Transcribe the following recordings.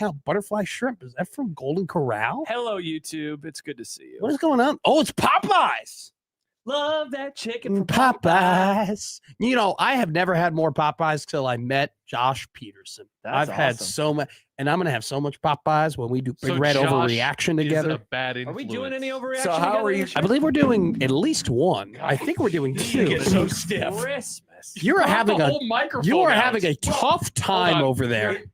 hell, butterfly shrimp. Is that from Golden Corral? Hello, YouTube. It's good to see you. What is going on? Oh, it's Popeyes. Love that chicken from Popeyes. You know, I have never had more Popeyes till I met Josh Peterson. That's I've had awesome. so much, and I'm going to have so much Popeyes when we do Big So Red Josh Overreaction is together. a bad Are influence. we doing any overreaction? So how are you? I believe we're doing at least one. I think we're doing You two. get so stiff. Christmas. You are Brought having the a whole microphone you are out. having a tough time on. over there.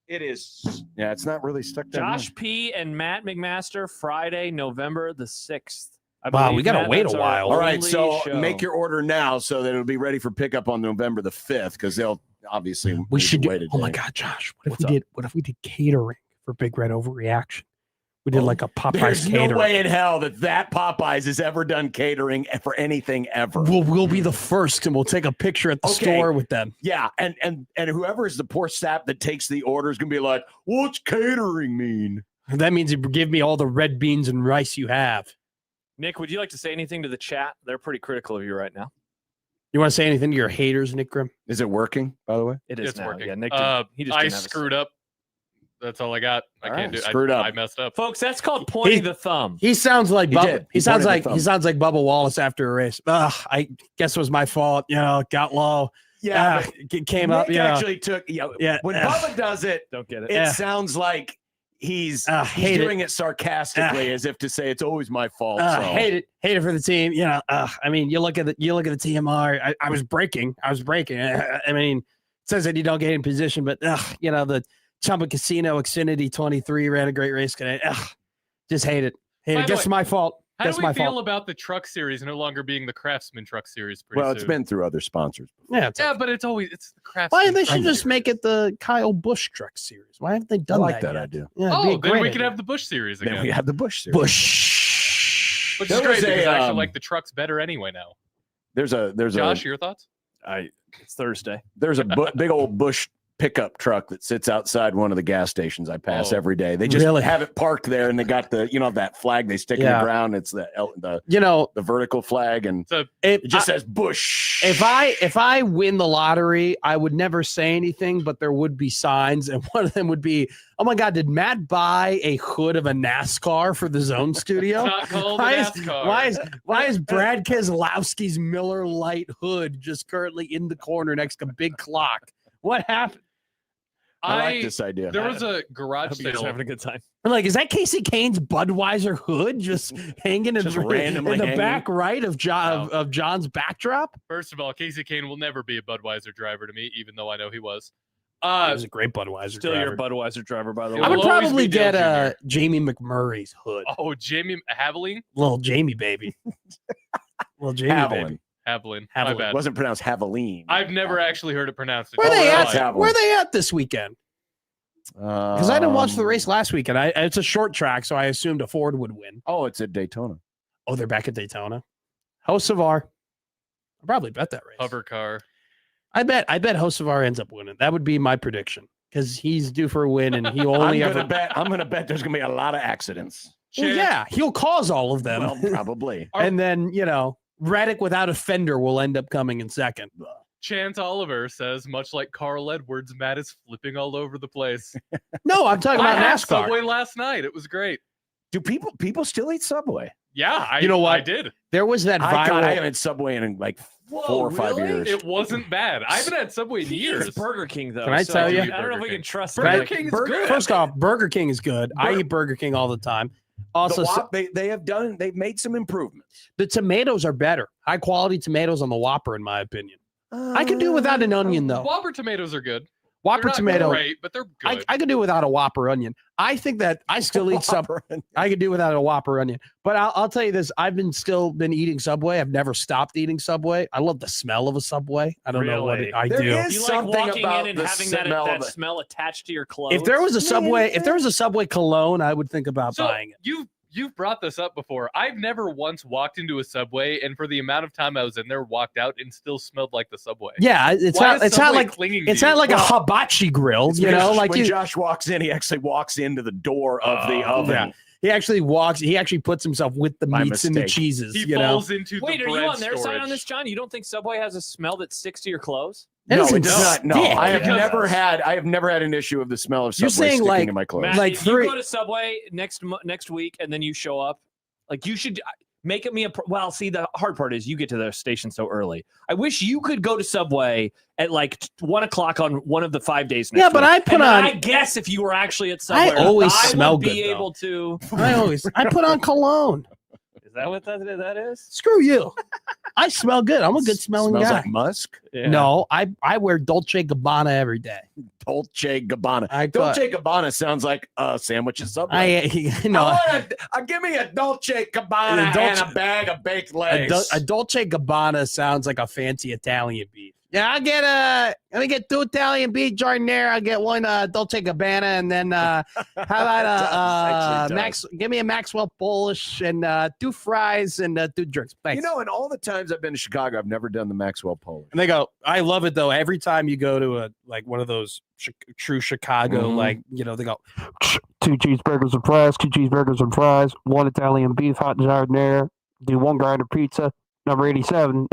It is. Yeah, it's not really stuck down. Josh P. and Matt McMaster, Friday, November the 6th. Wow, we gotta wait a while. All right, so make your order now so that it'll be ready for pickup on November the 5th because they'll obviously We should do. wait a Oh my day. God, Josh! What if we did catering for Big Red Overreaction? We did like a Popeyes There's catering. no way in hell that Popeyes has ever done catering for anything ever. We'll be the first, and we'll take a picture at the Okay. store with them. Yeah, and whoever is the poor sap that takes the order is gonna be like, "What's catering mean?" That means you give me all the red beans and rice you have. Nick, would you like to say anything to the chat? They're pretty critical of you right now. You want to say anything to your haters, Nick Grimm? Is it working? By the way, It is It's now. working. Yeah, Nick. He just I didn't have a- screwed up. That's all I got. I All can't right, do. screwed up. I messed up. Folks, that's called pointing He- the thumb. He sounds like He Bubba. did. He He sounds pointed like the he thumb. sounds like Bubba Wallace after a race. I guess it was my fault. You know, got low. yeah, Came up. Nick You know. actually took. Yeah. When Bubba does it, Don't get it. it Yeah. sounds like he's hate doing it sarcastically, as if to say it's always my fault. so. Hate it for the team. You know, I mean, you look at the TMR. I was breaking. I mean, it says that you don't get in position, but you know, the Chumba Casino Xfinity 23 ran a great race today. Just hate it. By the Guess way, my fault. How Guess do my we feel fault. about the truck series no longer being the Craftsman Truck Series? Pretty Well, it's soon? been through other sponsors. Yeah. Yeah, but it's the Craftsman. Why they Truck should just Series. make it the Kyle Busch Truck Series? Why haven't they I done like that yet? idea. Yeah, it'd be Oh, a then great we could idea. have the Bush series again. Then we have the Bush series. Busch. Which There is great was because I a, actually like the trucks better anyway now. There's Josh, your thoughts? It's Thursday. a big old Bush pickup truck that sits outside one of the gas stations I pass Oh. every day. They just Really? have it parked there, and they got the that flag they stick in Yeah. the ground. It's the You know, vertical flag, and So it just says Bush. if I win the lottery, I would never say anything, but there would be signs, and one of them would be, "Oh my God, did Matt buy a hood of a NASCAR for the Zone Studio? not called Why NASCAR. why is Brad Keselowski's Miller Lite hood just currently in the corner next to a big clock? What happened? I like this idea. There was a I garage hope you guys are sale. having a good time. I'm like, is that Casey Kane's Budweiser hood just hanging in, Just in randomly the hanging? back right of No. of John's backdrop? First of all, Casey Kane will never be a Budweiser driver to me, even though I know he was. He was a great Budweiser Still driver. your Budweiser driver, by the way. He'll I would always probably be Dale get Jr.. Jamie McMurray's hood. Oh, Jamie Haviland? Little Jamie baby. Little Jamie baby. Haviland. My Haviland. bad. It wasn't pronounced Haviline. I've never actually heard it pronounced. Where they really? at? Haviland. Where they at this weekend? Because I didn't watch the race last weekend. It's a short track, so I assumed a Ford would win. Oh, it's at Daytona. Oh, they're back at Daytona. Hocevar. I'll probably bet that race. Hover car. I bet Hocevar ends up winning. That would be my prediction because he's due for a win, and he only I'm ever. gonna bet there's gonna be a lot of accidents. Well, yeah, he'll cause all of them, Well, probably. and then Reddick without a fender will end up coming in second. Chance Oliver says, much like Carl Edwards, Matt is flipping all over the place. No, I'm talking I about had NASCAR. Subway last night. It was great. Do people still eat Subway? Yeah, You know what? I did. There was that I viral. haven't had Subway in like 4 or 5 really? years. It wasn't bad. I haven't had Subway in He years. eats Burger King, though. Can I so tell you? I don't know if Burger we King. can trust Burger that. King is good. First off, Burger King is good. I eat Burger King all the time. Also, they've made some improvements. the tomatoes are better. High quality tomatoes on the Whopper, in my opinion. I could do without an onion, though. Whopper tomatoes are good. Whopper They're not tomato. great, but they're good. I could do without a Whopper onion. I think that I still eat Subway. I could do without a Whopper onion. But I'll tell you this: I've still been eating Subway. I've never stopped eating Subway. I love the smell of a Subway. I don't know what Really? I There do. is You like something walking about in and the having that smell of it. smell attached to your clothes. If there was a Subway cologne, I would think about So buying it. you've brought this up before. I've never once walked into a Subway and for the amount of time I was in there, walked out and still smelled like the Subway. Yeah, it's Why not. is It's not Subway like clinging to it's you? not like Well, a hibachi grill. You know, like when you. Josh walks in, he actually walks into the door of the oven. yeah. He actually walks. He actually puts himself with the My meats and the mistake. cheeses. He you know. falls into Wait, the are bread you on their storage. side on this, John? You don't think Subway has a smell that sticks to your clothes? No, doesn't it does not. No, stink. I have Because- never had an issue of the smell of You're Subway saying, sticking like- to my clothes. Matt, Like if three- you go to Subway next week and then you show up, like you should make it me a. Well, see, the hard part is you get to the station so early. I wish you could go to Subway at like 1 o'clock on one of the 5 days. Next Yeah, but week. I put And then on- I guess if you were actually at Subway, always I smell would be good, though. able to. I put on cologne. Is that what that is? Screw you. I smell good. I'm a good smelling Smells guy. like musk. Yeah. No, I wear Dolce Gabbana every day. Dolce Gabbana. I Dolce Gabbana sounds like a sandwich at Subway. No. Give me a Dolce Gabbana A and Dolce- a bag of baked A, legs. a Dolce Gabbana sounds like a fancy Italian beef. Yeah, let me get 2 Italian beef giardiniera. I'll get 1 Dolce Gabbana, and then how about Actually Max? Give me a Maxwell Polish and 2 fries and 2 drinks. Thanks. You know, in all the times I've been to Chicago, I've never done the Maxwell Polish. and they go, I love it though. Every time you go to a one of those true Chicago, Mhm. they go 2 cheeseburgers and fries, 2 cheeseburgers and fries, 1 Italian beef, hot giardiniera, do 1 grinder pizza, number 87,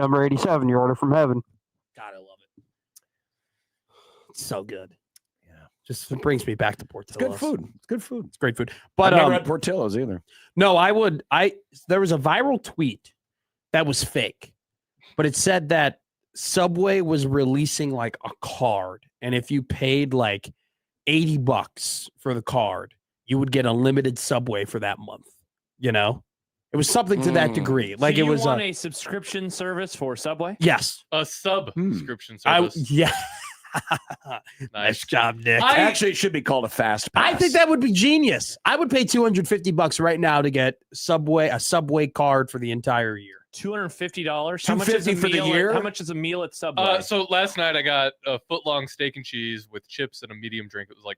your order from heaven. God, I love it. It's so good. Yeah. Just it brings me back to Portillo's. It's good food. It's good food. It's great food. But But I've never had Portillo's either. no, there was a viral tweet that was fake, but it said that Subway was releasing like a card, and if you paid like $80 for the card, you would get unlimited Subway for that month. You know, it was something to that Mm. degree. So Like you it was want a subscription service for Subway? yes. A subscription I service. yeah. Nice. Nice job, Nick. Actually, it should be called a fast pass. I think that would be genius. I would pay $250 right now to get a Subway card for the entire year. $250. How much is a $250 for the meal? year? How much is a meal at Subway? So last night I got a foot-long steak and cheese with chips and a medium drink. It was like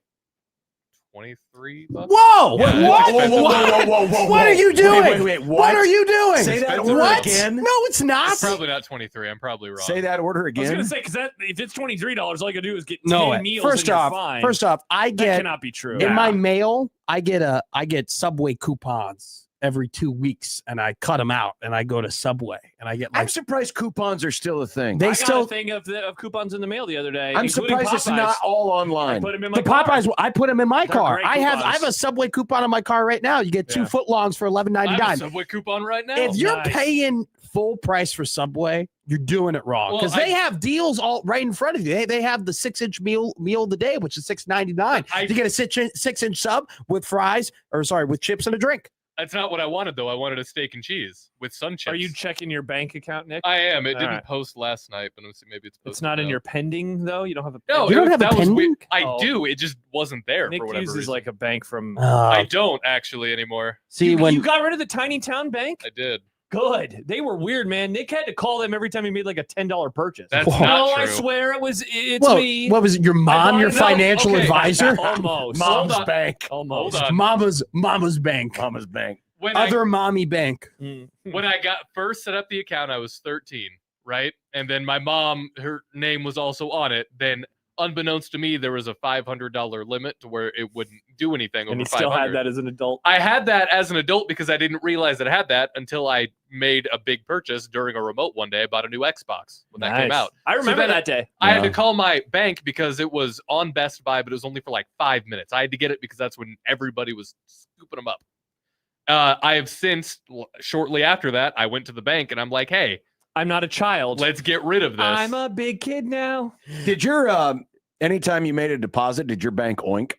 $23. Whoa! Yeah, it's what? expensive. What? What are you doing? Wait, What are you doing? Say that Expensive. order What? again. No, it's not. It's probably not 23. I'm probably wrong. Say that order I was again. gonna say because if it's $23, all you gotta do is get No 10 way. meals. First and off, you're fine. I that get cannot be true. in my mail. I get Subway coupons every 2 weeks, and I cut them out, and I go to Subway, and I get I'm like surprised coupons are still a thing. they I got still a thing of coupons in the mail the other day. I'm including surprised it's Popeyes. not all I online. put them in my the car. Popeyes. I put them in my They're car. great I have coupons. a Subway coupon in my car right now. You get 2 Yeah. footlongs for I have a $11.99. Subway coupon right now. If you're Nice. paying full price for Subway, you're doing it wrong Well, because they have deals all right in front of you. They have the 6-inch meal of the day, which is $6.99. I- You get a 6-inch sub with fries, with chips and a drink. That's not what I wanted, though. I wanted a steak and cheese with sun chips. Are you checking your bank account, Nick? I am. It All didn't right. post last night, but maybe it's posted It's not in now. your pending though. You don't have a. No, You don't have a that was weird. pending? I Oh. do. It just wasn't there Nick for whatever uses reason. like a bank from. I don't actually anymore. See, you, when you got rid of the tiny town bank. I did. Good. They were weird, man. Nick had to call them every time he made like a $10 purchase. That's Whoa. not no, true. I swear it's Well, me. what was it? Your mom, bought your it. No, financial okay. advisor, Almost. Mom's Hold on. bank. Almost. Hold on. mama's bank, Mama's bank. When other mommy bank. when I got first set up the account, I was 13, right? And then my mom, her name was also on it. Then, unbeknownst to me, there was a $500 limit to where it wouldn't do anything over And he 500. still had that as an adult. I had that as an adult because I didn't realize that I had that until I made a big purchase during a remote one day. I bought a new Xbox when that came Nice. out. I remember then that day. I had to Yeah. call my bank because it was on Best Buy, but it was only for like 5 minutes. I had to get it because that's when everybody was scooping them up. I have since, shortly after that, I went to the bank and I'm like, hey, I'm not a child. let's get rid of this. I'm a big kid now. Did your anytime you made a deposit, did your bank oink?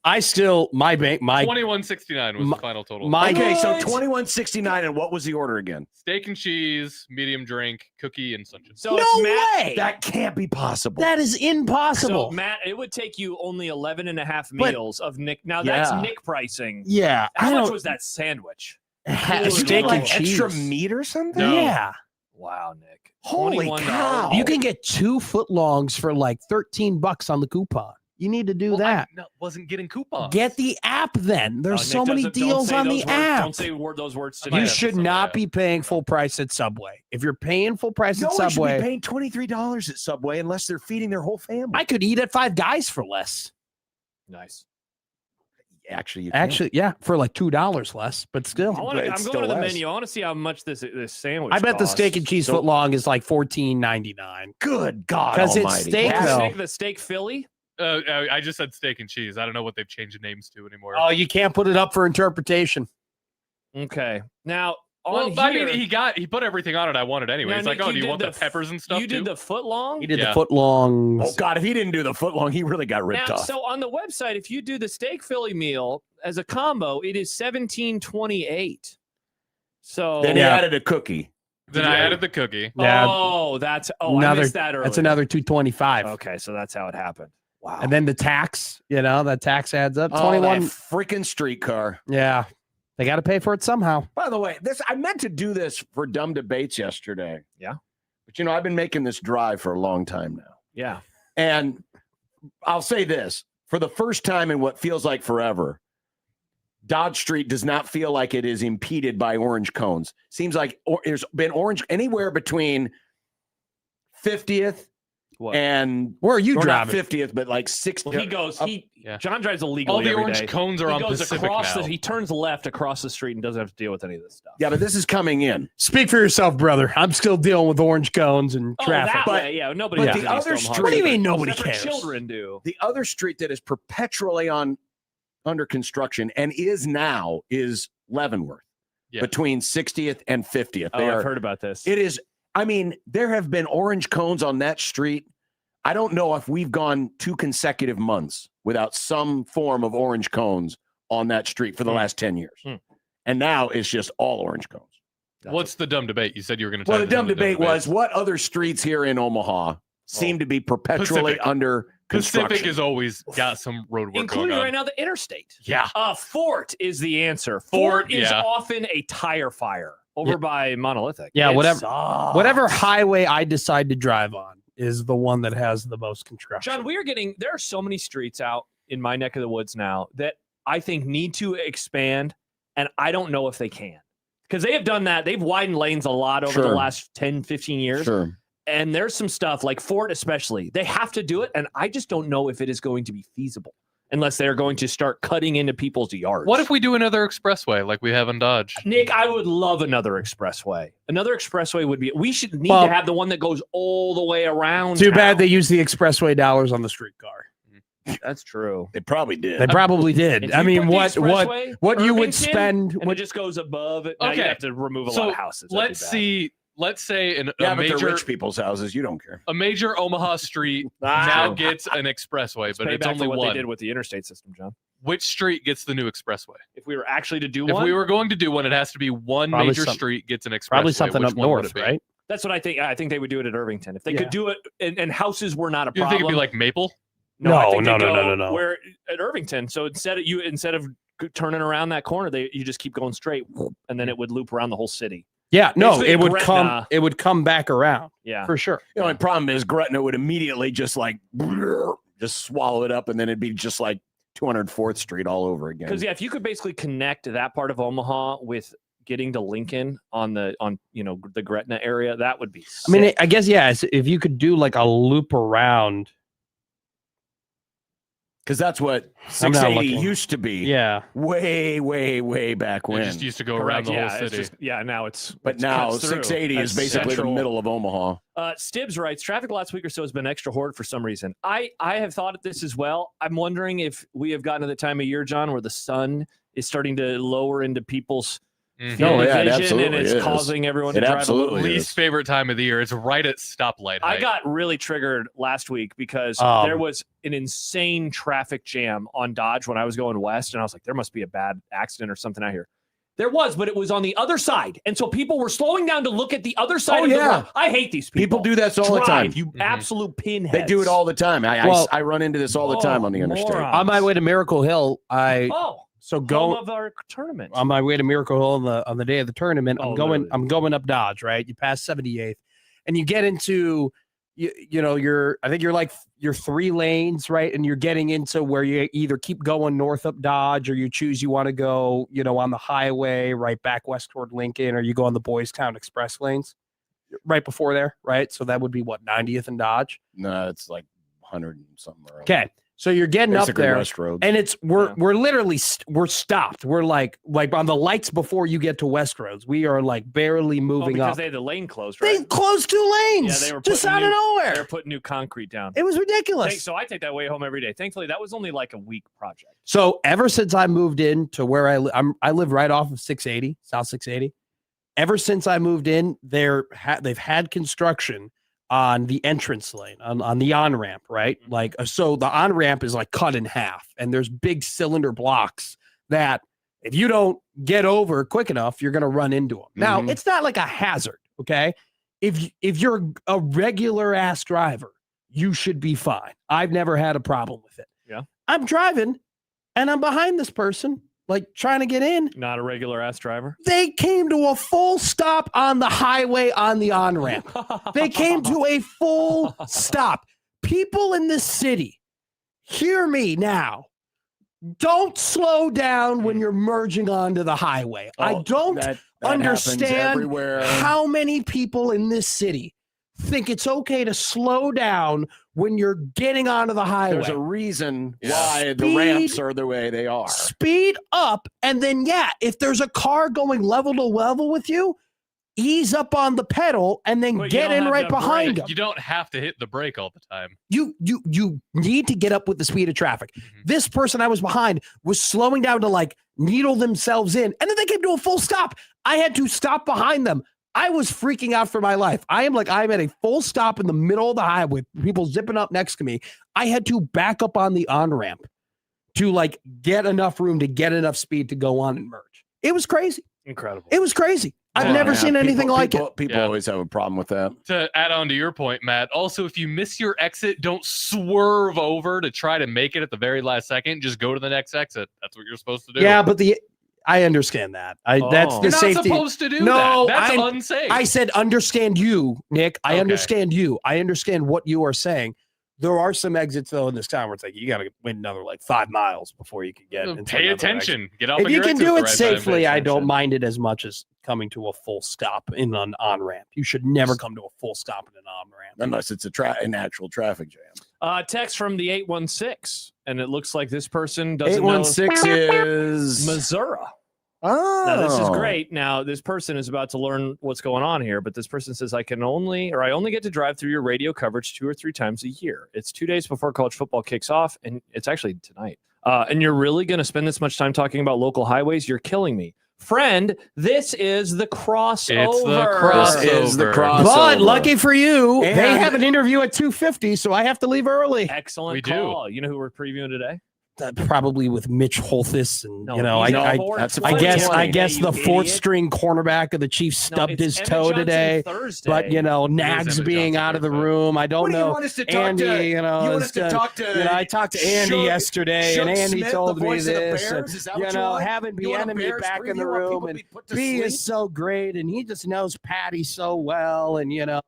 I still my bank my $21.69 was the final total. my Okay, so What? $21.69, and what was the order again? Steak and cheese, medium drink, cookie, and sunshine. So no it's Matt. way. That can't be possible. That is So impossible. Matt, it would take you only 11 and a half But- meals of Nick. Now that's Yeah. Nick pricing. yeah, How I much don't was that sandwich? have Steak steak like and cheese. extra meat or something? No. Yeah, Wow, Nick. Holy $21. cow. you can get 2 footlongs for like $13 on the coupon. You need to do Well, that. I wasn't getting coupons. Get the app then. There's Oh, so Nick many doesn't- don't deals say on those the words- app. Don't say those words to I might You have Nick. to should Subway not app. be paying full price at Subway. If you're paying full price No at one should Subway, be paying $23 at Subway unless they're feeding their whole family. I could eat at Five Guys for less. Nice. Actually, you can. Actually, yeah, for like $2 less, but still. I'm it's going still to the less. menu. I want to see how much this sandwich. I bet the steak costs. and cheese So- foot long is like $14.99. Good God 'Cause it's Almighty! steak, What's though. the steak Philly. I just said steak and cheese. I don't know what they've changed the names to anymore. Oh, you can't put it up for interpretation. Okay, now on well, here, I mean, he put everything on it I wanted anyway. Now, He's like, Nick, oh, you do you did want the the peppers and stuff you did too? the foot long. He did Yeah. the foot long. Oh God, if he didn't do the foot long, he really got ripped Now, off. so on the website, if you do the steak Philly meal as a combo, it is $17.28. So Then Yeah. he added a cookie. Then I added the cookie. Yeah. I missed that earlier. That's another $2.25. Okay, so that's how it happened. Wow. And then the tax, that tax adds up. Oh, 21. that freaking streetcar. Yeah. They got to pay for it somehow. By the way, I meant to do this for dumb debates yesterday. Yeah. But I've been making this drive for a long time now. Yeah. And I'll say this, for the first time in what feels like forever, Dodge Street does not feel like it is impeded by orange cones. Seems like there's been orange anywhere between 50th What? and Where are you or not driving? 50th, but like 60th. Well, he goes. Yeah. John drives illegally All the every orange day. cones are He on goes Pacific across now. he turns left across the street and doesn't have to deal with any of this stuff. Yeah, but this is coming in. Speak for yourself, brother. I'm still dealing with orange cones and Oh, traffic. that But- way, yeah. Nobody. but does the in East other Omaha. street- What do you mean nobody Except for cares? Children do. The other street that is perpetually under construction and is Leavenworth Yeah. between 60th and 50th. Oh, I've heard about this. It is. I mean, there have been orange cones on that street. I don't know if we've gone 2 consecutive months without some form of orange cones on that street for the last 10 years. And now it's just all orange cones. What's the dumb debate? You said you were going to. Well, the dumb debate was what other streets here in Omaha seem to be perpetually Pacific. under construction. Pacific has always got some road work Including going on. right now the interstate. Yeah. Fort is the answer. Fort, Fort is yeah. often a tire fire over by Monolithic. Yeah, It whatever- sucks. Whatever highway I decide to drive on is the one that has the most construction. John, there are so many streets out in my neck of the woods now that I think need to expand, and I don't know if they can. Because they have done that. They've widened lanes a lot over the Sure. last 10, 15 years. Sure. And there's some stuff like Fort especially. They have to do it, and I just don't know if it is going to be feasible unless they're going to start cutting into people's yards. What if we do another expressway like we have in Dodge? Nick, I would love another expressway. Another expressway would be. We should need Well, to have the one that goes all the way around. Too bad town. they use the expressway dollars on the streetcar. That's true. They probably did. They probably did. If I you mean, put the what expressway, you would Irvington, spend? and What it just goes above it. Now you Okay. have to remove a lot So of houses. That'd be let's bad. see. Let's say yeah, a but they're major rich people's houses. You don't care. a major Omaha street now gets an expressway, Let's but pay it's back only for what one. they did with the interstate system, John. Which street gets the new expressway? If we were actually to do If one, we were going to do one, it has to be one Probably major some- street gets an expressway. probably something Which up one would north, it be? right? that's what I think. I think they would do it at Irvington if they Yeah. could do it, and houses were not a You problem. think it'd be like Maple? I No, think no, they no, go no. Where at Irvington, so instead of turning around that corner, you just keep going straight, and then it would loop around the whole city. Yeah, no, Basically, it would Gretna- come. It would come back around Yeah, for sure. The only problem is Gretna would immediately just just swallow it up, and then it'd be just like 204th Street all over again. because if you could basically connect that part of Omaha with getting to Lincoln on the Gretna area, that would be. I mean, sick. I guess if you could do like a loop around. Because that's what I'm not 680 looking. used to be. Yeah, Way, way, way back It when. just used to go around Correct, the yeah, whole it's city. just, now it's. But it now cuts through. 680 is That's basically central. the middle of Omaha. Stibbs writes, traffic the last week or so has been extra horrid for some reason. I have thought of this as well. I'm wondering if we have gotten to the time of year, John, where the sun is starting to lower into people's Mhm. field Oh, of yeah, it vision, and absolutely it's is. causing everyone It to drive absolutely a little. is. Least favorite time of the year. It's right at stoplight I height. got really triggered last week because there was an insane traffic jam on Dodge when I was going west, and I was like, there must be a bad accident or something out here. There was, but it was on the other side. And so people were slowing down to look at the other side of the road. I hate these people. People do that all the time. You absolute pinheads. They do it all the time. I run into this all the time on the interstate. morons. on my way to Miracle Hill, home go of our tournament. on my way to Miracle Hill on the day of the tournament. Oh, I'm going up Dodge, right? You pass 78th, and you get into I think you're 3 lanes, right? And you're getting into where you either keep going north up Dodge, or you choose you want to go, on the highway right back west toward Lincoln, or you go on the Boys Town Express lanes right before there, right? So that would be what, 90th and Dodge. No, it's like 100 and something. Okay. So you're getting Basically up there, West Road. and we're literally we're stopped. We're like on the lights before you get to West Roads. We are like barely moving because up. they had the lane closed, right? They closed 2 lanes. Yeah, they were just putting out of They nowhere. were putting new concrete down. It was ridiculous. So I take that way home every day. Thankfully, that was only like a week project. So ever since I moved in to where I live right off of 680, South 680. Ever since I moved in, they've had construction on the entrance lane, on the on-ramp, right? Like, so the on-ramp is like cut in half, and there's big cylinder blocks that if you don't get over quick enough, you're going to run into them. Now, it's not like a hazard, okay? If you're a regular ass driver, you should be fine. I've never had a problem with it. Yeah. I'm driving, and I'm behind this person, like trying to get in. Not a regular ass driver. They came to a full stop on the highway on the on-ramp. They came to a full stop. People in this city, hear me now. Don't slow down when you're merging onto the highway. I don't that understand everywhere. how many people in this city think it's okay to slow down when you're getting onto the highway. There's a reason why the ramps are the way they are. Speed up, and then if there's a car going level to level with you, ease up on the pedal and then But get in right behind them. You don't have to hit the brake all the time. You need to get up with the speed of traffic. This person I was behind was slowing down to like needle themselves in, and then they came to a full stop. I had to stop behind them. I was freaking out for my life. I'm at a full stop in the middle of the highway, people zipping up next to me. I had to back up on the on-ramp to like get enough room to get enough speed to go on and merge. It was crazy. Incredible. It was crazy. I've never seen anything like it. People always have a problem with that. To add on to your point, Matt, also, if you miss your exit, don't swerve over to try to make it at the very last second. Just go to the next exit. That's what you're supposed to do. Yeah, but I understand that. That's the You're not safety. supposed to do No, that. That's unsafe. I said understand you, Nick. I Okay. understand you. I understand what you are saying. There are some exits though in this town where it's like you got to win another like 5 miles before you can get. into Pay another attention. exit. Get off. If on you your can exit do at it the right time. safely, I don't attention. mind it as much as coming to a full stop in an on ramp. You should never come to a full stop in an on ramp Unless it's an actual traffic jam. Text from the 816, and it looks like this person doesn't 816 know is Missouri. Oh, Now, this is great. Now, this person is about to learn what's going on here, but this person says, I only get to drive through your radio coverage 2 or 3 times a year. It's 2 days before college football kicks off, and it's actually tonight. And you're really going to spend this much time talking about local highways? You're killing me. Friend, this is the crossover. It's the crossover. This is the crossover. But lucky for you, And- they have an interview at 2:50, so I have to leave early. Excellent We do. call. You know who we're previewing today? Probably with Mitch Holthus, and No, you know, he's I on board. that's a I guess 420. the fourth string cornerback of the Chiefs stubbed his toe today. Thursday. But you know, Nags Emmett being Johnson out of the Thursday. room, I don't What do you know. want us to talk Andy, to? you know, You want it's us to done- talk to? you know, I talked to Andy Shook- yesterday, Shook and Andy Smith, told the me voice of the this. Bears? Is that You what you know, want? having You want a Bieniemy Bears back in the preview where people room, and be put to B sleep? is so great, and he just knows Patty so well, and you know.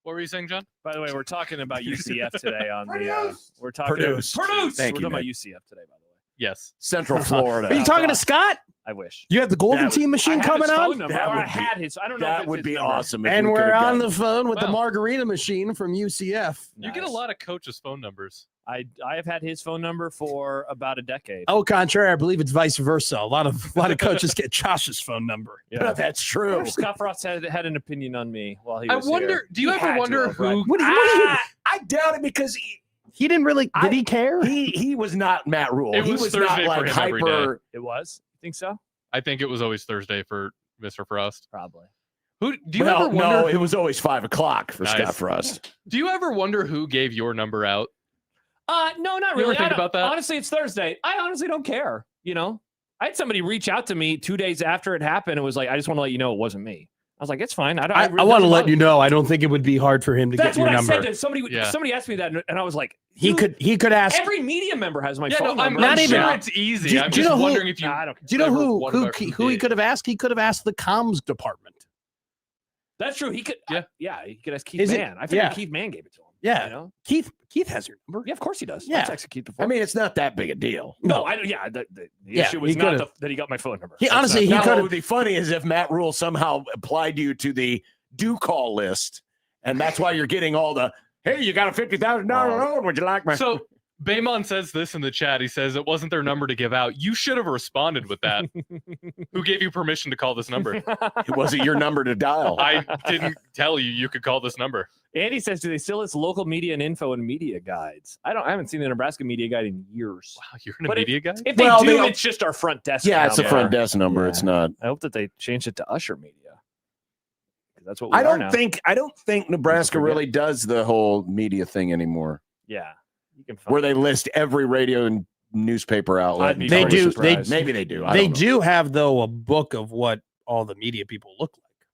What were you saying, John? By the way, we're talking about UCF today on the. We're talking. Produce. We're Thank talking you, about Nick. UCF today, by the way. Yes. Central Florida. Are you talking to Scott? I wish. You have the Golden That- Team machine I have coming his phone on? number, That or would I be- had his. I don't know. if That it's would his be number. awesome. If And we we're could've on gotten- the phone with the Wow. margarita machine from UCF. You get a Nice. lot of coaches' phone numbers. I have had his phone number for about a decade. Au contraire, I believe it's vice versa. A lot of coaches get Josh's phone number. Yeah. That's true. Scott Frost had an opinion on me while he I was wonder. here. Do you He ever had to wonder have, right? who? What do you I doubt it because he didn't really did he care? he was not Matt Rule. It He was was not Thursday for like him every hyper. It was? You think so? I think it was always Thursday for Mr. Frost. Probably. Who do you Well, ever wonder? no, it was always 5:00 for Nice. Scott Frost. Do you ever wonder who gave your number out? No, not You ever really. think about that? Honestly, it's Thursday. I honestly don't care. You know, I had somebody reach out to me 2 days after it happened. It was like, I just want to let you know it wasn't me. I was like, it's fine. I want to let you know. I don't think it would be hard for him to That's get your what number. I said to somebody. Yeah. Somebody asked me that, and I was like, He could ask. Every media member has my Yeah, phone no, I'm number. not not even- sure it's easy. Do- I'm do you just know who- wondering if you. Nah, I don't care. Do you know ever who wonder who he did. could have asked? He could have asked the comms department. That's true. He could. Yeah. He could ask Keith Is it- Mann. I figured yeah. Keith Mann gave it to him. Yeah. You know? Keith has your number. Yeah, of course he does. Yeah. I've texted Keith before. I mean, it's not that big a deal. no, I don't. Yeah, the Yeah, issue was he not could've- that he got my phone number. He That's honestly, not- he Now, could've- what would be funny is if Matt Rule somehow applied you to the do call list, and that's why you're getting all the hey, you got a $50,000 loan. Would you like my? So Baymon says this in the chat. He says it wasn't their number to give out. You should have responded with that. Who gave you permission to call this number? It wasn't your number to dial. I didn't tell you could call this number. Andy says, do they still list local media and info and media guides? I haven't seen the Nebraska media guide in years. Wow, you're in a But media guy? If they Well, do, they- it's just our front desk. Yeah, it's a number. front desk number. Yeah. It's not. I hope that they changed it to Usher Media. 'Cause that's what we I are don't now. think Nebraska forget. really does the whole media thing anymore, Yeah. You can find where they list every radio and newspaper outlet. I'd be They very do- surprised. Maybe they do. I They don't know. do have though a book of what all the media people look like.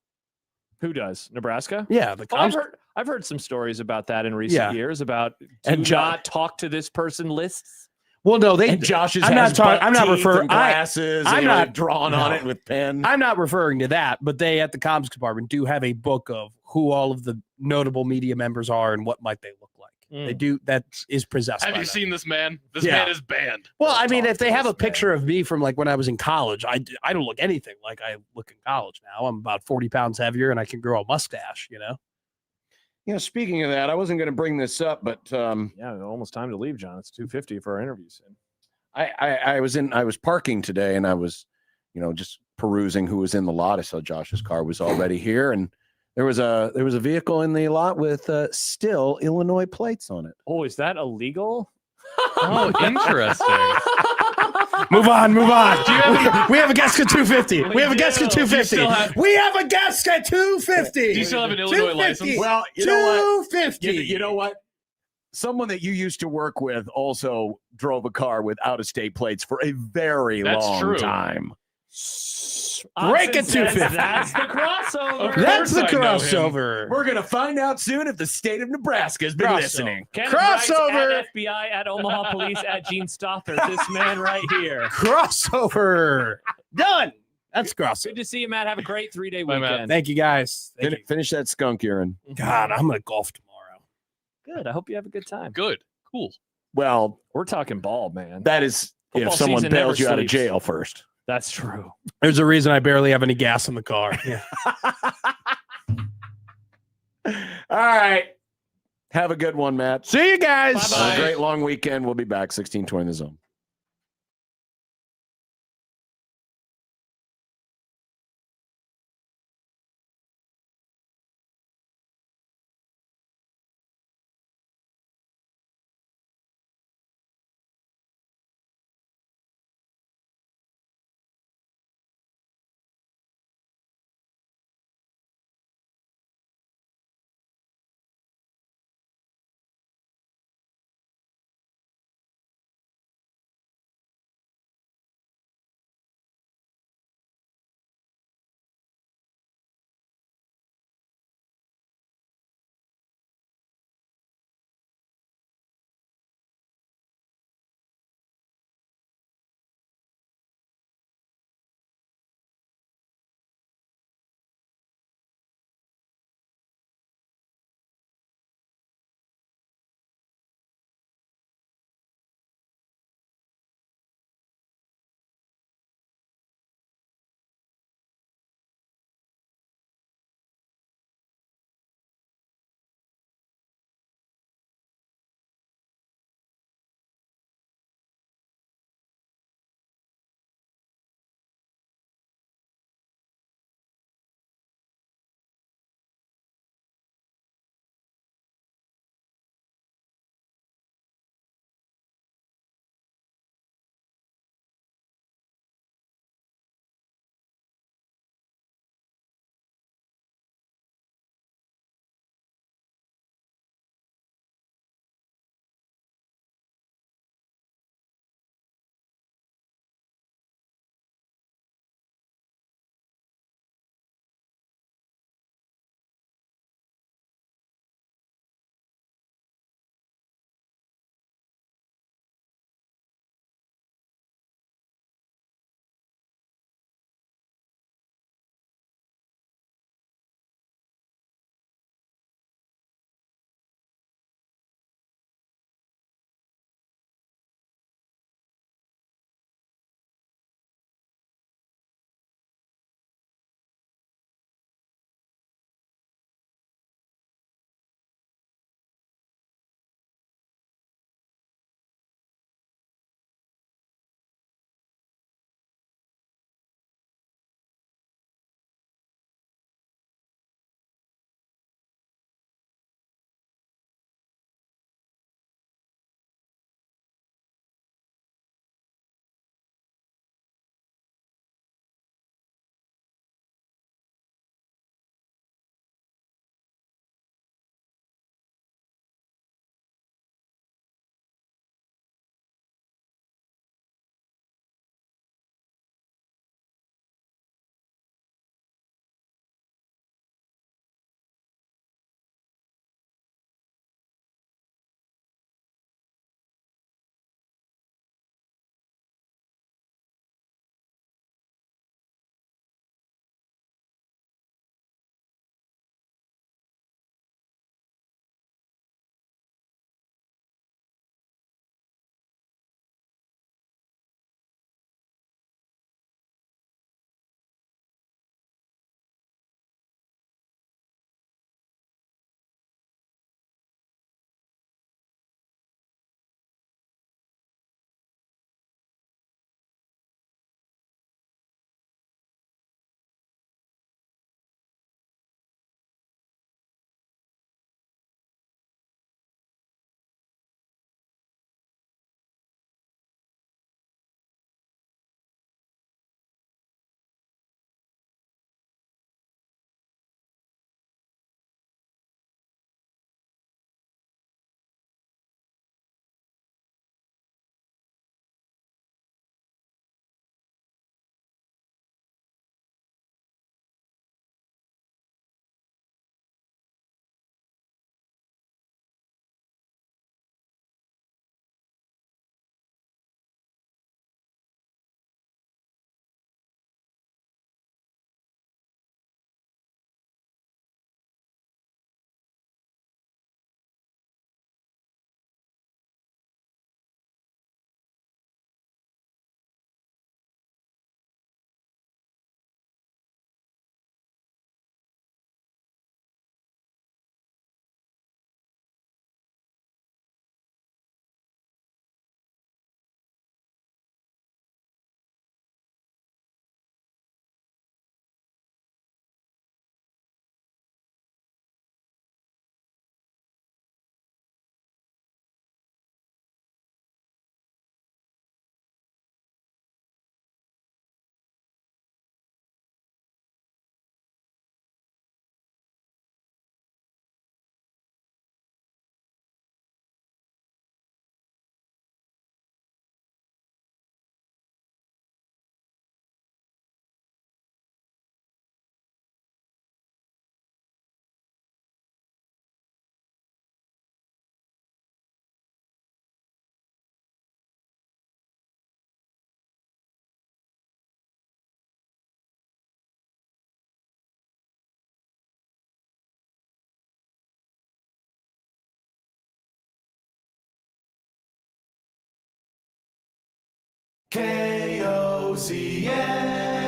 Who does? Nebraska? Yeah, the Oh, I've comms- heard some stories about that in recent Yeah. years about And do Jo- not talk to this person lists. Well, no, they. And Josh's I'm not has talking- buck I'm not teeth refer- and I- glasses. I'm and not- drawn on no. it with pen. I'm not referring to that, but they at the comms department do have a book of who all of the notable media members are and what might they look like. They do. That is possessed. Have by you them. seen this man? This Yeah. man is banned. Well, I mean, talk if they to have this a picture of me from like when I was in college, I don't look anything like I look in college now. I'm about 40 pounds heavier and I can grow a mustache, you know? Speaking of that, I wasn't going to bring this up, but Yeah, almost time to leave, John. It's 2:50 for our interview soon. I was parking today and I was, just perusing who was in the lot. I saw Josh's car was already here, and there was a vehicle in the lot with still Illinois plates on it. Oh, is that illegal? Oh, interesting. Move on. Do you have We have a guest at 250. We have a guest at do. 250. You still have- We have a guest at 250. Do you still have an Illinois 250. license? Well, you know what? 250. You know what? Someone that you used to work with also drove a car with out-of-state plates for a very That's long true. time. Break it Since 250. That's the crossover. Of That's the course I know him. crossover. We're gonna find out soon if the state of Nebraska has been Crossover. listening. Kenneth Rice Crossover. at FBI at Omaha Police at Gene Stothard. This man right here. Crossover. Done. That's crossover. Good to see you, Matt. Have a great 3-day Bye, Matt. weekend. Thank you, guys. Thank you. Finish that skunk urine. God, I'm going to golf tomorrow. Good. I hope you have a good time. Good. Cool. Well, We're talking ball, man. that is Football if someone season never bails you out of sleeps. jail first. That's true. There's a reason I barely have any gas in the car. Yeah. All right. Have a good one, Matt. See you guys. Bye-bye. Have a great long weekend. We'll be back 1620 The Zone.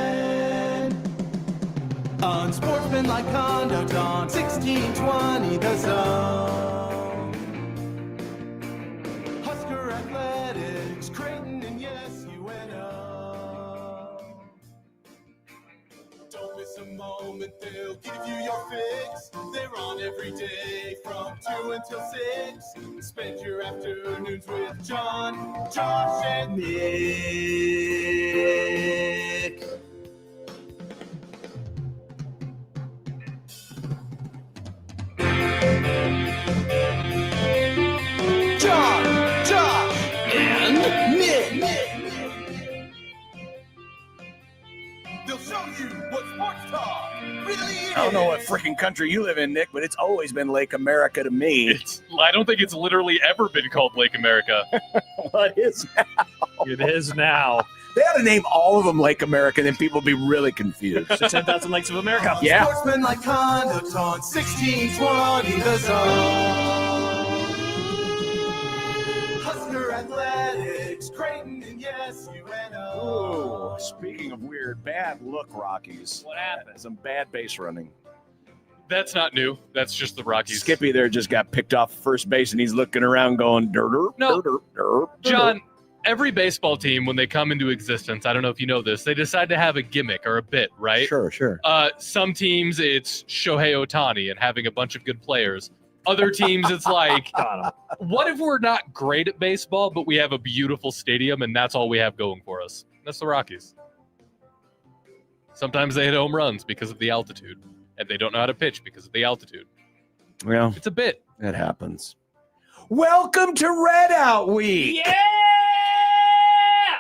KOCN. Unsportsmanlike conduct on 1620 The Zone. Husker Athletics, Creighton, and yes, UNO. Don't miss a moment, they'll give you your fix. They're on every day from 2 until 6. Spend your afternoons with John, Josh, and Nick. John, Josh, and Nick. They'll show you what sports talk really is. I don't know what freaking country you live in, Nick, but it's always been Lake America to me. I don't think it's literally ever been called Lake America. What is now? It is now. They ought to name all of them Lake America, then people would be really confused. 10,000 Lakes of America. Yeah. Sportsmanlike conduct on 1620 The Zone. Husker Athletics, Creighton, and yes, UNO. Ooh, speaking of weird, bad look Rockies. What happened? Some bad base running. That's not new. That's just the Rockies. Skippy there just got picked off first base, and he's looking around going, "Dur, No. dur, dur, dur." John, every baseball team, when they come into existence, I don't know if you know this, they decide to have a gimmick or a bit, right? Sure. Some teams, it's Shohei Ohtani and having a bunch of good players. Other teams, it's like, what if we're not great at baseball, but we have a beautiful stadium and that's all we have going for us? That's the Rockies. Sometimes they hit home runs because of the altitude, and they don't know how to pitch because of the altitude. Well, It's a bit. it happens. Welcome to Red Out Week. Yeah.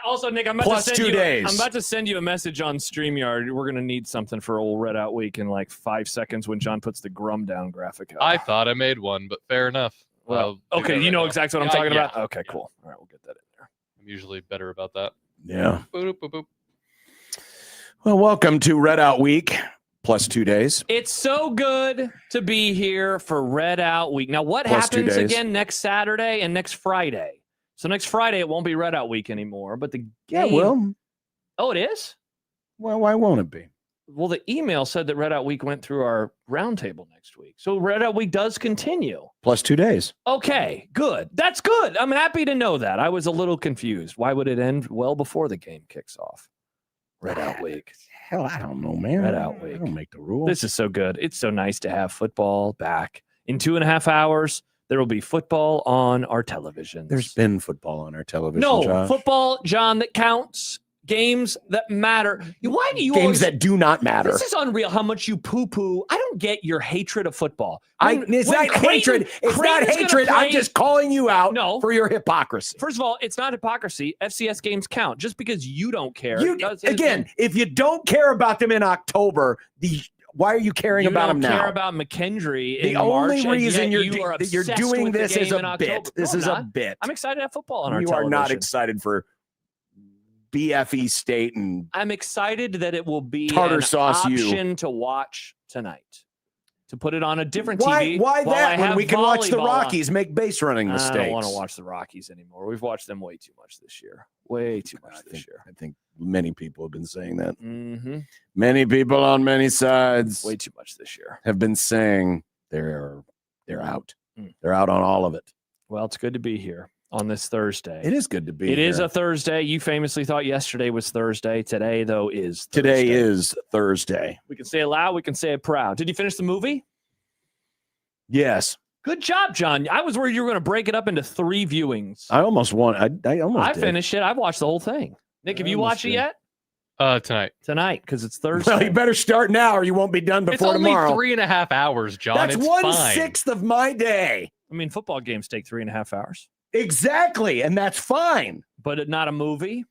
Also, Nick, I'm about Plus to 2 send days. I'm about to send you a message on StreamYard. We're gonna need something for old Red Out Week in like 5 seconds when John puts the Grum Down graphic up. I thought I made one, but fair enough. Well, I'll do okay, that you know right now. exactly what I'm Yeah, talking yeah. about. Okay, cool. All right, we'll get that in there. I'm usually better about that. Yeah. Boop, boop, boop. Well, welcome to Red Out Week. Plus 2 days. It's so good to be here for Red Out Week. Now, what Plus 2 happens days. again next Saturday and next Friday? So next Friday it won't be Red Out Week anymore, but the game. Yeah, well, Oh, it is. why won't it be? Well, the email said that Red Out Week went through our roundtable next week. So Red Out Week does continue. Plus 2 days. Okay, good. That's good. I'm happy to know that. I was a little confused. Why would it end well before the game kicks off? Red Out Week. Hell, I don't know, man. Red Out I Week. don't make the rules. This is so good. It's so nice to have football back. In 2.5 hours, there will be football on our television. There's been football on our television. no Josh. football, John, that counts. Games that matter. Why do you Games always, that do not matter. This is unreal how much you poo-poo. I don't get your hatred of football. It's when not hatred. It's not Creighton's gonna hatred. I'm play- just calling you out No. for your hypocrisy. First of all, it's not hypocrisy. FCS games count. Just because you don't care. Again, if you don't care about them in October, why are you caring you about don't them care now? about McKendree The in only March, and reason yet you're are that you're obsessed doing with the this is game in a bit. October. This No, is I'm a not. bit. I'm excited to have football on our You television. are not excited for BFE State and I'm excited that it will be Tartar an sauce you. option to watch tonight. To put it on a different why TV. why while I that when have we can watch the volleyball on. Rockies make base running mistakes? I don't want to watch the Rockies anymore. We've watched them way too much this year. Way too much this year. I think many people have been saying that. Mm-hmm. Many people on many sides Way too much this year. have been saying they're out. Mm. They're out on all of it. Well, it's good to be here on this Thursday. It is good to be It is here. a Thursday. You famously thought yesterday was Thursday. Today, though, is Thursday. Today is Thursday. We can say it loud. We can say it proud. Did you finish the movie? Yes. Good job, John. I was worried you were going to break it up into 3 viewings. I almost won. I almost I did. finished it. I've watched the whole thing. Nick, have I you almost watched it did. yet? Tonight. Tonight, because it's Thursday. Well, you better start now or you won't be done It's before only tomorrow. 3.5 hours, John. That's it's 1/6 of my day. I mean, football games take 3.5 hours, Exactly. And that's fine. but not a movie.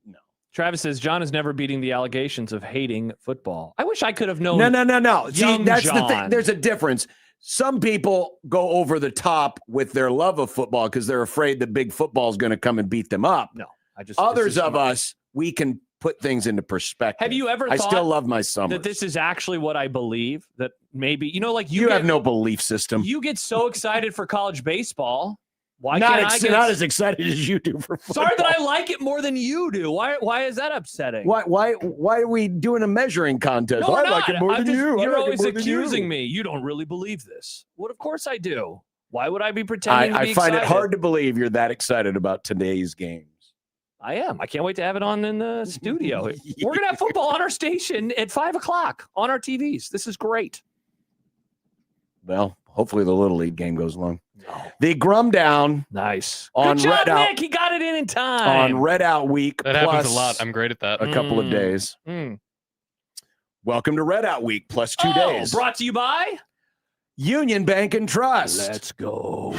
No. Travis says John is never beating the allegations of hating football. I wish I could have known. No. See, Young that's the John. thing. There's a difference. Some people go over the top with their love of football because they're afraid that big football is going to come and beat them up. No, I just Others this is of us, we can put things into perspective. Have you ever I thought still love my summers. that this is actually what I believe? That maybe like you get, have no belief system. You get so excited for college baseball Why not, can't I get not as excited as you do for football. Sorry that I like it more than you do. Why is that upsetting? Why are we doing a measuring contest? No, we're I like not. it more than you. You're I like always it more than accusing you. me. You don't really believe this. Well, of course I do. Why would I be pretending to be I find excited? it hard to believe you're that excited about today's games. I am. I can't wait to have it on in the studio. We're gonna have football on our station at 5:00 on our TVs. This is great. Well, hopefully the Little League game goes long. No. The Grum Down Nice. on Good job, Red Out Nick. He got it in time. on Red Out Week. That happens a plus lot. I'm great at that. a couple of days. Welcome to Red Out Week plus 2 days. Brought to you by Union Bank and Trust. Let's go.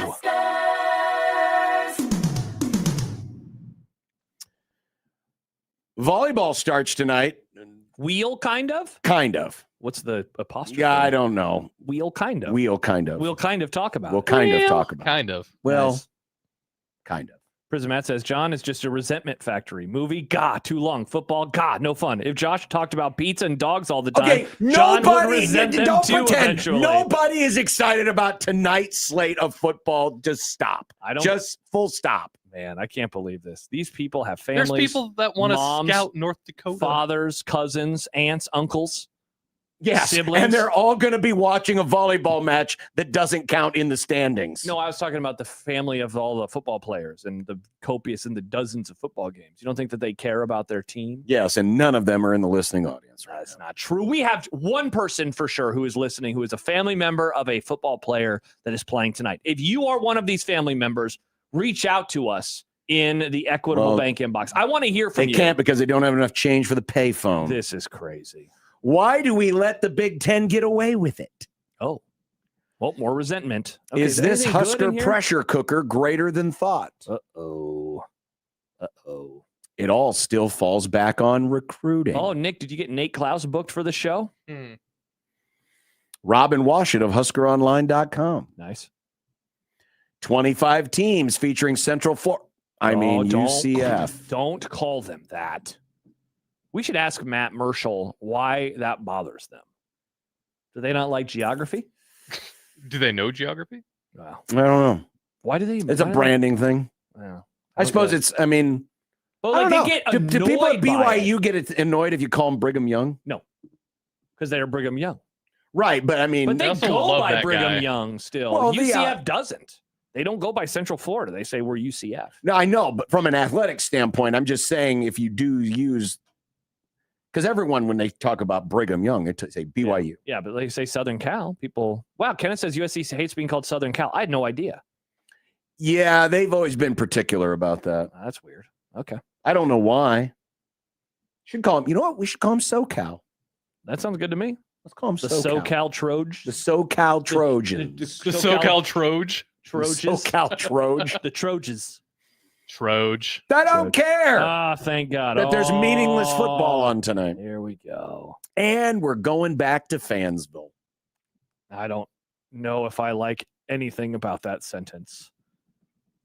Volleyball starts tonight. Wheel, kind of? Kind of. What's the apostrophe? Yeah, I don't know. Wheel, kind of. We'll kind of. We'll kind of talk about We'll it. kind of talk about it. Kind of. Well, Nice. kind of. Prison Matt says, John is just a resentment factory. Movie, God, too long. Football, God, no fun. If Josh talked about pizza and dogs all the time, Okay, John would nobody, resent them don't too pretend. eventually. Nobody is excited about tonight's slate of football. Just stop. I don't. Just full stop. Man, I can't believe this. These people have There's families, people that want to moms, scout North Dakota. fathers, cousins, aunts, uncles. Yes, Siblings. and they're all going to be watching a volleyball match that doesn't count in the standings. No, I was talking about the family of all the football players and the copious and the dozens of football games. You don't think that they care about their team? Yes, and none of them are in the listening audience. Right That's now. not true. We have one person for sure who is listening, who is a family member of a football player that is playing tonight. If you are one of these family members, reach out to us in the Equitable Bank inbox. I want to hear from They you. can't because they don't have enough change for the payphone. This is crazy. Why do we let the Big Ten get away with it? Oh, well, more resentment. Okay, Is this anything good Husker in here? pressure cooker greater than thought? Uh-oh. It all still falls back on recruiting. Oh, Nick, did you get Nate Klaus booked for the show? Robin Washit of HuskerOnline.com. Nice. 25 teams featuring Central Florida. UCF. Don't call them that. We should ask Matt Merschel why that bothers them. Do they not like geography? Do they know geography? Wow. I don't know. Why do they? It's a branding thing. Yeah. I suppose Okay. it's, But I like don't know. they get Do people at annoyed by BYU get annoyed if you call them Brigham Young? because they're Brigham Young. Right, but I mean, But they also go love by that Brigham guy. Young still. Well, UCF doesn't. They don't go by Central Florida. They say we're UCF. no, I know, but from an athletic standpoint, I'm just saying if you do use, because everyone, when they talk about Brigham Young, they say BYU. Yeah, but they say Southern Cal. People, wow, Kenneth says USC hates being called Southern Cal. I had no idea. Yeah, they've always been particular about that. That's weird. Okay. I don't know why. Should call him, you know what? We should call him SoCal. That sounds good to me. Let's call him The SoCal. SoCal Troj. The SoCal Trojans. The SoCal Troj. Trojas. SoCal Troj. The Trojas. Troj. I don't care Ah, thank God. that there's meaningless football on tonight. Here we go. And we're going back to Fansville. I don't know if I like anything about that sentence.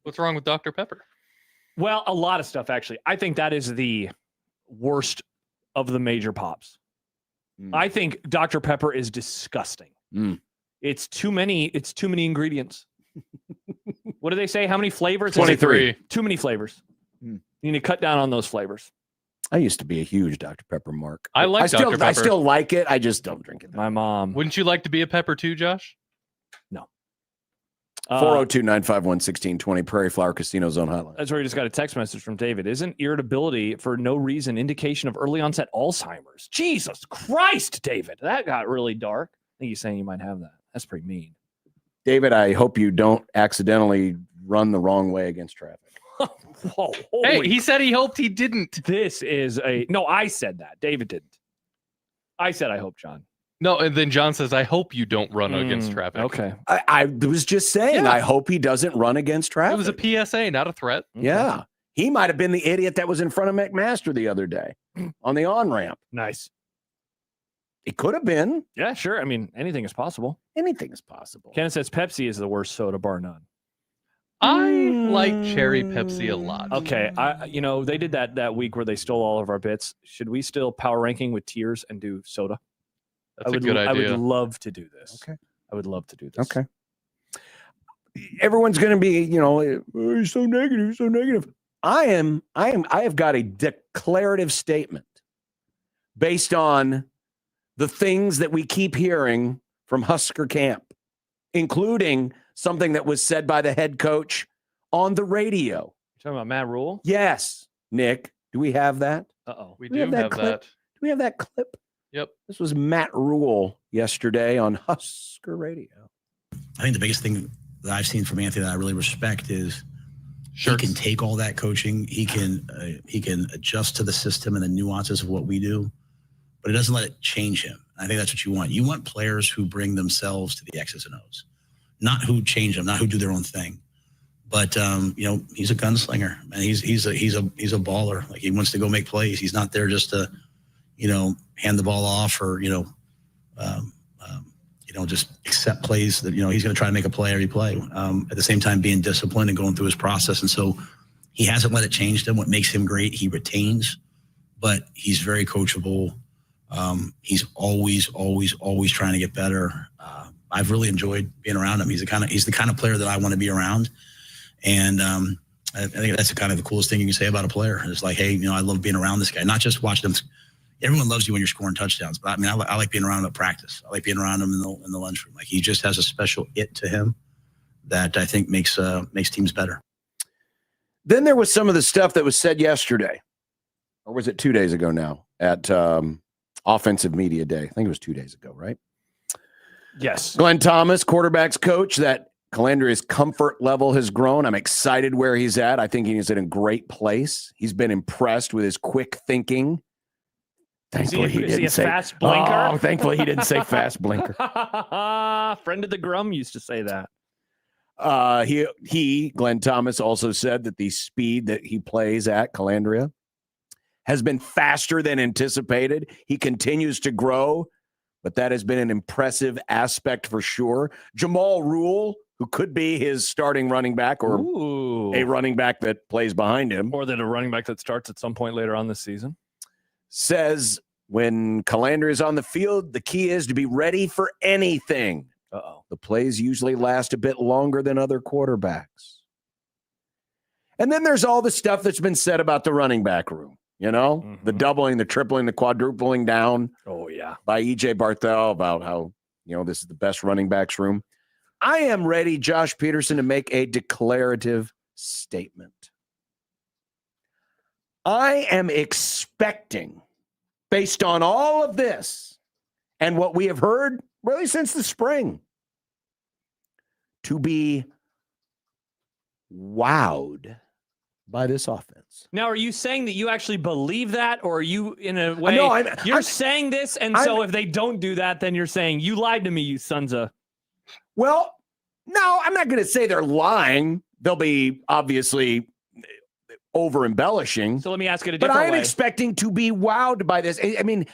What's wrong with Dr. Pepper? Well, a lot of stuff, actually. I think that is the worst of the major pops. I think Dr. Pepper is disgusting. It's too many ingredients. What do they say? How many flavors? 23. Too many flavors. You need to cut down on those flavors. I used to be a huge Dr. Pepper mark. I like Dr. Pepper. I still like it. I just don't drink it. My mom. Wouldn't you like to be a pepper too, Josh? No. 402-951-1620, Prairie Flower Casino Zone Hotline. That's where we just got a text message from David. Isn't irritability for no reason indication of early onset Alzheimer's? Jesus Christ, David. That got really dark. I think he's saying you might have that. That's pretty mean. David, I hope you don't accidentally run the wrong way against traffic. Whoa, Hey, he said he hoped he didn't. This is no, I said that. David didn't. I said I hope, John. No, and then John says, I hope you don't run against traffic. Okay. I was just saying, Yeah. I hope he doesn't run against traffic. It was a PSA, not a threat. Yeah. He might have been the idiot that was in front of McMaster the other day on the on-ramp. Nice. It could have been. Yeah, sure. I mean, anything is possible. Anything is possible. Kenneth says Pepsi is the worst soda, bar none. I like cherry Pepsi a lot. Okay, they did that week where they stole all of our bits. Should we still power ranking with tiers and do soda? That's a good idea. I would love to do this. Okay. I would love to do this. Okay. everyone's going to be, he's so negative, so negative. I have got a declarative statement based on the things that we keep hearing from Husker camp, including something that was said by the head coach on the radio. You're talking about Matt Rule? Yes. Nick, do we have that? Uh-oh. We Do we do have that have clip? that. Do we have that clip? Yep. This was Matt Rule yesterday on Husker Radio. I think the biggest thing that I've seen from Anthony that I really respect is Sure. he can take all that coaching. He can adjust to the system and the nuances of what we do, but it doesn't let it change him. I think that's what you want. You want players who bring themselves to the X's and O's, not who change them, not who do their own thing. But he's a gunslinger, and he's a baller. Like, he wants to go make plays. He's not there just to, hand the ball off or just accept plays that, he's going to try to make a play every play. At the same time, being disciplined and going through his process. And so he hasn't let it change him. What makes him great, he retains, but he's very coachable. He's always trying to get better. I've really enjoyed being around him. He's the kind of player that I want to be around. And I think that's kind of the coolest thing you can say about a player. It's like, hey, I love being around this guy, not just watching him. Everyone loves you when you're scoring touchdowns, but I mean, I like being around him at practice. I like being around him in the lunchroom. Like, he just has a special it to him that I think makes teams better. Then there was some of the stuff that was said yesterday, or was it 2 days ago now, at Offensive Media Day? I think it was 2 days ago, right? Yes. Glenn Thomas, quarterback's coach, that Calandria's comfort level has grown. I'm excited where he's at. I think he's in a great place. He's been impressed with his quick thinking. Thankfully, he didn't say fast blinker. Oh, thankfully, he didn't say fast blinker. Friend of the Grum used to say that. Glenn Thomas, also said that the speed that he plays at Calandria has been faster than anticipated. He continues to grow, but that has been an impressive aspect for sure. Jamal Rule, who could be his starting running back or a running back that plays behind him, or that a running back that starts at some point later on this season, says when Calandria is on the field, the key is to be ready for anything. Uh-oh. The plays usually last a bit longer than other quarterbacks. And then there's all the stuff that's been said about the running back room, the doubling, the tripling, the quadrupling down. Oh, yeah. By E.J. Barthel about how, this is the best running backs room. I am ready, Josh Peterson, to make a declarative statement. I am expecting, based on all of this and what we have heard really since the spring, to be wowed by this offense. Now, are you saying that you actually believe that, or are you, in a way, I'm saying this, and so if they don't do that, then you're saying, you lied to me, you sons of... Well, no, I'm not going to say they're lying. They'll be obviously over embellishing. So let me ask it a different way. way. But I'm expecting to be wowed by this. I mean,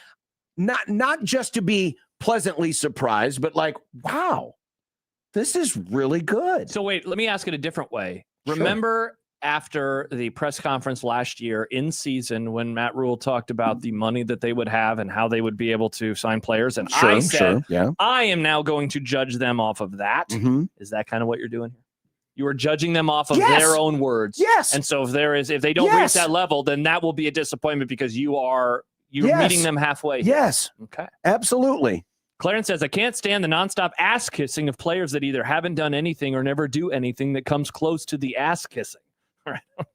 not just to be pleasantly surprised, but like, wow, this is really good. So wait, let me ask it a different way. Sure. Remember after the press conference last year in season when Matt Rule talked about the money that they would have and how they would be able to sign players, and I said, I am now going to judge them off of that. Mm-hmm. Is that kind of what you're doing here? You are judging them off of their own words. Yes. And so if they don't reach that level, then that will be a disappointment because you're meeting them halfway. Yes. Okay. Absolutely. Clarence says, I can't stand the nonstop ass kissing of players that either haven't done anything or never do anything that comes close to the ass kissing. All right.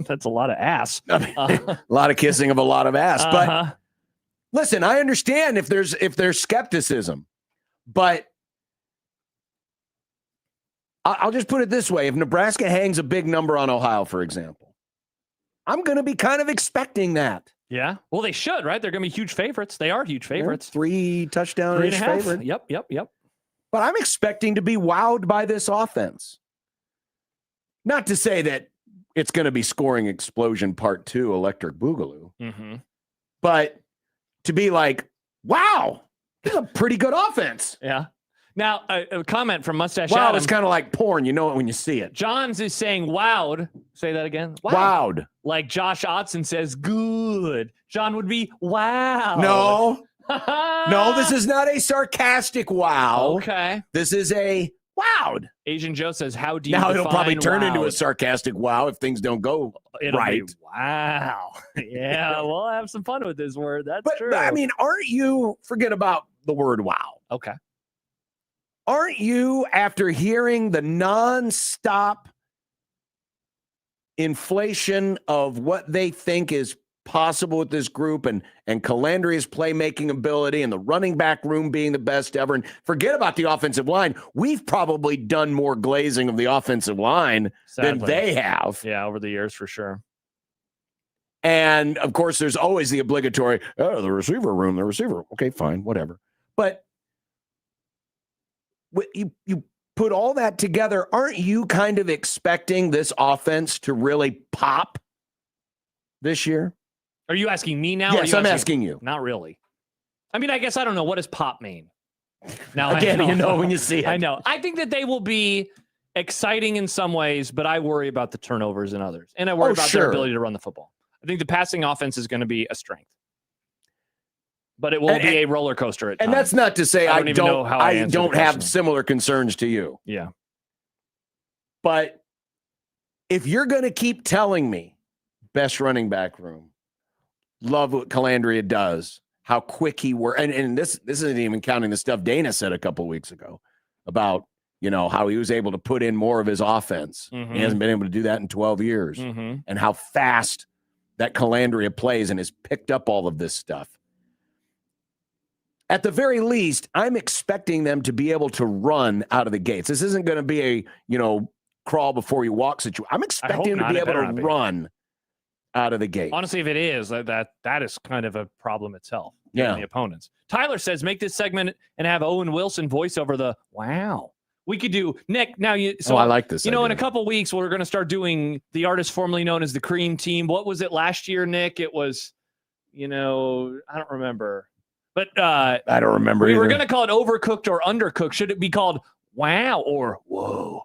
That's a lot of ass. A lot of kissing of a lot of ass. But listen, I understand if there's skepticism, but I'll just put it this way. If Nebraska hangs a big number on Ohio, for example, I'm going to be kind of expecting that. Yeah. Well, they should, right? They're going to be huge favorites. They are huge favorites. 3 touchdown-ish favorite. Yep. But I'm expecting to be wowed by this offense. Not to say that it's going to be scoring explosion part 2, electric boogaloo. Mm-hmm. But to be like, wow, this is a pretty good offense. Yeah. Now, a comment from Mustache Wow, Adam. it's kind of like porn. You know it when you see it. Johns is saying wowed. Say that again. Wowed. Like Josh Otson says good. John would be wow. No, this is not a sarcastic wow. Okay. This is a wowed. Asian Joe says, how do you Now it'll probably define turn into a wowed? sarcastic wow if things don't go It'll right. be, wow. Yeah, we'll have some fun with this word. That's But true. I mean, aren't you, forget about the word wow. Okay. Aren't you, after hearing the nonstop inflation of what they think is possible with this group and Calandria's playmaking ability and the running back room being the best ever, and forget about the offensive line. We've probably done more glazing of the offensive line than Sadly. they have. Yeah, over the years for sure. And of course, there's always the obligatory, oh, the receiver room, the receiver. Okay, fine, whatever. But you put all that together, aren't you kind of expecting this offense to really pop this year? Are you asking me now? or are Yes, you I'm asking you. Not really. I mean, I guess I don't know. What does pop mean? Now, Again, I you know when you see it. I know. I think that they will be exciting in some ways, but I worry about the turnovers in others. And I worry about their ability to run the football. I think the passing offense is going to be a strength. But it will be a roller coaster at times. And that's not to say I don't even know how I answered the don't have question. similar concerns to you. Yeah. But if you're going to keep telling me best running back room, love what Calandria does, how quick he works, and this isn't even counting the stuff Dana said a couple weeks ago about, you know, how he was able to put in more of his offense. Mhm. He hasn't been able to do that in 12 years. Mm-hmm. And how fast that Calandria plays and has picked up all of this stuff. At the very least, I'm expecting them to be able to run out of the gates. This isn't going to be a, you know, crawl before you walk situation. I'm expecting them to be able to run out of the gate. Honestly, if it is, that is kind of a problem itself. Yeah. The opponents. Tyler says, make this segment and have Owen Wilson voice over the wow. We could do Nick. Now you. So I like this. You know, in a couple weeks, we're going to start doing the artist formerly known as the Cream Team. What was it last year, Nick? It was, you know, I don't remember. But I don't remember. We were going to call it Overcooked or Undercooked. Should it be called Wow or Whoa?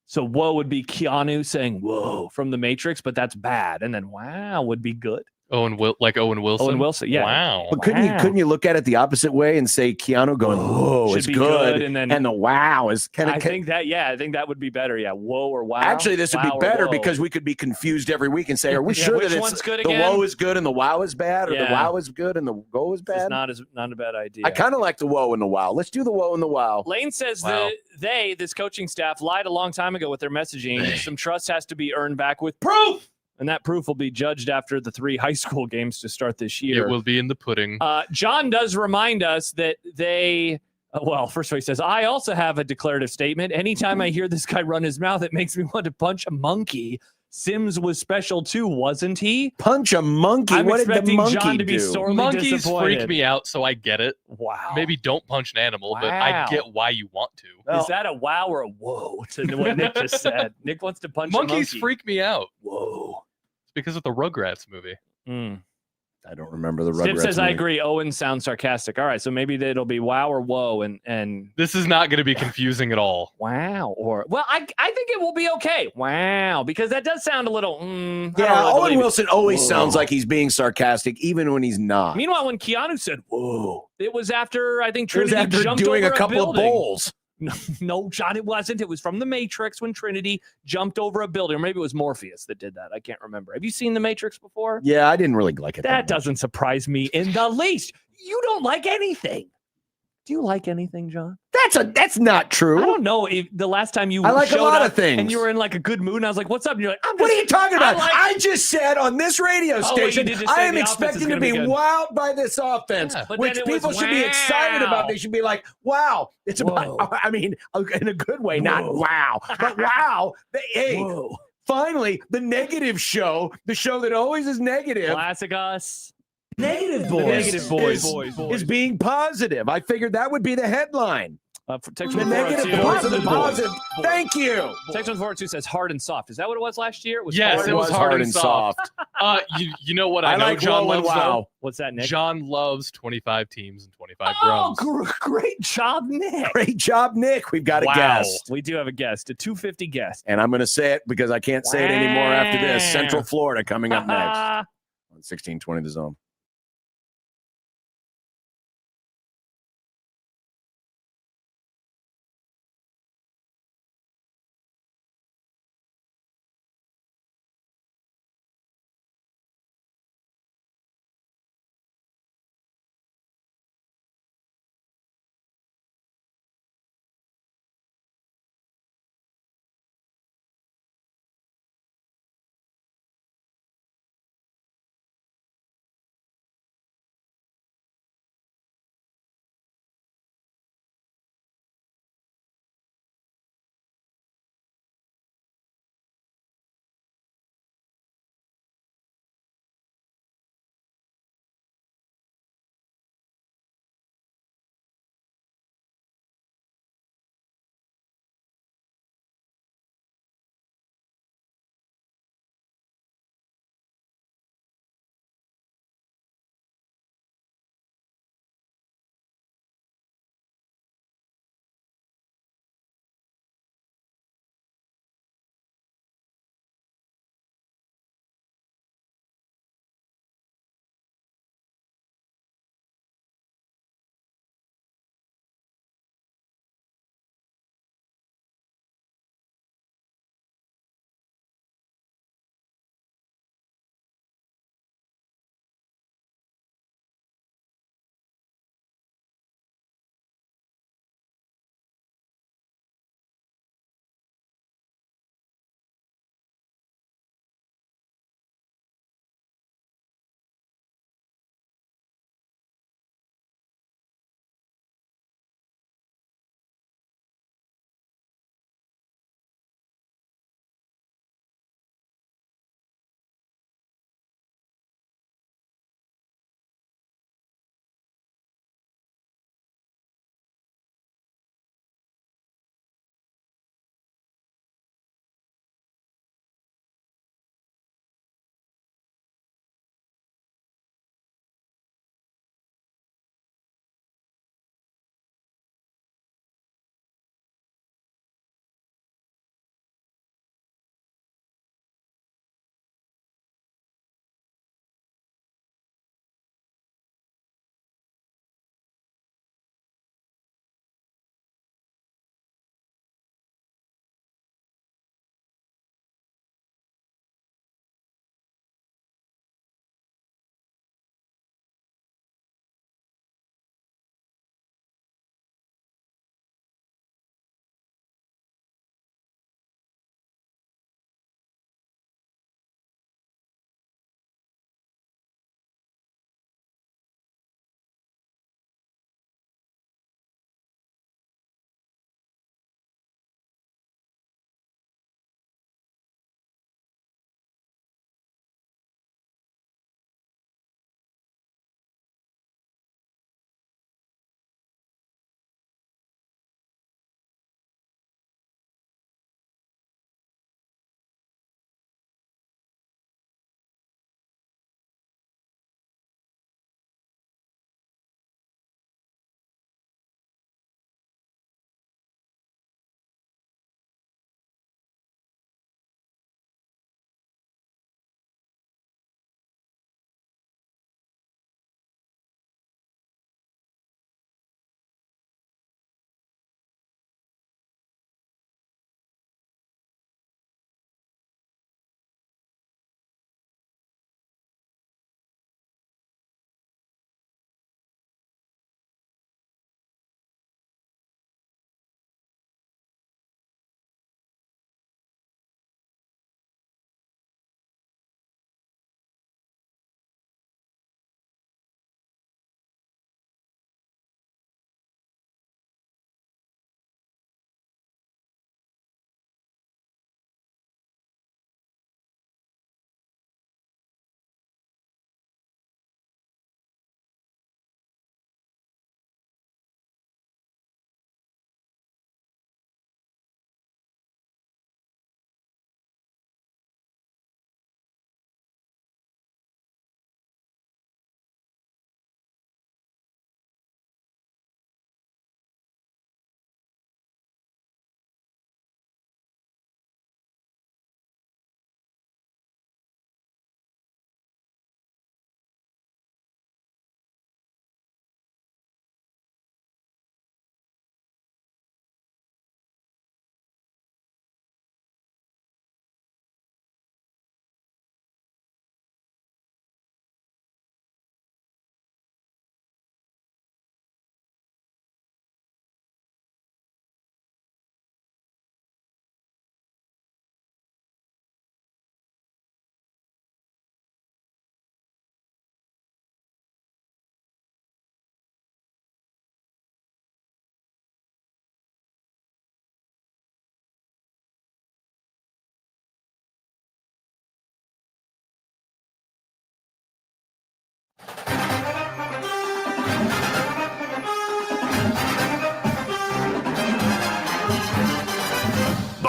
So whoa would be Keanu saying whoa from the Matrix, but that's bad. And then wow would be good. Owen Wilson. Owen Wilson, yeah. Wow. But couldn't you look at it the opposite way and say Keanu going, whoa, it's good, and then the wow is kind of. I think that would be better. Yeah, whoa or wow. Actually, this would be Wow or better whoa. because we could be confused every week and say, are we Yeah, sure which that one's good the again? whoa is good and the wow is bad, or the Yeah. wow is good and the whoa is bad? It's not a bad idea. I kind of like the whoa and the wow. Let's do the whoa and the wow. Lane says Wow. that this coaching staff lied a long time ago with their messaging. Some trust has to be earned back with proof. And that proof will be judged after the 3 high school games to start this year. It will be in the pudding. John does remind us that they, well, first of all, he says, I also have a declarative statement. Anytime I hear this guy run his mouth, it makes me want to punch a monkey. Sims was special too, wasn't he? Punch a monkey. I'm What did the expecting monkey John to be do? sorely Monkeys disappointed. freak me out, so I get it. Wow. Maybe don't punch an animal, but I Wow. get why you want to. Well- Is that a wow or a whoa to what Nick just said? Nick wants to punch a Monkeys monkey. freak me out. Whoa. It's because of the Rugrats movie. I don't remember the Stip Rugrats says, I movie. agree. Owen sounds sarcastic. All right, so maybe it'll be wow or whoa and This is not going to be confusing at all. wow or well, I think it will be okay. Wow, because that does sound a little. I don't Yeah, really Owen believe it. Wilson always Whoa. sounds like he's being sarcastic, even when he's not. Meanwhile, when Keanu said "whoa," it was after I think It was Trinity after jumped doing over a couple of building. bowls. No, John, it wasn't. It was from The Matrix when Trinity jumped over a building, or maybe it was Morpheus that did that. I can't remember. Have you seen The Matrix before? Yeah, I didn't really like it. That much. doesn't surprise me in the least. You don't like anything. Do you like anything, John? That's not true. I don't know if the last time you I like a showed lot up of things. and you were in like a good mood, and I was like, "What's up?" And you're like, What are you talking about? I I just said on this radio you station, did just I say am the offense is expecting to gonna be be good. wowed by this offense, Yeah. But which then it was people should be excited about. They should be like, wow. It's Whoa. about, I mean, in a good way, not Whoa. wow. But wow. Hey, Whoa. finally, the negative show, the show that always is negative, Classic us. negative The negative boys. is being positive. I figured that would be the headline. For text The one negative 402. positive positive. Thank you. Text 142 says hard and soft. Is that what it was last year? It was Yes, hard it was hard and soft. You know what I, I know like John whoa and loves, though? wow. What's that, Nick? John loves 25 teams and 25 Oh, drums. great job, Nick. Great job, Nick. We've got a Wow. guest. We do have a guest, a 250 guest. And I'm going to say it because I can't say it anymore after this. Wow. Central Florida coming up next on 1620 The Zone.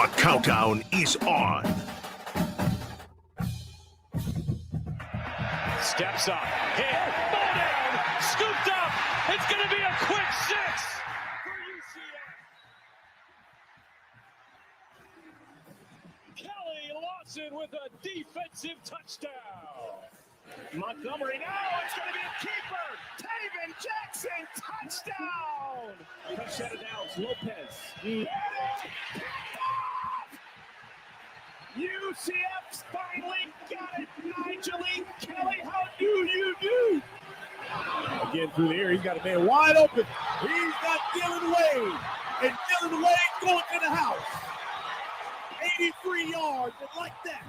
The countdown is on. Steps up, hit, ball down, scooped up. It's going to be a quick 6 for UCF. Kelly Lawson with a defensive touchdown. Montgomery now, it's going to be a keeper. Taven Jackson, touchdown. Touchdown announced, Lopez. UCF's finally got it. Nigel Kelly, how do you do? Again through the air, he's got a man wide open. He's got Dylan Wade. And Dylan Wade going to the house. 83 yards, and like that.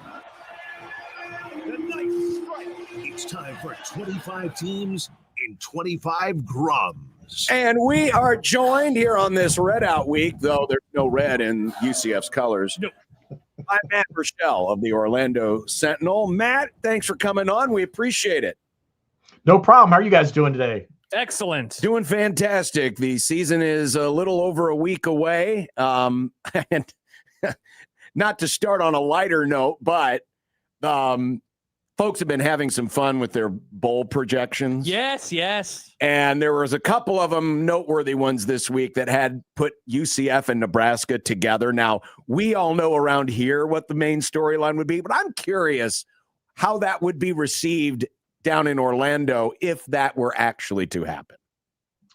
A nice strike. It's time for 25 teams in 25 grums. And we are joined here on this Red Out week, though there's no red in UCF's colors. No. I'm Matt Rochelle of the Orlando Sentinel. Matt, thanks for coming on. We appreciate it. No problem. How are you guys doing today? Excellent. Doing fantastic. The season is a little over a week away. And not to start on a lighter note, but folks have been having some fun with their bowl projections. Yes. And there was a couple of them, noteworthy ones this week, that had put UCF and Nebraska together. Now, we all know around here what the main storyline would be, but I'm curious how that would be received down in Orlando if that were actually to happen.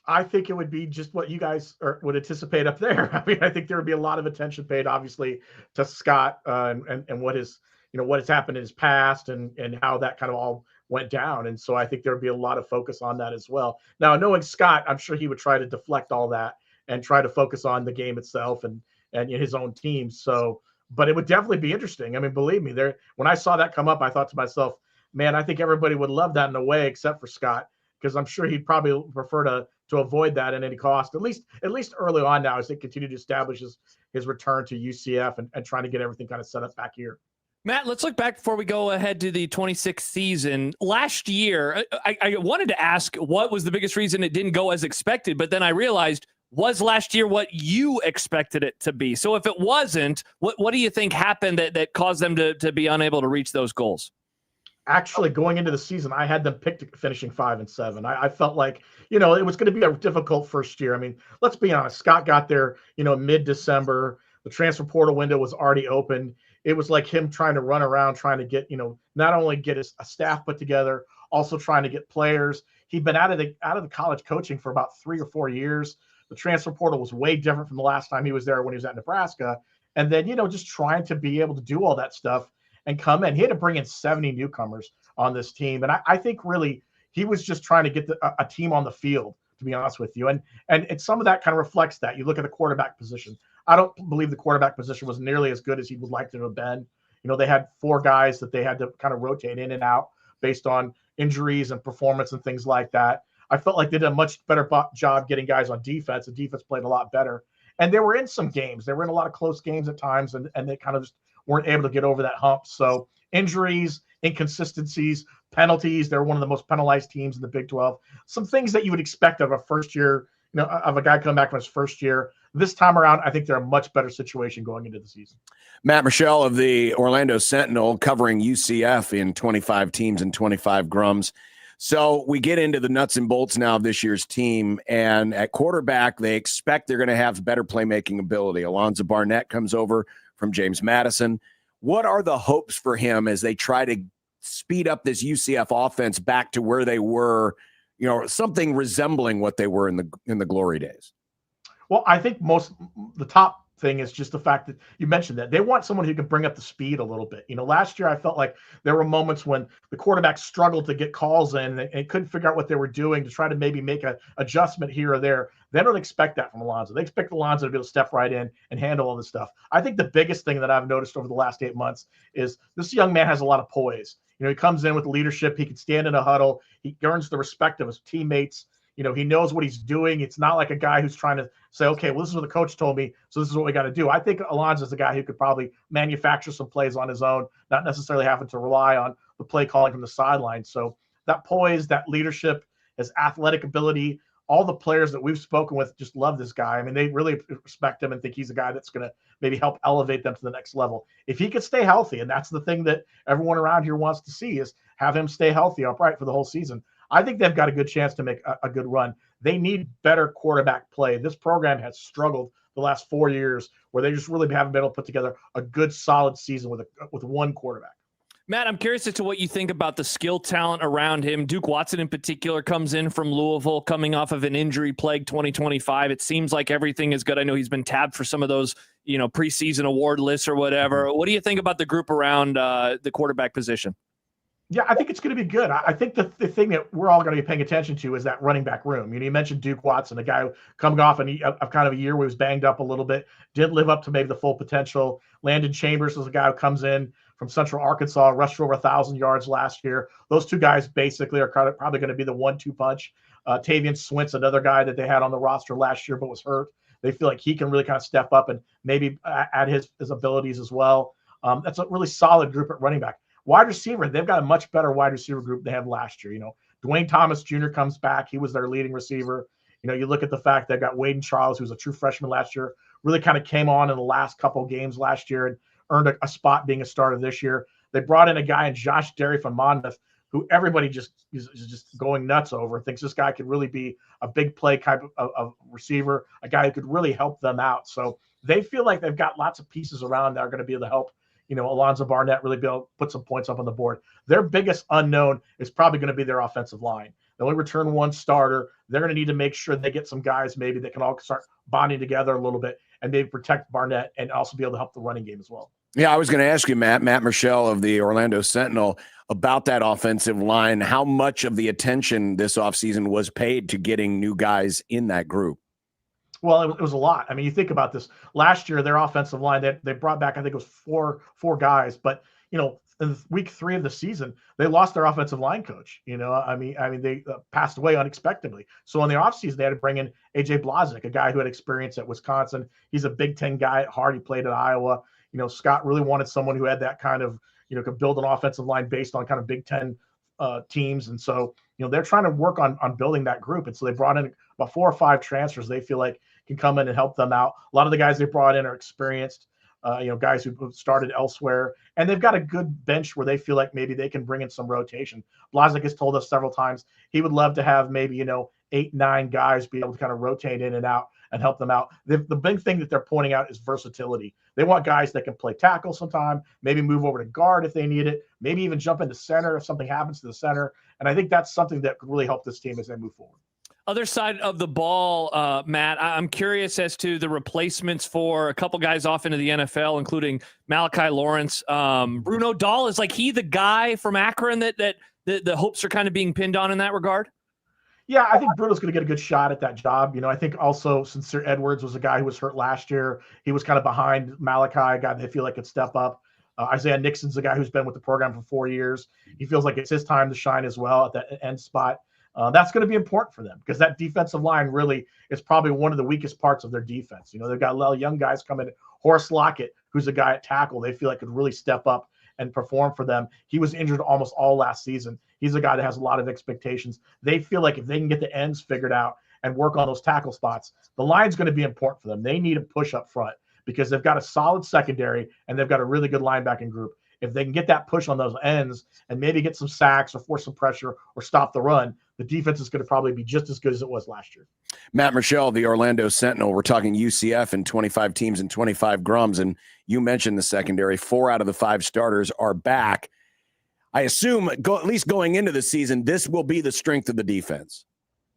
I think it would be just what you guys would anticipate up there. I mean, I think there would be a lot of attention paid, obviously, to Scott and what is, what has happened in his past and how that kind of all went down. And so I think there would be a lot of focus on that as well. Now, knowing Scott, I'm sure he would try to deflect all that and try to focus on the game itself and his own team. So, but it would definitely be interesting. I mean, believe me, when I saw that come up, I thought to myself, man, I think everybody would love that in a way, except for Scott, because I'm sure he'd probably prefer to avoid that at any cost, at least early on now, as they continue to establish his return to UCF and trying to get everything kind of set up back here. Matt, let's look back before we go ahead to the 26th season. Last year, I wanted to ask what was the biggest reason it didn't go as expected, but then I realized, was last year what you expected it to be? So if it wasn't, what do you think happened that caused them to be unable to reach those goals? Actually, going into the season, I had them picked finishing 5-7. I felt like, it was going to be a difficult first year. I mean, let's be honest. Scott got there, mid-December. The transfer portal window was already open. It was like him trying to run around, trying to get, not only get a staff put together, also trying to get players. He'd been out of the college coaching for about 3 or 4 years. The transfer portal was way different from the last time he was there when he was at Nebraska. And then, just trying to be able to do all that stuff and come in. He had to bring in 70 newcomers on this team. And I think really he was just trying to get a team on the field, to be honest with you. And some of that kind of reflects that. You look at the quarterback position. I don't believe the quarterback position was nearly as good as he would like to have been. They had 4 guys that they had to kind of rotate in and out based on injuries and performance and things like that. I felt like they did a much better job getting guys on defense. The defense played a lot better. And they were in some games. They were in a lot of close games at times, and they kind of just weren't able to get over that hump. So injuries, inconsistencies, penalties. They're one of the most penalized teams in the Big 12. Some things that you would expect of a first year, of a guy coming back from his first year. This time around, I think they're a much better situation going into the season. Matt Rochelle of the Orlando Sentinel covering UCF in 25 teams and 25 grums. So we get into the nuts and bolts now of this year's team. And at quarterback, they expect they're going to have better playmaking ability. Alonzo Barnett comes over from James Madison. What are the hopes for him as they try to speed up this UCF offense back to where they were, something resembling what they were in the glory days? Well, I think the top thing is just the fact that you mentioned that they want someone who can bring up the speed a little bit. Last year I felt like there were moments when the quarterback struggled to get calls in and couldn't figure out what they were doing to try to maybe make an adjustment here or there. They don't expect that from Alonzo. They expect Alonzo to be able to step right in and handle all this stuff. I think the biggest thing that I've noticed over the last 8 months is this young man has a lot of poise. He comes in with leadership. He can stand in a huddle. He earns the respect of his teammates. He knows what he's doing. It's not like a guy who's trying to say, okay, well, this is what the coach told me, so this is what we got to do. I think Alonzo's a guy who could probably manufacture some plays on his own, not necessarily having to rely on the play calling from the sideline. So that poise, that leadership, his athletic ability, all the players that we've spoken with just love this guy. I mean, they really respect him and think he's a guy that's going to maybe help elevate them to the next level. If he could stay healthy, and that's the thing that everyone around here wants to see, is have him stay healthy upright for the whole season. I think they've got a good chance to make a good run. They need better quarterback play. This program has struggled the last 4 years where they just really haven't been able to put together a good, solid season with one quarterback. Matt, I'm curious as to what you think about the skill talent around him. Duke Watson in particular comes in from Louisville, coming off of an injury-plagued 2025. It seems like everything is good. I know he's been tabbed for some of those, preseason award lists or whatever. What do you think about the group around the quarterback position? Yeah, I think it's going to be good. I think the thing that we're all going to be paying attention to is that running back room. You mentioned Duke Watson, a guy coming off of kind of a year where he was banged up a little bit, didn't live up to maybe the full potential. Landon Chambers is a guy who comes in from Central Arkansas, rushed for over 1,000 yards last year. Those two guys basically are probably going to be the 1-2 punch. Tavian Swint's another guy that they had on the roster last year but was hurt. They feel like he can really kind of step up and maybe add his abilities as well. That's a really solid group at running back. Wide receiver, they've got a much better wide receiver group than they had last year. Dwayne Thomas Jr. comes back. He was their leading receiver. You look at the fact they've got Waden Charles, who was a true freshman last year, really kind of came on in the last couple of games last year and earned a spot being a starter this year. They brought in a guy in Josh Derry from Monmouth, who everybody is just going nuts over, thinks this guy could really be a big play type of receiver, a guy who could really help them out. So they feel like they've got lots of pieces around that are going to be able to help Alonzo Barnett really be able to put some points up on the board. Their biggest unknown is probably going to be their offensive line. They only return one starter. They're going to need to make sure they get some guys maybe that can all start bonding together a little bit and maybe protect Barnett and also be able to help the running game as well. Yeah, I was going to ask you, Matt Michelle of the Orlando Sentinel, about that offensive line. How much of the attention this offseason was paid to getting new guys in that group? Well, it was a lot. I mean, you think about this. Last year, their offensive line, they brought back, I think it was four guys. But, in week 3 of the season, they lost their offensive line coach. I mean, they passed away unexpectedly. So in the offseason, they had to bring in A.J. Blazek, a guy who had experience at Wisconsin. He's a Big Ten guy at heart. He played at Iowa. Scott really wanted someone who had that kind of, could build an offensive line based on kind of Big Ten teams. And so, they're trying to work on building that group. And so they brought in about 4 or 5 transfers they feel like can come in and help them out. A lot of the guys they brought in are experienced, guys who started elsewhere. And they've got a good bench where they feel like maybe they can bring in some rotation. Blazek has told us several times he would love to have maybe, 8, 9 guys be able to kind of rotate in and out and help them out. The big thing that they're pointing out is versatility. They want guys that can play tackle sometime, maybe move over to guard if they need it, maybe even jump into center if something happens to the center. And I think that's something that could really help this team as they move forward. Other side of the ball, Matt, I'm curious as to the replacements for a couple guys off into the NFL, including Malachi Lawrence. Bruno Dahl, is like he the guy from Akron that the hopes are kind of being pinned on in that regard? Yeah, I think Bruno's going to get a good shot at that job. I think also Sincere Edwards was a guy who was hurt last year. He was kind of behind Malachi, a guy they feel like could step up. Isaiah Nixon's a guy who's been with the program for 4 years. He feels like it's his time to shine as well at that end spot. That's going to be important for them because that defensive line really is probably one of the weakest parts of their defense. They've got a lot of young guys coming. Horace Lockett, who's a guy at tackle, they feel like could really step up and perform for them. He was injured almost all last season. He's a guy that has a lot of expectations. They feel like if they can get the ends figured out and work on those tackle spots, the line's going to be important for them. They need a push up front because they've got a solid secondary and they've got a really good linebacking group. If they can get that push on those ends and maybe get some sacks or force some pressure or stop the run, the defense is going to probably be just as good as it was last year. Matt Michelle, the Orlando Sentinel, we're talking UCF and 25 teams and 25 grums. And you mentioned the secondary. 4 out of the 5 starters are back. I assume, at least going into the season, this will be the strength of the defense.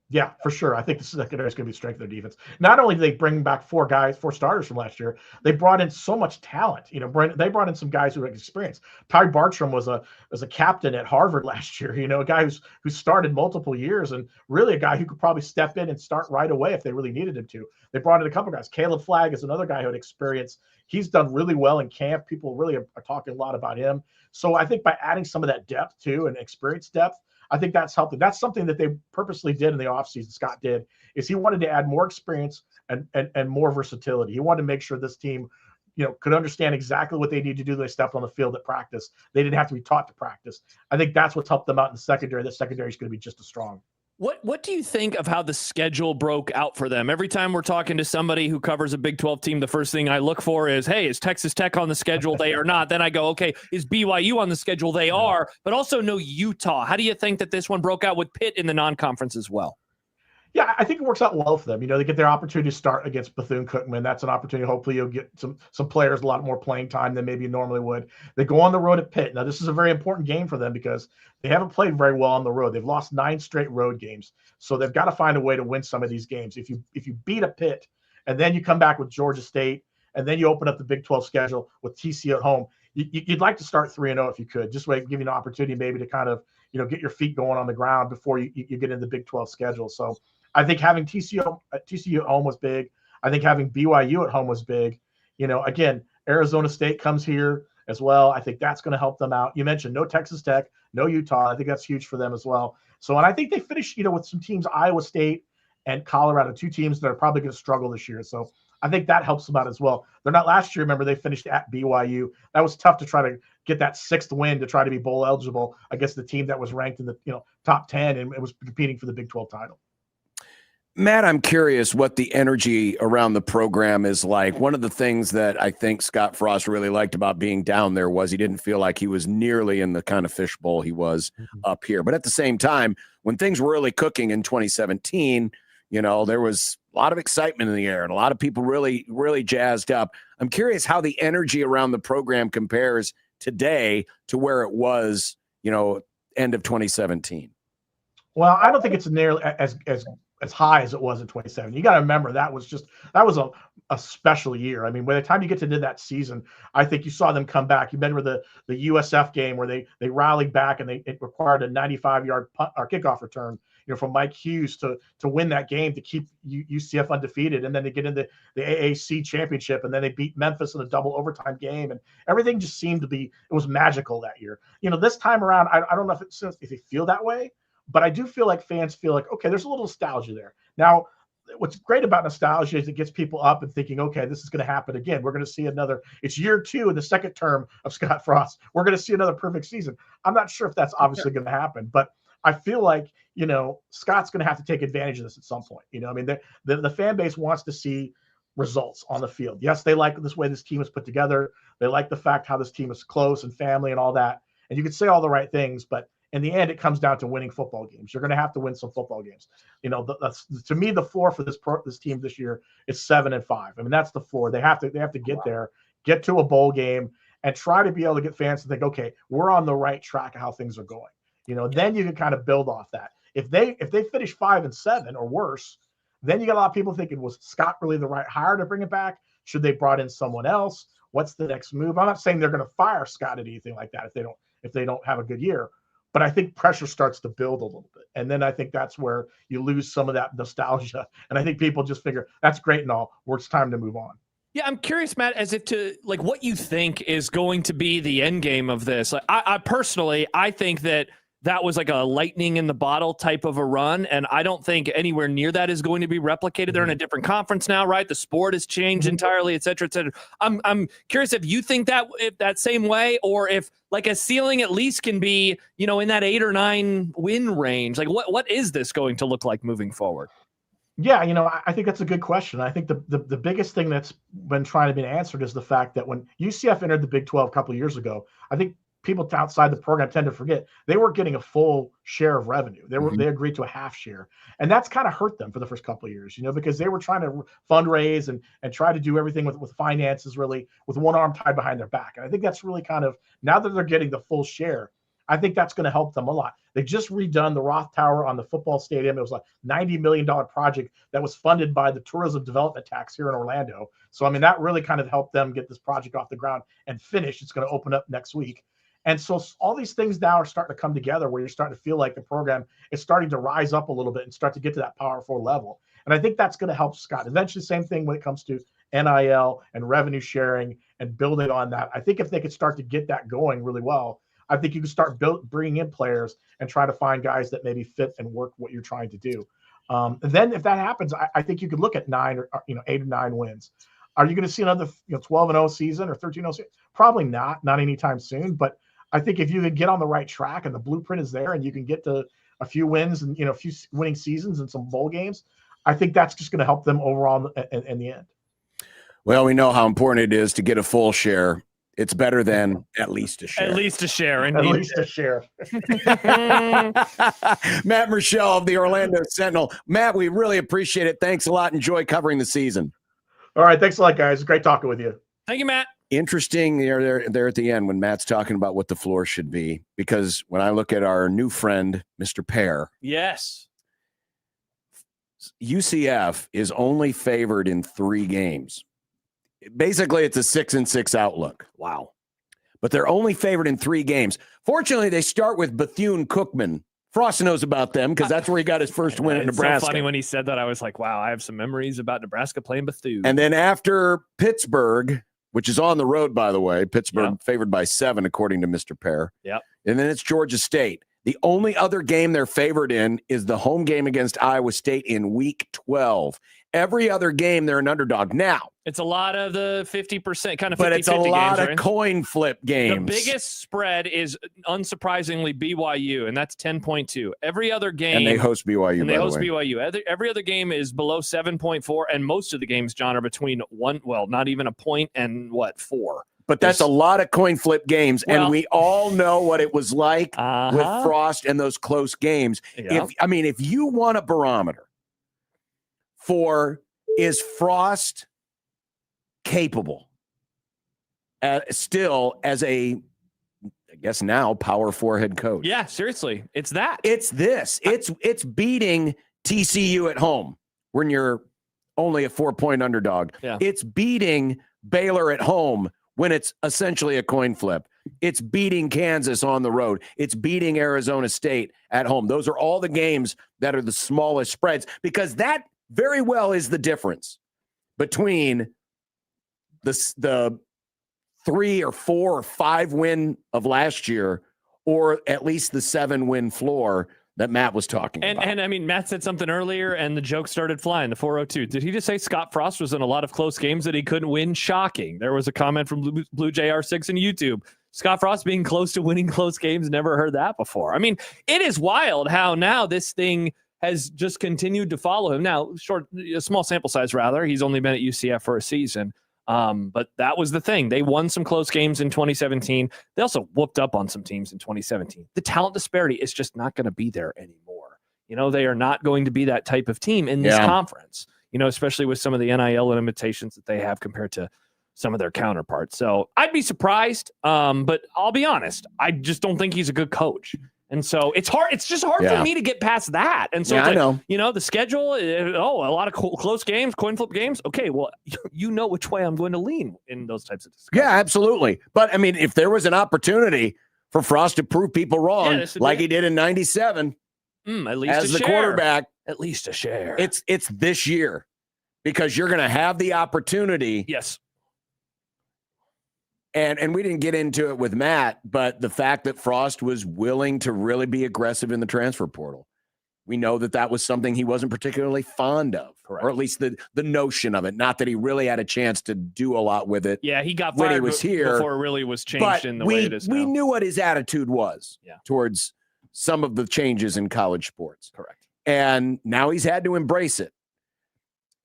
Yeah, for sure. I think the secondary is going to be strength of their defense. Not only did they bring back 4 starters from last year, they brought in so much talent. They brought in some guys who had experience. Ty Bartram was a captain at Harvard last year. A guy who started multiple years and really a guy who could probably step in and start right away if they really needed him to. They brought in a couple guys. Caleb Flagg is another guy who had experience. He's done really well in camp. People really are talking a lot about him. So I think by adding some of that depth too and experience depth, I think that's helped. That's something that they purposely did in the offseason. Scott did is he wanted to add more experience and more versatility. He wanted to make sure this team, could understand exactly what they need to do. They stepped on the field at practice. They didn't have to be taught to practice. I think that's what's helped them out in the secondary. The secondary is going to be just as strong. What do you think of how the schedule broke out for them? Every time we're talking to somebody who covers a Big 12 team, the first thing I look for is, hey, is Texas Tech on the schedule? They are not. Then I go, okay, is BYU on the schedule? They are, but also no Utah. How do you think that this one broke out with Pitt in the non-conference as well? Yeah, I think it works out well for them. You know, they get their opportunity to start against Bethune-Cookman. That's an opportunity. Hopefully you'll get some players a lot more playing time than maybe you normally would. They go on the road at Pitt. Now, this is a very important game for them because they haven't played very well on the road. They've lost 9 straight road games. So they've got to find a way to win some of these games. If you beat a Pitt and then you come back with Georgia State and then you open up the Big 12 schedule with TCU at home, you'd like to start 3-0 if you could. Just give you an opportunity maybe to kind of, get your feet going on the ground before you get into the Big 12 schedule. So I think having TCU at home was big. I think having BYU at home was big. Again, Arizona State comes here as well. I think that's going to help them out. You mentioned no Texas Tech, no Utah. I think that's huge for them as well. So, and I think they finished, with some teams, Iowa State and Colorado, 2 teams that are probably going to struggle this year. So I think that helps them out as well. They're not last year. Remember, they finished at BYU. That was tough to try to get that 6th win to try to be bowl eligible against the team that was ranked in the top 10 and it was competing for the Big 12 title. Matt, I'm curious what the energy around the program is like. One of the things that I think Scott Frost really liked about being down there was he didn't feel like he was nearly in the kind of fishbowl he was up here. But at the same time, when things were really cooking in 2017, there was a lot of excitement in the air and a lot of people really, really jazzed up. I'm curious how the energy around the program compares today to where it was, end of 2017. Well, I don't think it's nearly as high as it was in 2017. You got to remember that was a special year. I mean, by the time you get to that season, I think you saw them come back. You remember the USF game where they rallied back and it required a 95-yard punt or kickoff return, from Mike Hughes to win that game to keep UCF undefeated, and then they get into the AAC championship, and then they beat Memphis in a double overtime game, and everything just seemed to be it was magical that year. This time around, I don't know if they feel that way. But I do feel like fans feel like, okay, there's a little nostalgia there. Now, what's great about nostalgia is it gets people up and thinking, okay, this is going to happen again. We're going to see it's year 2 in the second term of Scott Frost. We're going to see another perfect season. I'm not sure if that's obviously going to happen, but I feel like, Scott's going to have to take advantage of this at some point. I mean, the fan base wants to see results on the field. Yes, they like this way this team is put together. They like the fact how this team is close and family and all that. And you could say all the right things, but in the end, it comes down to winning football games. You're going to have to win some football games. To me, the floor for this team this year is 7-5. I mean, that's the floor. They have to get there, get to a bowl game, and try to be able to get fans to think, okay, we're on the right track of how things are going. Then you can kind of build off that. If they finish 5-7 or worse, then you got a lot of people thinking, was Scott really the right hire to bring it back? Should they brought in someone else? What's the next move? I'm not saying they're going to fire Scott at anything like that if they don't have a good year. But I think pressure starts to build a little bit. And then I think that's where you lose some of that nostalgia. And I think people just figure that's great and all, it's time to move on. Yeah, I'm curious, Matt, as if to what you think is going to be the end game of this. I personally think that was like a lightning in the bottle type of a run. And I don't think anywhere near that is going to be replicated. They're in a different conference now, right? The sport has changed entirely, et cetera, et cetera. I'm curious if you think that same way, or if like a ceiling at least can be, in that 8 or 9 win range. Like what is this going to look like moving forward? Yeah, I think that's a good question. I think the biggest thing that's been trying to be answered is the fact that when UCF entered the Big 12 a couple of years ago, I think people outside the program tend to forget they were getting a full share of revenue. They agreed to a half share, and that's kind of hurt them for the first couple of years, because they were trying to fundraise and try to do everything with finances, really with one arm tied behind their back. And I think that's really kind of, now that they're getting the full share, I think that's going to help them a lot. They just redone the Roth Tower on the football stadium. It was a $90 million project that was funded by the tourism development tax here in Orlando. So, I mean, that really kind of helped them get this project off the ground and finish. It's going to open up next week. And so all these things now are starting to come together where you're starting to feel like the program is starting to rise up a little bit and start to get to that Power 4 level. And I think that's going to help Scott. Eventually, same thing when it comes to NIL and revenue sharing and building on that. I think if they could start to get that going really well, I think you can start bringing in players and try to find guys that maybe fit and work what you're trying to do. And then if that happens, I think you could look at 8 or 9 wins. Are you going to see another 12-0 season or 13-0 season? Probably not anytime soon. But I think if you can get on the right track and the blueprint is there and you can get to a few wins and a few winning seasons and some bowl games, I think that's just going to help them overall in the end. Well, we know how important it is to get a full share. It's better than at least a share. At least a share. At least a share. Matt Michelle of the Orlando Sentinel. Matt, we really appreciate it. Thanks a lot. Enjoy covering the season. All right. Thanks a lot, guys. Great talking with you. Thank you, Matt. Interesting there at the end when Matt's talking about what the floor should be, because when I look at our new friend, Mr. Pear. Yes. UCF is only favored in 3 games. Basically, it's a 6-6 outlook. Wow. But they're only favored in 3 games. Fortunately, they start with Bethune-Cookman. Frost knows about them because that's where he got his first win at Nebraska. It's so funny when he said that. I was like, wow, I have some memories about Nebraska playing Bethune. And then after Pittsburgh, which is on the road, by the way, Pittsburgh favored by 7, according to Mr. Pear. Yep. And then it's Georgia State. The only other game they're favored in is the home game against Iowa State in week 12. Every other game, they're an underdog. Now, it's a lot of the 50% kind of 50-50 but it's a lot games, of coin flip games. The biggest spread is unsurprisingly BYU, and that's 10.2. Every other game, and they host BYU. And they host BYU. Every other game is below 7.4, and most of the games, John, are between not even a point and 4. But that's a lot of coin flip games, and we all know what it was like with Frost and those close games. Yeah. If you want a barometer for is Frost capable still as a, I guess now, Power 4 head coach? Yeah, seriously, it's that. It's this. It's beating TCU at home when you're only a 4-point underdog. Yeah. It's beating Baylor at home when it's essentially a coin flip. It's beating Kansas on the road. It's beating Arizona State at home. Those are all the games that are the smallest spreads, because that very well is the difference between the 3 or 4 or 5 win of last year, or at least the 7-win floor that Matt was talking about. And I mean, Matt said something earlier, and the joke started flying. The 402. Did he just say Scott Frost was in a lot of close games that he couldn't win? Shocking. There was a comment from Blue JR6 on YouTube. Scott Frost being close to winning close games. Never heard that before. I mean, it is wild how now this thing has just continued to follow him. Now, a small sample size, rather. He's only been at UCF for a season. But that was the thing. They won some close games in 2017. They also whooped up on some teams in 2017. The talent disparity is just not going to be there anymore. They are not going to be that type of team in this conference, especially with some of the NIL limitations that they have compared to some of their counterparts. So I'd be surprised. But I'll be honest, I just don't think he's a good coach. And so it's hard. It's just hard for me to get past that. And so I know. The schedule, a lot of close games, coin flip games. Okay, well, you know which way I'm going to lean in those types of discussions. Yeah, absolutely. But, I mean, if there was an opportunity for Frost to prove people wrong, like he did in 97, at least as the quarterback, at least a share. It's this year, because you're going to have the opportunity. Yes. And we didn't get into it with Matt, but the fact that Frost was willing to really be aggressive in the transfer portal, we know that was something he wasn't particularly fond of. Correct. Or at least the notion of it. Not that he really had a chance to do a lot with it. Yeah, he got when fired he was here before it really was changed in the way it is now. We knew what his attitude was towards some of the changes in college sports. Correct. And now he's had to embrace it.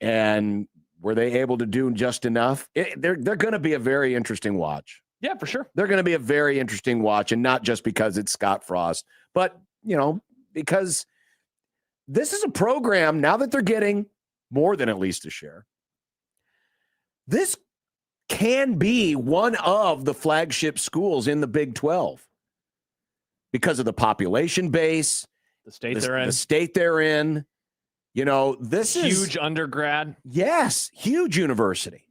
And were they able to do just enough? They're going to be a very interesting watch. Yeah, for sure. They're going to be a very interesting watch, and not just because it's Scott Frost, but, because this is a program, now that they're getting more than at least a share, this can be one of the flagship schools in the Big 12 because of the population base, the state they're in. This is huge undergrad. Yes, huge university.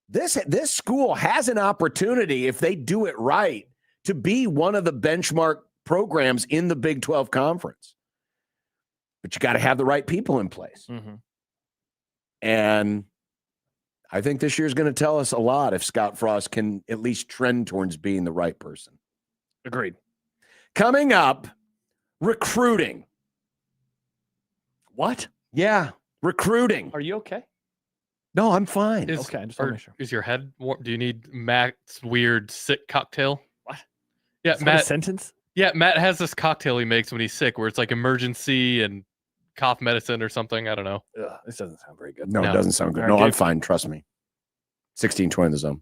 This school has an opportunity, if they do it right, to be one of the benchmark programs in the Big 12 conference. But you got to have the right people in place. Mm-hmm. And I think this year's going to tell us a lot if Scott Frost can at least trend towards being the right person. Agreed. Coming up, recruiting. What? Yeah, recruiting. Are you okay? No, I'm fine. Okay, I just want to make sure. Is your head warm? Do you need Matt's weird sick cocktail? What? Yeah, Is that Matt. a sentence? Yeah, Matt has this cocktail he makes when he's sick where it's like emergency and cough medicine or something. I don't know. Ugh, this doesn't sound very good. No, it doesn't sound good. All right, No, I'm Gabe. fine. Trust me. 16-20 in the zone.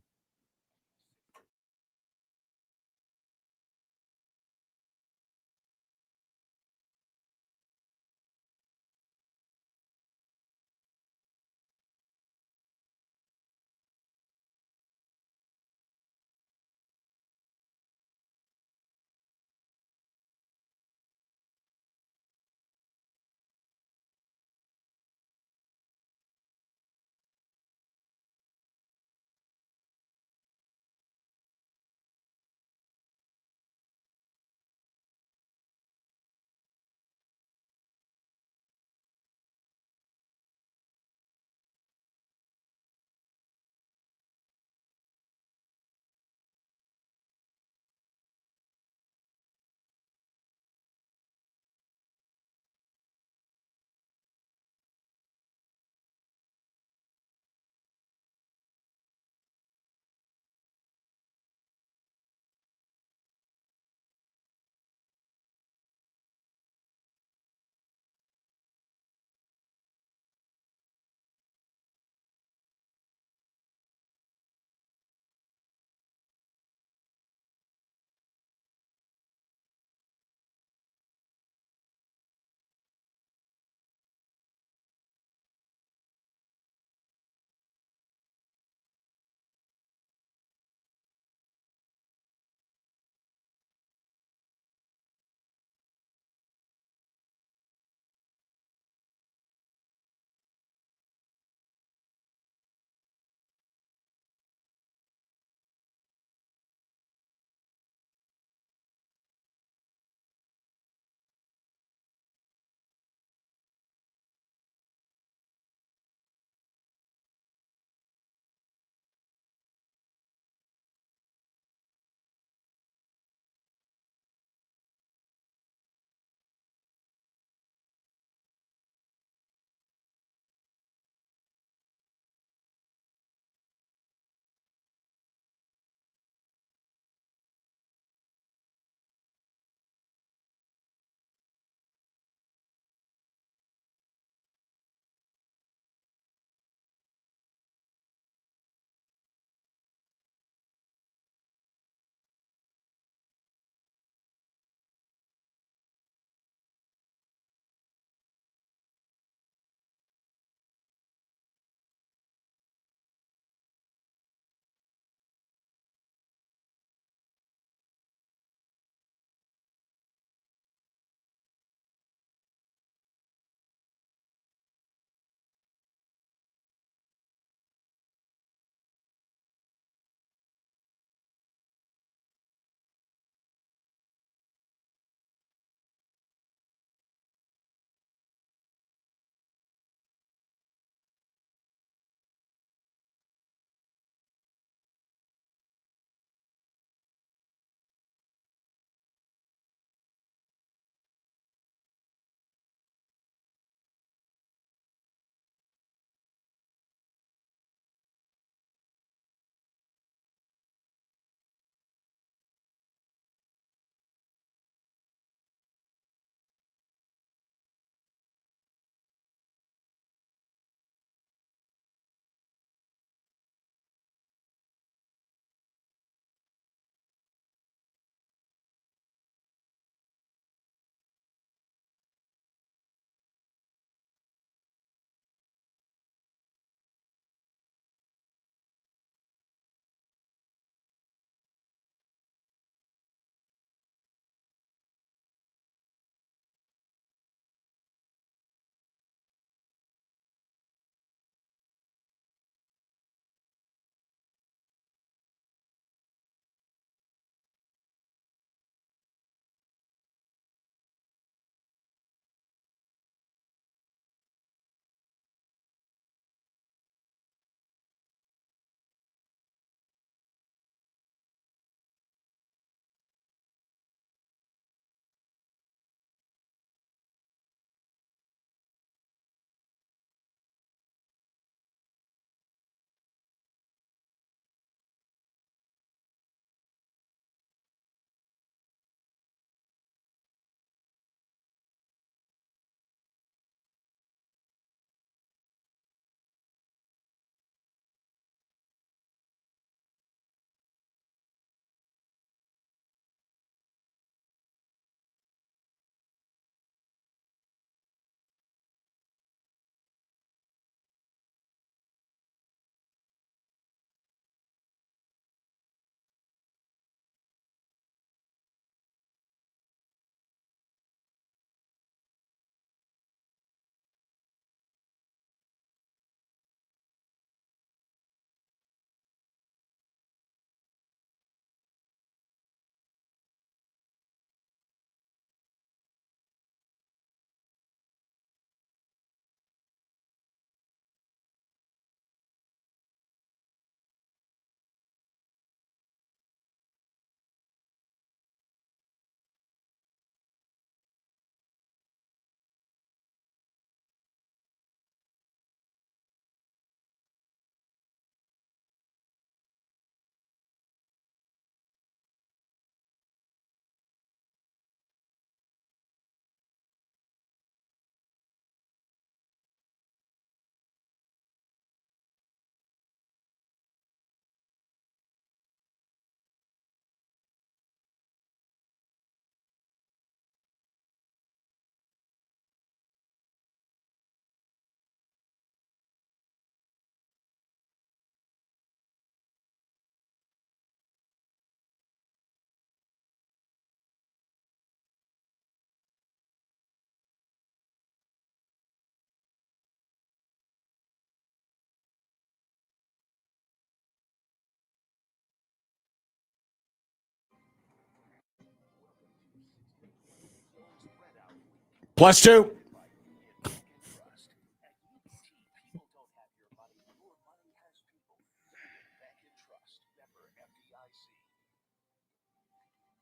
+2.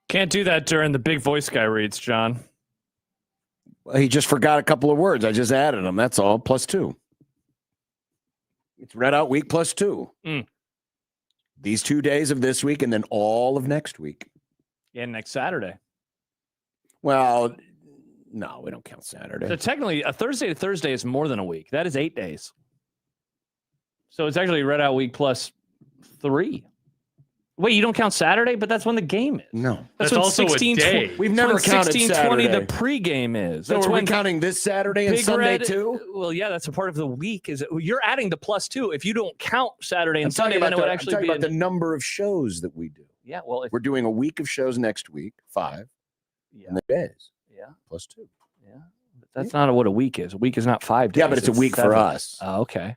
Can't do that during the big voice guy reads, John. Well, he just forgot a couple of words. I just added them. That's all. +2. It's read out week +2. These 2 days of this week and then all of next week. And next Saturday. Well, no, we don't count Saturday. So technically, a Thursday to Thursday is more than a week. That is 8 days. So it's actually read out week +3. Wait, you don't count Saturday, but that's when the game is. No, that's also a day. We've never counted 16:20 Saturday. the pregame is. So That's are we when counting this Saturday and Big Sunday Red- too? Well, yeah, that's a part of the week. Is it? You're adding the +2. If you don't count Saturday and I'm Sunday, talking then about, it would actually be about the number of shows that we do. yeah. Well, if, We're doing a week of shows next week, 5, yeah, and the days yeah, +2. yeah. But that's not what a week is. A week is not 5 days. Yeah, but it's a week for 7. us. Oh, okay.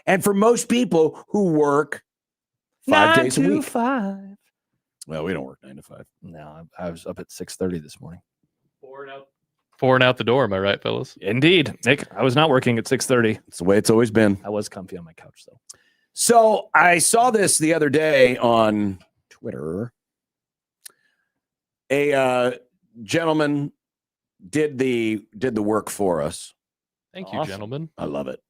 And for most people who work 5 days a 9 to week. 5. Well, we don't work 9 to 5. No, I was up at 6:30 this morning. Four and out the door. Am I right, fellas? Indeed, Nick. I was not working at 6:30. It's the way it's always been. I was comfy on my couch though. So I saw this the other day on Twitter. A gentleman did the work for us. Thank you, Awesome. gentlemen. I love it.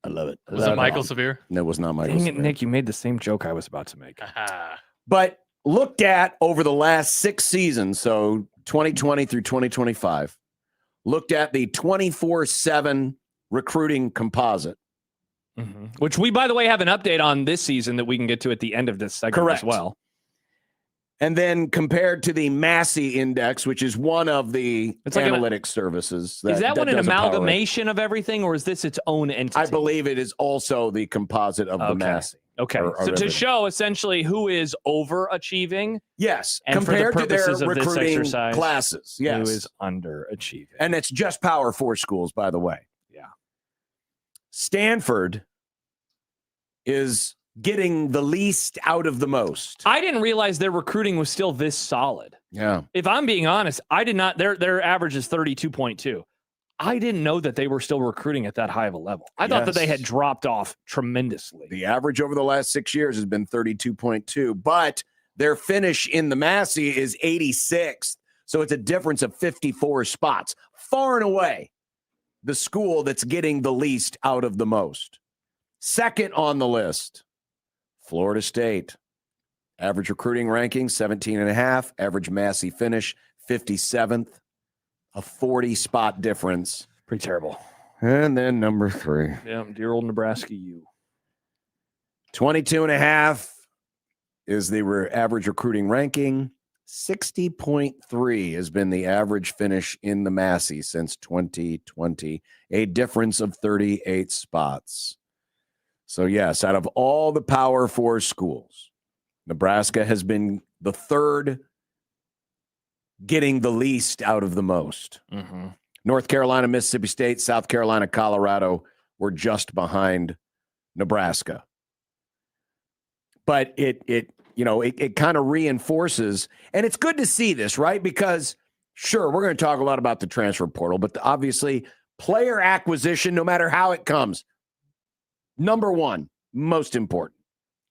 I love it. Was it Michael Severe? No, it was not Michael. Dang it, Severe. Nick! You made the same joke I was about to make. But looked at over the last 6 seasons, so 2020 through 2025, looked at the 24/7 recruiting composite. Which we, by the way, have an update on this season that we can get to at the end of this segment Correct. as well. And then compared to the Massey Index, which is one of the It's like analytics services. Is that one an does a power rank. amalgamation of everything, or is this its own entity? I believe it is also the composite of the Okay. Massey. Okay, or so to everything. show essentially who is overachieving Yes, and for the compared to their purposes of this recruiting exercise, classes. Yes. who is underachieving. And it's just Power 4 schools, by the way. Yeah. Stanford is getting the least out of the most. I didn't realize their recruiting was still this solid. Yeah. If I'm being honest, I did not. Their average is 32.2. I didn't know that they were still recruiting at that high of a level. I thought that they had Yes. dropped off tremendously. The average over the last 6 years has been 32.2, but their finish in the Massey is 86th. So it's a difference of 54 spots. Far and away, the school that's getting the least out of the most. Second on the list, Florida State. Average recruiting ranking, 17.5. Average Massey finish, 57th. A 40-spot difference. Pretty terrible. And then number 3. Yeah, dear old Nebraska U. 22.5 is the average recruiting ranking. 60.3 has been the average finish in the Massey since 2020. A difference of 38 spots. So, yes, out of all the Power 4 schools, Nebraska has been the third getting the least out of the most. North Carolina, Mississippi State, South Carolina, Colorado were just behind Nebraska. But it kind of reinforces, and it's good to see this, right? Because sure, we're going to talk a lot about the transfer portal, but obviously player acquisition, no matter how it comes, number one, most important.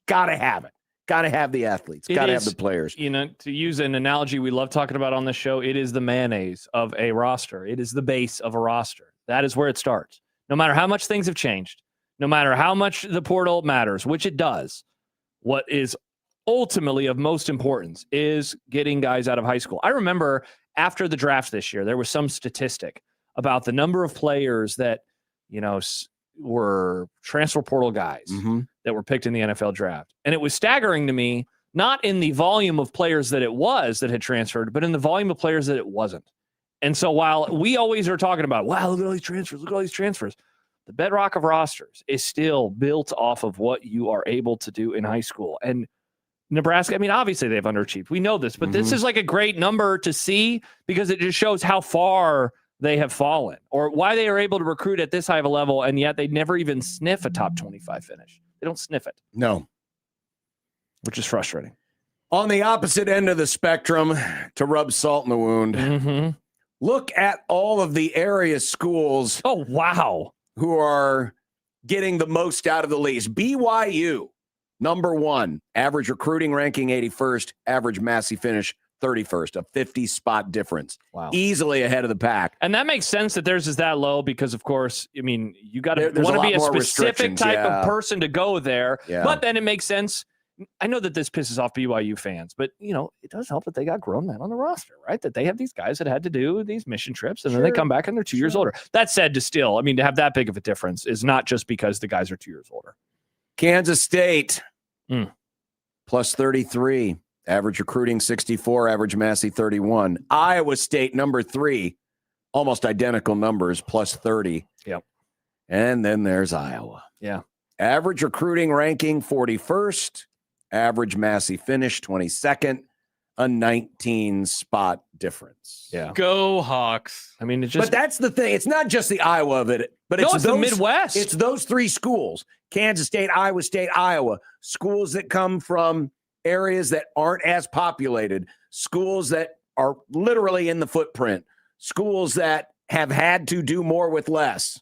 Got to have it. Got to have the athletes. Got to have the players. You know, to use an analogy we love talking about on the show, it is the mayonnaise of a roster. It is the base of a roster. That is where it starts. No matter how much things have changed, no matter how much the portal matters, which it does, what is ultimately of most importance is getting guys out of high school. I remember after the draft this year, there was some statistic about the number of players that, you know, were transfer portal guys that were picked in the NFL draft. And it was staggering to me, not in the volume of players that it was that had transferred, but in the volume of players that it wasn't. And so while we always are talking about, wow, look at all these transfers, look at all these transfers, the bedrock of rosters is still built off of what you are able to do in high school. And Nebraska, I mean, obviously they've underachieved. We know this, but this is like a great number to see because it just shows how far they have fallen or why they are able to recruit at this high of a level, and yet they never even sniff a top 25 finish. They don't sniff it. No. Which is frustrating. On the opposite end of the spectrum, to rub salt in the wound, Look at all of the area schools Oh, wow. who are getting the most out of the least. BYU, number 1, average recruiting ranking 81st, average Massey finish 31st, a 50-spot difference. Wow. Easily ahead of the pack. And that makes sense that theirs is that low because, of course, I mean, you got to There's want to a be a lot more specific restrictions, type yeah. of person to go there. Yeah. But then it makes sense. I know that this pisses off BYU fans, but, it does help that they got grown men on the roster, right? That they have these guys that had to do these mission trips, and then they come back and they're 2 years older. That said, to have that big of a difference is not just because the guys are 2 years older. Kansas State, plus 33. Average recruiting 64, average Massey 31. Iowa State, number 3, almost identical numbers, plus 30. Yep. And then there's Iowa. Yeah. Average recruiting ranking 41st, average Massey finish 22nd, a 19-spot difference. Yeah. Go Hawks. I mean, But that's the thing. It's not just the Iowa of it, but it's the Midwest. It's those 3 schools, Kansas State, Iowa, schools that come from areas that aren't as populated, schools that are literally in the footprint, schools that have had to do more with less.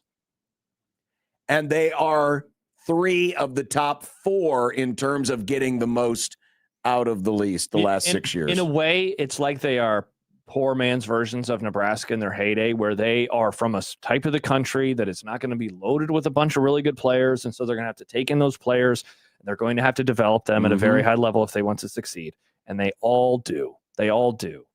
And they are 3 of the top 4 in terms of getting the most out of the least the last 6 years. In a way, it's like they are poor man's versions of Nebraska in their heyday, where they are from a type of the country that is not going to be loaded with a bunch of really good players. And so they're going to have to take in those players. They're going to have to develop them at a very high level if they want to succeed. And they all do. They all do.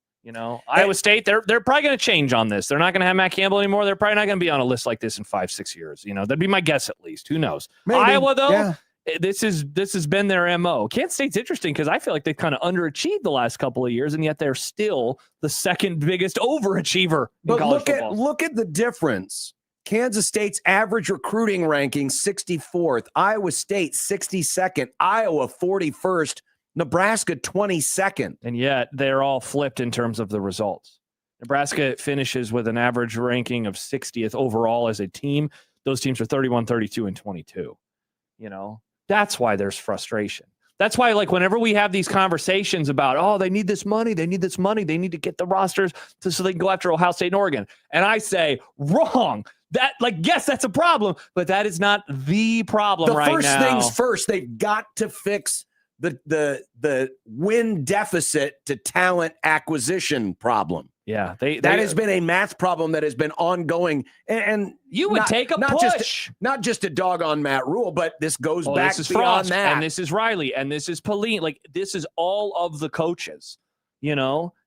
Iowa State, they're probably going to change on this. They're not going to have Matt Campbell anymore. They're probably not going to be on a list like this in 5-6 years. That'd be my guess at least. Who knows? Maybe. Iowa, though, this has been their MO. Kansas State's interesting because I feel like they've kind of underachieved the last couple of years, and yet they're still the second biggest overachiever in college football. Look at the difference. Kansas State's average recruiting ranking 64th, Iowa State 62nd, Iowa 41st, Nebraska 22nd. And yet they're all flipped in terms of the results. Nebraska finishes with an average ranking of 60th overall as a team. Those teams are 31, 32, and 22. That's why there's frustration. That's why, whenever we have these conversations about, they need this money, they need to get the rosters so they can go after Ohio State and Oregon. And I say, wrong. That, yes, that's a problem, but that is not the problem right now. The first things first, they've got to fix the win deficit to talent acquisition problem. Yeah, that has been a math problem that has been ongoing, and you would take a push, not just a dog on Matt Rule, but this goes back this is beyond Frost, that. and this is Riley, and this is Pauline. This is all of the coaches.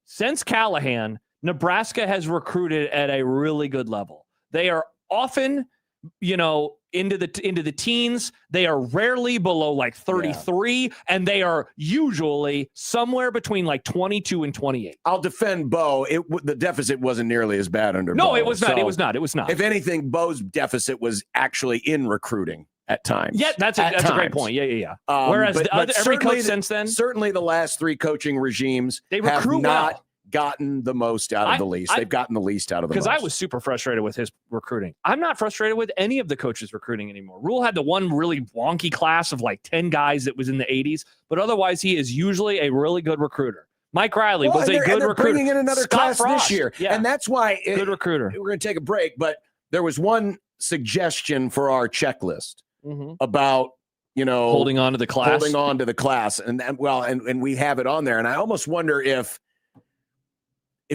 Since Callahan, Nebraska has recruited at a really good level. They are often, into the teens. They are rarely below 33, and they are usually somewhere between 22 and 28. I'll defend Bo. The deficit wasn't nearly as bad under Bo. No, it was not. It was not. It was not. If anything, Bo's deficit was actually in recruiting at times. Yeah, that's a great point. Yeah. Whereas every coach since then, certainly the last 3 coaching regimes, they recruit have not gotten the most out of the least. They've gotten the least out of the most. Because I was super frustrated with his recruiting. I'm not frustrated with any of the coaches recruiting anymore. Rule had the one really wonky class of 10 guys that was in the 80s, but otherwise he is usually a really good recruiter. Mike Riley was a good recruiter. Bringing in another class Frost, this year, and that's why good recruiter. We're going to take a break, but there was one suggestion for our checklist about holding on to the class, and we have it on there, and I almost wonder if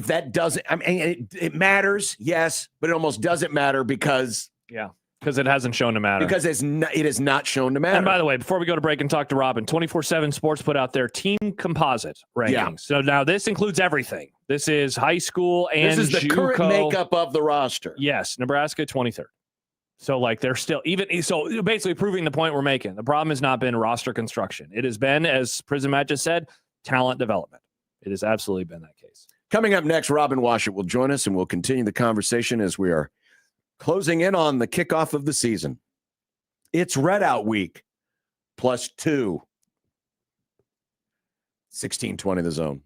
that doesn't, it matters, yes, but it almost doesn't matter because it hasn't shown to matter. Because it is not shown to matter. And by the way, before we go to break and talk to Robin, 24/7 Sports put out their team composite rankings. Yeah. So now this includes everything. This is high school and this is the current makeup of the roster. Yes, Nebraska 23rd. So they're still basically proving the point we're making. The problem has not been roster construction. It has been, as Prison Matt just said, talent development. It has absolutely been that case. Coming up next, Robin Washut will join us, and we'll continue the conversation as we are closing in on the kickoff of the season. It's Red Out Week, +2. 16:20 The Zone.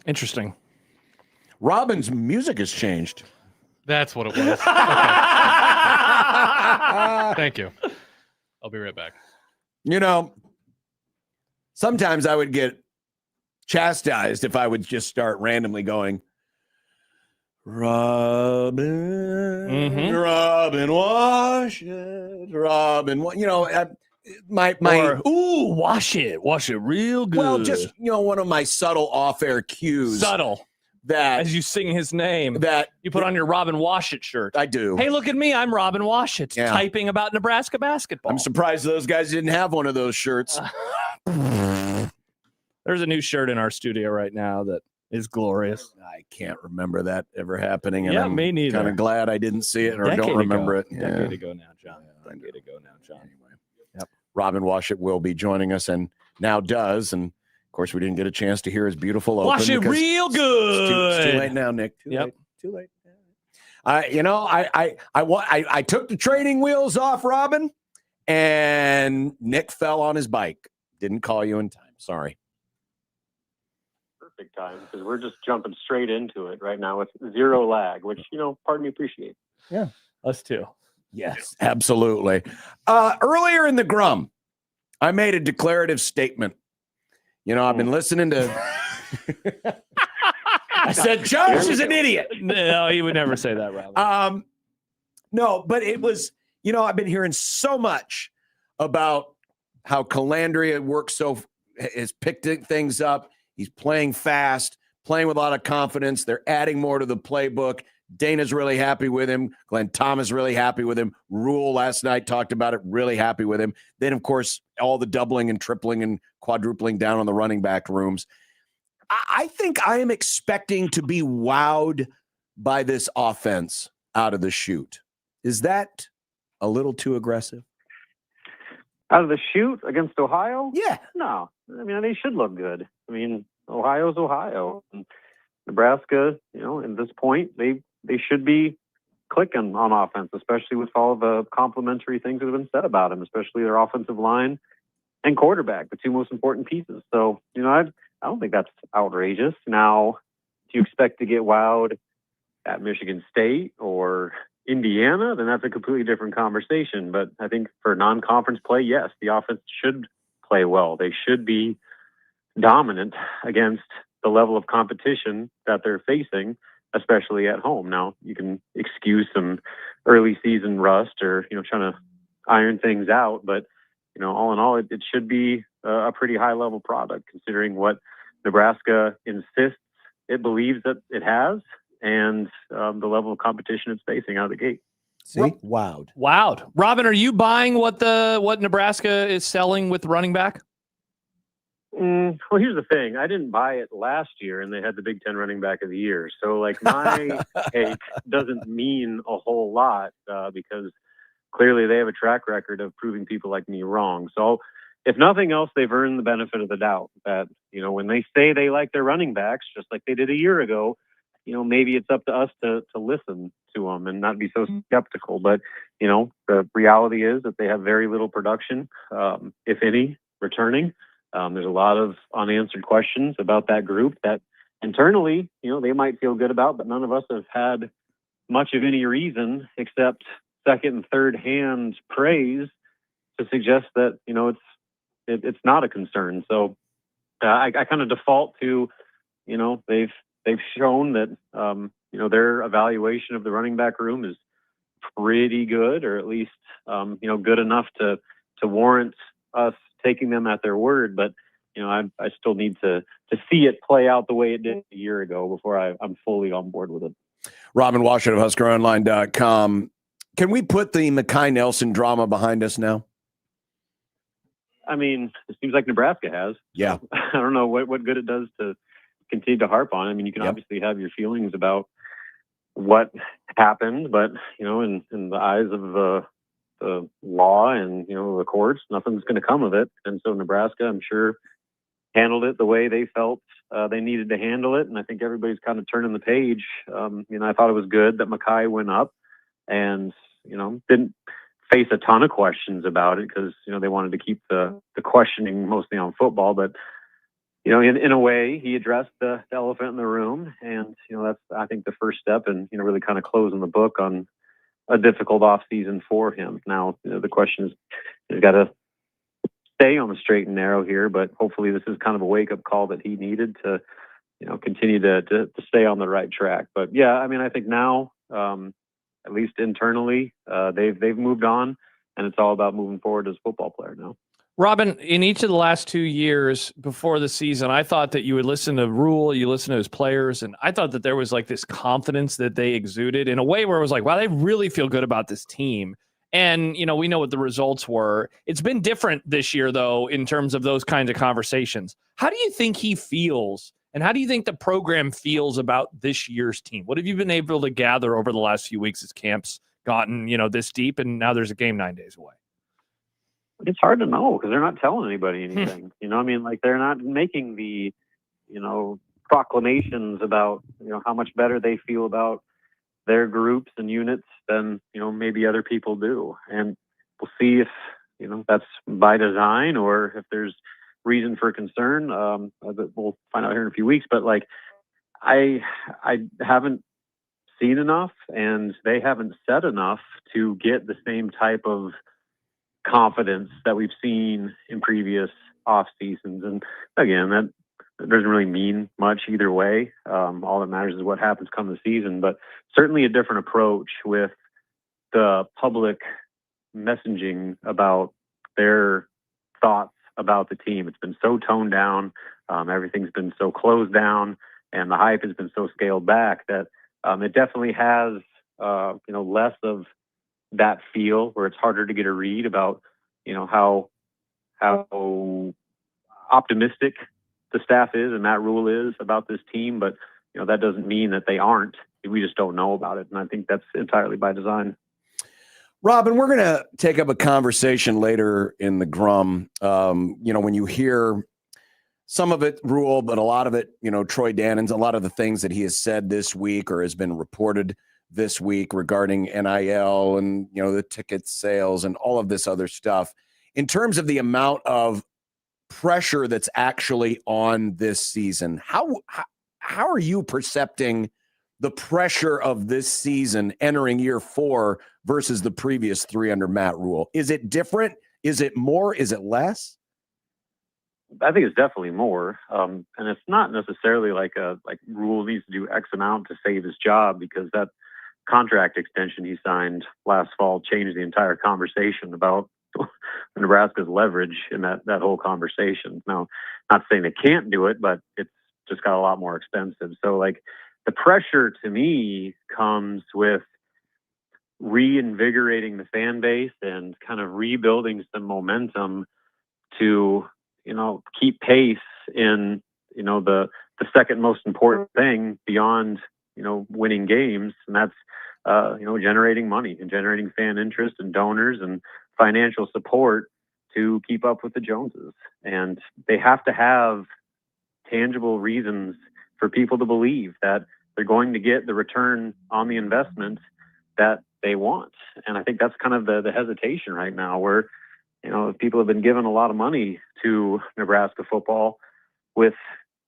Interesting. Robin's music has changed. That's what it was. Okay. Thank you. I'll be right back. You know, sometimes I would get chastised if I would just start randomly going, Robin, Robin, wash it, Robin. Wash it real good. Well, just one of my subtle off-air cues. Subtle. That as you sing his name, that you put on your Robin Washit shirt. I do. Hey, look at me! I'm Robin Washit, typing about Nebraska basketball. I'm surprised those guys didn't have one of those shirts. There's a new shirt in our studio right now that is glorious. I can't remember that ever happening. And Yeah, I'm me neither. Kind of glad I didn't see it or don't remember it. Decade ago now, John. Decade ago now, John. Anyway, Robin Washit will be joining us and now does. And of course, we didn't get a chance to hear his beautiful open. Wash it real good. It's too late now, Nick. Too late. I took the training wheels off, Robin, and Nick fell on his bike. Didn't call you in time. Sorry. Perfect time because we're just jumping straight into it right now with zero lag, which part of me appreciates. Yeah, us too. Yes, absolutely. Earlier in the Grum, I made a declarative statement. I've been listening to. I said Josh is an idiot. No, he would never say that, Robin. No, but it was. I've been hearing so much about how Calandria is picking things up. He's playing fast, playing with a lot of confidence. They're adding more to the playbook. Dana's really happy with him. Glenn Thomas really happy with him. Rule last night talked about it, really happy with him. Then, of course, all the doubling and tripling and quadrupling down on the running back rooms. I think I am expecting to be wowed by this offense out of the chute. Is that a little too aggressive? Out of the chute against Ohio? Yeah. No. I mean, they should look good. I mean, Ohio's Ohio. And Nebraska, at this point, they should be clicking on offense, especially with all the complimentary things that have been said about him, especially their offensive line and quarterback, the two most important pieces. So, I don't think that's outrageous. Now, do you expect to get wowed at Michigan State or Indiana? Then that's a completely different conversation. But I think for non-conference play, yes, the offense should play well. They should be dominant against the level of competition that they're facing, especially at home. Now, you can excuse some early season rust or, trying to iron things out. But, all in all, it should be a pretty high level product considering what Nebraska insists it believes that it has and the level of competition it's facing out of the gate. See? Wowed. Robin, are you buying what Nebraska is selling with running back? Well, here's the thing. I didn't buy it last year, and they had the Big Ten running back of the year. So, my take doesn't mean a whole lot because clearly they have a track record of proving people like me wrong. So, if nothing else, they've earned the benefit of the doubt that, when they say they like their running backs, just like they did a year ago, maybe it's up to us to listen to them and not be so skeptical. But, the reality is that they have very little production, if any, returning. There's a lot of unanswered questions about that group that internally, they might feel good about, but none of us have had much of any reason except second and third hand praise to suggest that, it's not a concern. So I kind of default to, they've shown that, their evaluation of the running back room is pretty good, or at least, good enough to warrant us taking them at their word. But, I still need to see it play out the way it did a year ago before I'm fully on board with it. Robin Washit of HuskerOnline.com. Can we put the Mekhi Nelson drama behind us now? I mean, it seems like Nebraska has. Yeah. I don't know what good it does to continue to harp on. I mean, you can obviously have your feelings about what happened, but, in the eyes of the law and, the courts, nothing's going to come of it. And so Nebraska, I'm sure, handled it the way they felt they needed to handle it. And I think everybody's kind of turning the page. I thought it was good that Mekhi went up and, didn't face a ton of questions about it because, they wanted to keep the questioning mostly on football. But, in a way, he addressed the elephant in the room, and that's, I think, the first step in really kind of closing the book on a difficult off season for him. Now, the question is, he's got to stay on the straight and narrow here, but hopefully this is kind of a wake up call that he needed to continue to stay on the right track. But yeah, I mean, I think now, at least internally, they've moved on, and it's all about moving forward as a football player now. Robin, in each of the last 2 years before the season, I thought that you would listen to Rule, you listen to his players, and I thought that there was like this confidence that they exuded in a way where it was like, wow, they really feel good about this team. And, we know what the results were. It's been different this year, though, in terms of those kinds of conversations. How do you think he feels, and how do you think the program feels about this year's team? What have you been able to gather over the last few weeks as camp's gotten, this deep, and now there's a game 9 days away? It's hard to know because they're not telling anybody anything. They're not making the, proclamations about, how much better they feel about their groups and units than, maybe other people do. And we'll see if, that's by design or if there's reason for concern. We'll find out here in a few weeks. But I haven't seen enough, and they haven't said enough to get the same type of confidence that we've seen in previous off seasons. And again, that doesn't really mean much either way. All that matters is what happens come the season, but certainly a different approach with the public messaging about their thoughts about the team. It's been so toned down. Everything's been so closed down, and the hype has been so scaled back that it definitely has, less of that feel where it's harder to get a read about, how optimistic the staff is and Matt Rule is about this team. But, that doesn't mean that they aren't. We just don't know about it. And I think that's entirely by design. Robin, we're going to take up a conversation later in the Grum. When you hear some of it, Rule, but a lot of it, Troy Dannon's, a lot of the things that he has said this week or has been reported this week regarding NIL and, the ticket sales and all of this other stuff. In terms of the amount of pressure that's actually on this season, how are you percepting the pressure of this season entering year 4 versus the previous 3 under Matt Rule? Is it different? Is it more? Is it less? I think it's definitely more. And it's not necessarily like Rule needs to do X amount to save his job, because that contract extension he signed last fall changed the entire conversation about Nebraska's leverage in that whole conversation. Now, not saying they can't do it, but it's just got a lot more expensive. So the pressure to me comes with reinvigorating the fan base and kind of rebuilding some momentum to, keep pace in, the second most important thing beyond, winning games. And that's, generating money and generating fan interest and donors and financial support to keep up with the Joneses. And they have to have tangible reasons for people to believe that they're going to get the return on the investment that they want. And I think that's kind of the hesitation right now, where, people have been given a lot of money to Nebraska football with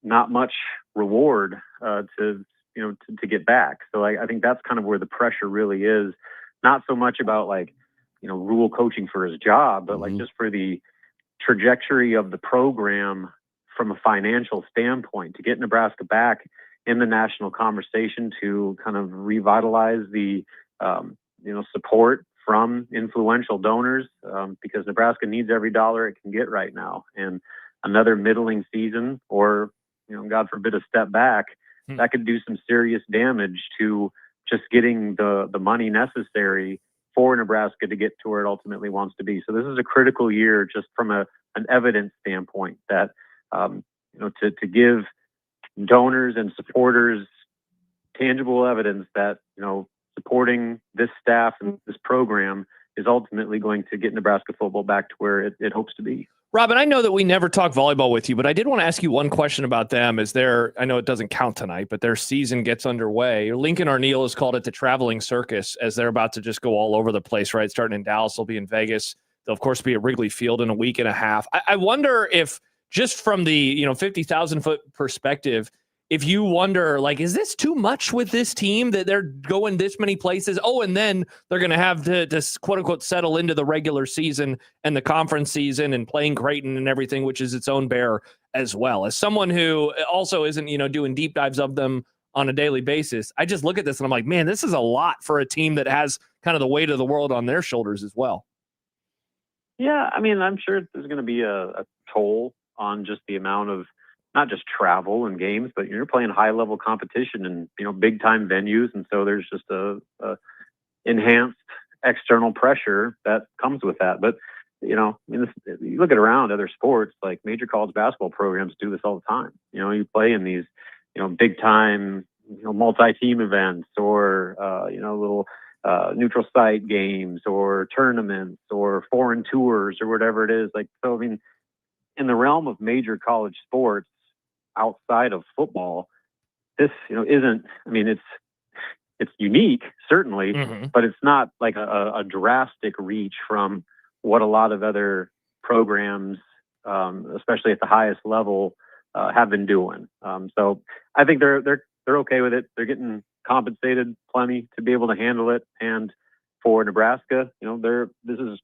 not much reward to get back. So I think that's kind of where the pressure really is, not so much about Rule coaching for his job, but just for the trajectory of the program from a financial standpoint, to get Nebraska back in the national conversation, to kind of revitalize the, support from influential donors, because Nebraska needs every dollar it can get right now. And another middling season, or, God forbid, a step back, that could do some serious damage to just getting the money necessary for Nebraska to get to where it ultimately wants to be. So this is a critical year just from an evidence standpoint, that, to give donors and supporters tangible evidence that, supporting this staff and this program is ultimately going to get Nebraska football back to where it hopes to be. Robin, I know that we never talk volleyball with you, but I did want to ask you one question about them. I know it doesn't count tonight, but their season gets underway. Lincoln Arneal has called it the traveling circus, as they're about to just go all over the place, right? Starting in Dallas, they'll be in Vegas. They'll, of course, be at Wrigley Field in a week and a half. I wonder if just from the 50,000 foot perspective, if you wonder, like, is this too much with this team that they're going this many places? Oh, and then they're going to have to quote unquote settle into the regular season and the conference season and playing Creighton and everything, which is its own bear as well. As someone who also isn't, doing deep dives of them on a daily basis, I just look at this and I'm like, man, this is a lot for a team that has kind of the weight of the world on their shoulders as well. Yeah, I mean, I'm sure there's going to be a toll on just the amount of not just travel and games, but you're playing high level competition and big time venues, and so there's just a enhanced external pressure that comes with that. But you look at around other sports, like major college basketball programs do this all the time. You play in these big time multi-team events or little neutral site games or tournaments or foreign tours or whatever it is. Like, so I mean, in the realm of major college sports outside of football, this isn't, I mean, it's unique certainly, but it's not like a drastic reach from what a lot of other programs, especially at the highest level, have been doing. So I think they're okay with it. They're getting compensated plenty to be able to handle it. And for Nebraska, this is,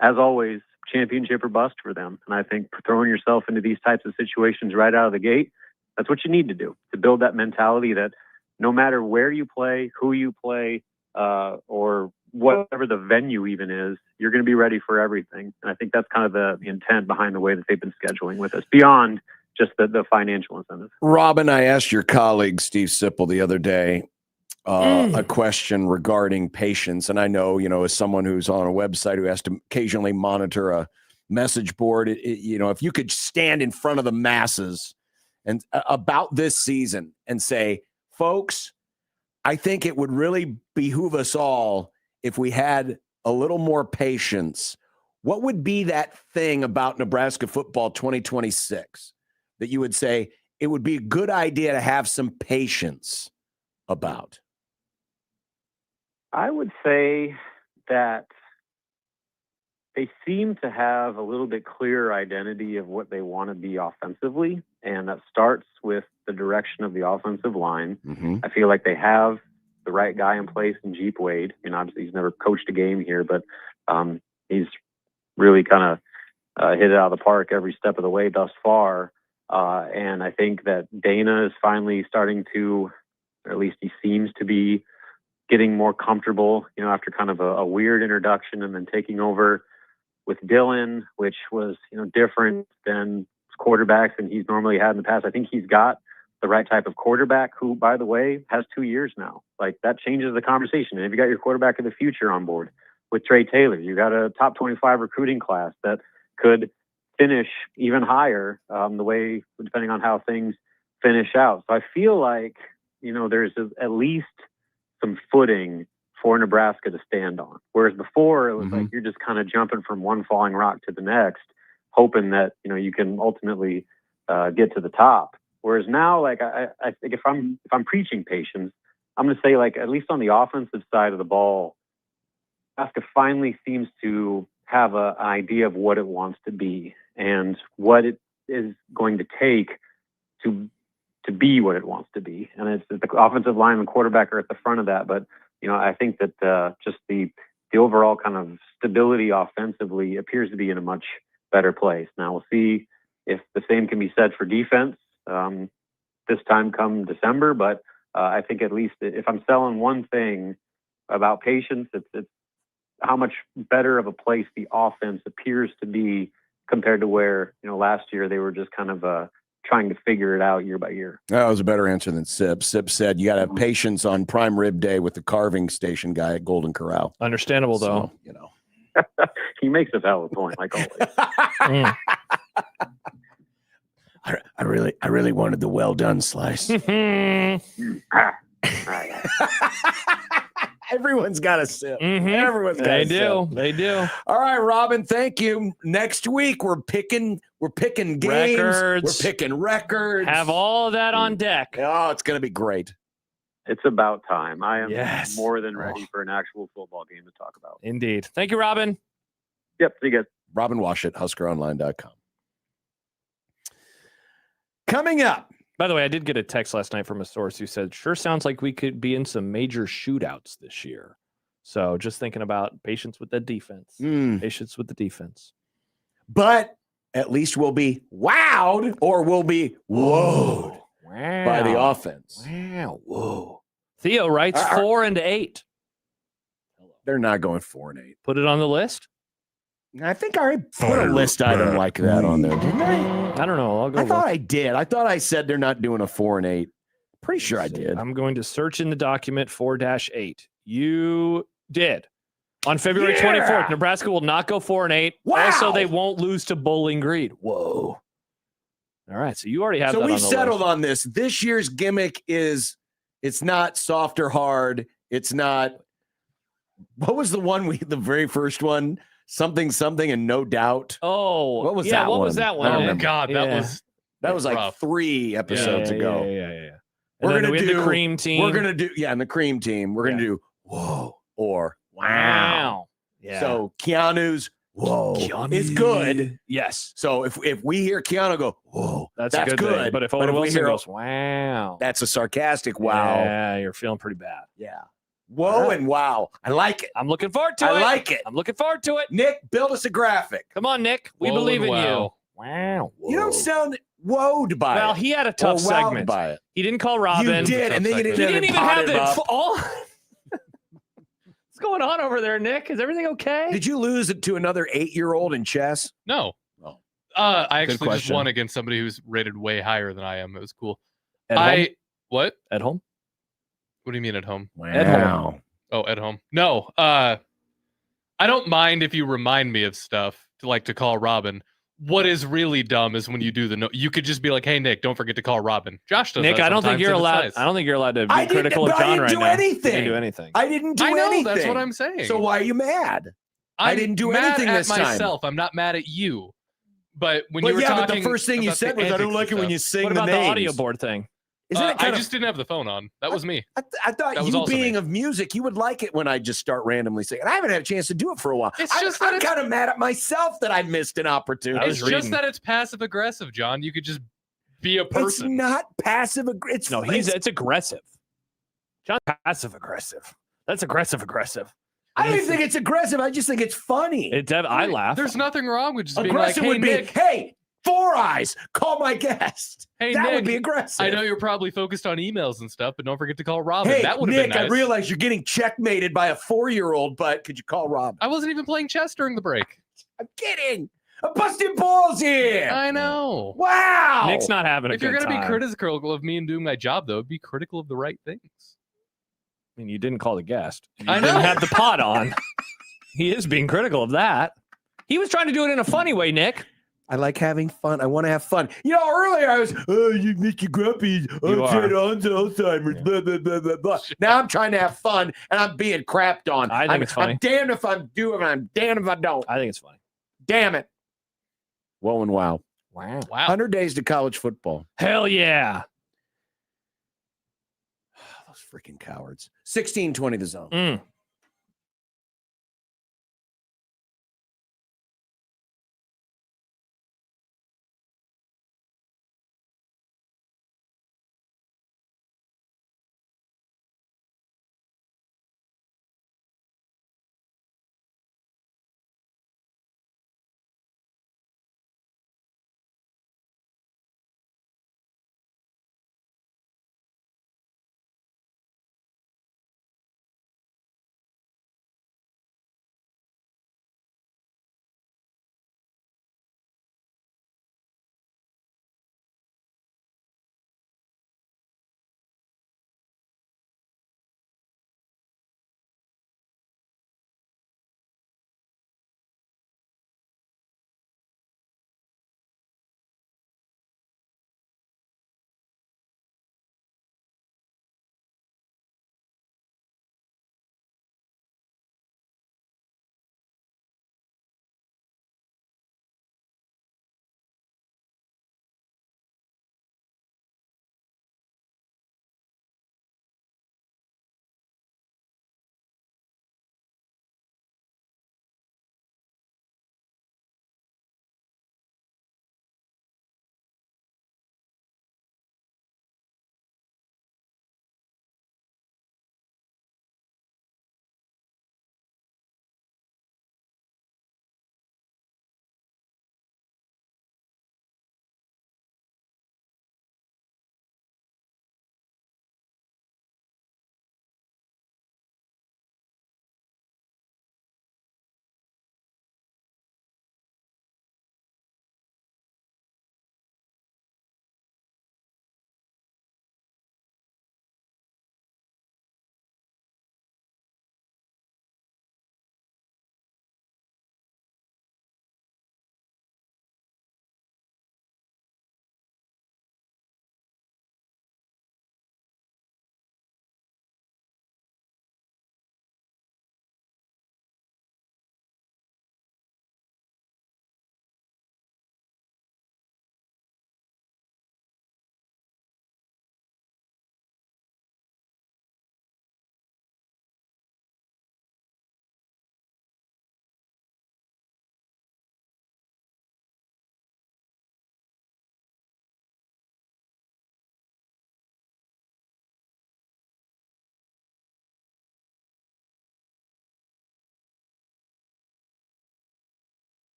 as always, championship or bust for them. And I think throwing yourself into these types of situations right out of the gate, that's what you need to do to build that mentality that no matter where you play, who you play, or whatever the venue even is, you're going to be ready for everything. And I think that's kind of the intent behind the way that they've been scheduling with us, beyond just the financial incentives. Robin, I asked your colleague, Steve Sipple, the other day, a question regarding patience. And I know, as someone who's on a website who has to occasionally monitor a message board, if you could stand in front of the masses and about this season and say, folks, I think it would really behoove us all if we had a little more patience. What would be that thing about Nebraska football 2026 that you would say it would be a good idea to have some patience about? I would say that they seem to have a little bit clearer identity of what they want to be offensively, and that starts with the direction of the offensive line. I feel like they have the right guy in place in Jeep Wade. Obviously he's never coached a game here, but he's really kind of hit it out of the park every step of the way thus far. And I think that Dana is finally starting to, or at least he seems to be, getting more comfortable, after kind of a weird introduction and then taking over with Dylan, which was, different than quarterbacks than he's normally had in the past. I think he's got the right type of quarterback who, by the way, has 2 years now. Like, that changes the conversation. And if you got your quarterback of the future on board with Trey Taylor, you got a top 25 recruiting class that could finish even higher, the way, depending on how things finish out. So I feel like, there's at least some footing for Nebraska to stand on. Whereas before it was like you're just kind of jumping from one falling rock to the next, hoping that, you can ultimately get to the top. Whereas now, like, I think if I'm preaching patience, I'm going to say, like, at least on the offensive side of the ball, Nebraska finally seems to have an idea of what it wants to be and what it is going to take to be what it wants to be. And it's the offensive line and quarterback are at the front of that. But, I think that just the overall kind of stability offensively appears to be in a much better place. Now we'll see if the same can be said for defense this time come December. But I think at least if I'm selling one thing about patience, it's how much better of a place the offense appears to be compared to where, last year they were just kind of trying to figure it out year by year. That was a better answer than Sip. Sip said you got to have patience on prime rib day with the carving station guy at Golden Corral. Understandable, though. So, he makes a valid point, like always. I really wanted the well done slice. Everyone's got a sip. Everyone's got a sip. They do. All right, Robin, thank you. Next week we're picking games. Records. We're picking records. Have all of that on deck. Oh, it's going to be great. It's about time. I am more than ready for an actual football game to talk about. Indeed. Thank you, Robin. Yep. See you guys. Robin Washut, HuskerOnline.com. Coming up. By the way, I did get a text last night from a source who said, sure sounds like we could be in some major shootouts this year. So just thinking about patience with the defense. Patience with the defense. But at least we'll be wowed or we'll be whoa by the offense. Wow. Whoa. Theo writes 4 and 8. They're not going 4 and 8. Put it on the list. I think I already put a list item like that on there, didn't I? I don't know. I'll go. I thought I did. I thought I said they're not doing a 4 and 8. Pretty sure I did. I'm going to search in the document 4-8. You did. On February 24th, Nebraska will not go 4 and 8. Wow. Also, they won't lose to Bowling Green. Whoa. All right. So you already have that on the we've settled list. on this. This year's gimmick is it's not soft or hard. It's not. What was the one the very first one? Something and no doubt. Oh, what was that? What one? was that one? Oh God, that was like rough. 3 episodes ago. Yeah. We're gonna do the cream team. We're gonna do and the cream team. We're gonna do whoa or wow. Yeah. So Keanu's whoa is good. Yes. So if we hear Keanu go whoa, that's a good good. thing. But if Owen Wilson goes wow, that's a sarcastic wow. Yeah, you're feeling pretty bad. Yeah. Whoa and wow. I like it. I'm looking forward to it. I like it. I'm looking forward to it. Nick, build us a graphic. Come on, Nick. We Whoa believe in and you. wow. Wow. You don't sound woewed by it. Well, he had a tough or wowed segment. by it. He didn't call Robin. You did, and then you didn't even have it up. all. What's going on over there, Nick? Is everything okay? Did you lose it to another 8-year-old in chess? No. Oh. I actually just question. won against somebody who's rated way higher than I am. It was cool. At home? What? At home? What do you mean at home? Wow. At home. Oh, at home. No. I don't mind if you remind me of stuff to call Robin. What is really dumb is when you do you could just be like, "Hey Nick, don't forget to call Robin." Josh does. Nick, that I don't think sometimes, you're and it's allowed. nice. I don't think you're allowed to be critical of John right now. I didn't do anything. You didn't do anything. I didn't do I know, anything. that's what I'm saying. So why are you mad? I I'm didn't do mad anything at this time. myself. I'm not mad at you. But when But you were yeah, talking, but the first thing you about said the was, "I don't antics like it and when you stuff, sing What the about names." the audio board thing? Isn't it I kind of? just didn't have the phone on. That was me. I thought that was you also being me. of music, you would like it when I just start randomly singing. I haven't had a chance to do it for a while. It's just that I'm it's- kind of mad at myself that I missed an opportunity. I was It's just reading. that it's passive aggressive, John. You could just be a It's person. not passive aggressive. No, it's aggressive. John, passive aggressive. That's aggressive. I don't even think it's aggressive. I just think it's funny. I laugh. There's nothing wrong with just Aggressive being like, would "Hey be, Nick, hey, 4 Eyes, call my guest. hey that Nick, would be aggressive. I know you're probably focused on emails and stuff, but don't forget to call Robin." Hey, That would have Nick, been nice. I realize you're getting checkmated by a 4-year-old, but could you call Rob? I wasn't even playing chess during the break. I'm kidding. I'm busting balls here. I know. Wow. Nick's not having a If good you're time. gonna be critical of me and doing my job, though, be critical of the right things. I mean, you didn't call the guest. You I didn't know. have the pot on. He is being critical of that. He was trying to do it in a funny way, Nick. I like having fun. I want to have fun. You know, earlier I was, oh, you make you grumpy. You are. Alzheimer's, blah, blah, blah, blah, blah. Now I'm trying to have fun, and I'm being crapped on. I think it's funny. I'm damned if I'm doing it. I'm damned if I don't. I think it's funny. Damn it. Whoa and wow. Wow. 100 days to college football. Hell yeah. Those freaking cowards. 16-20 the zone. Mm.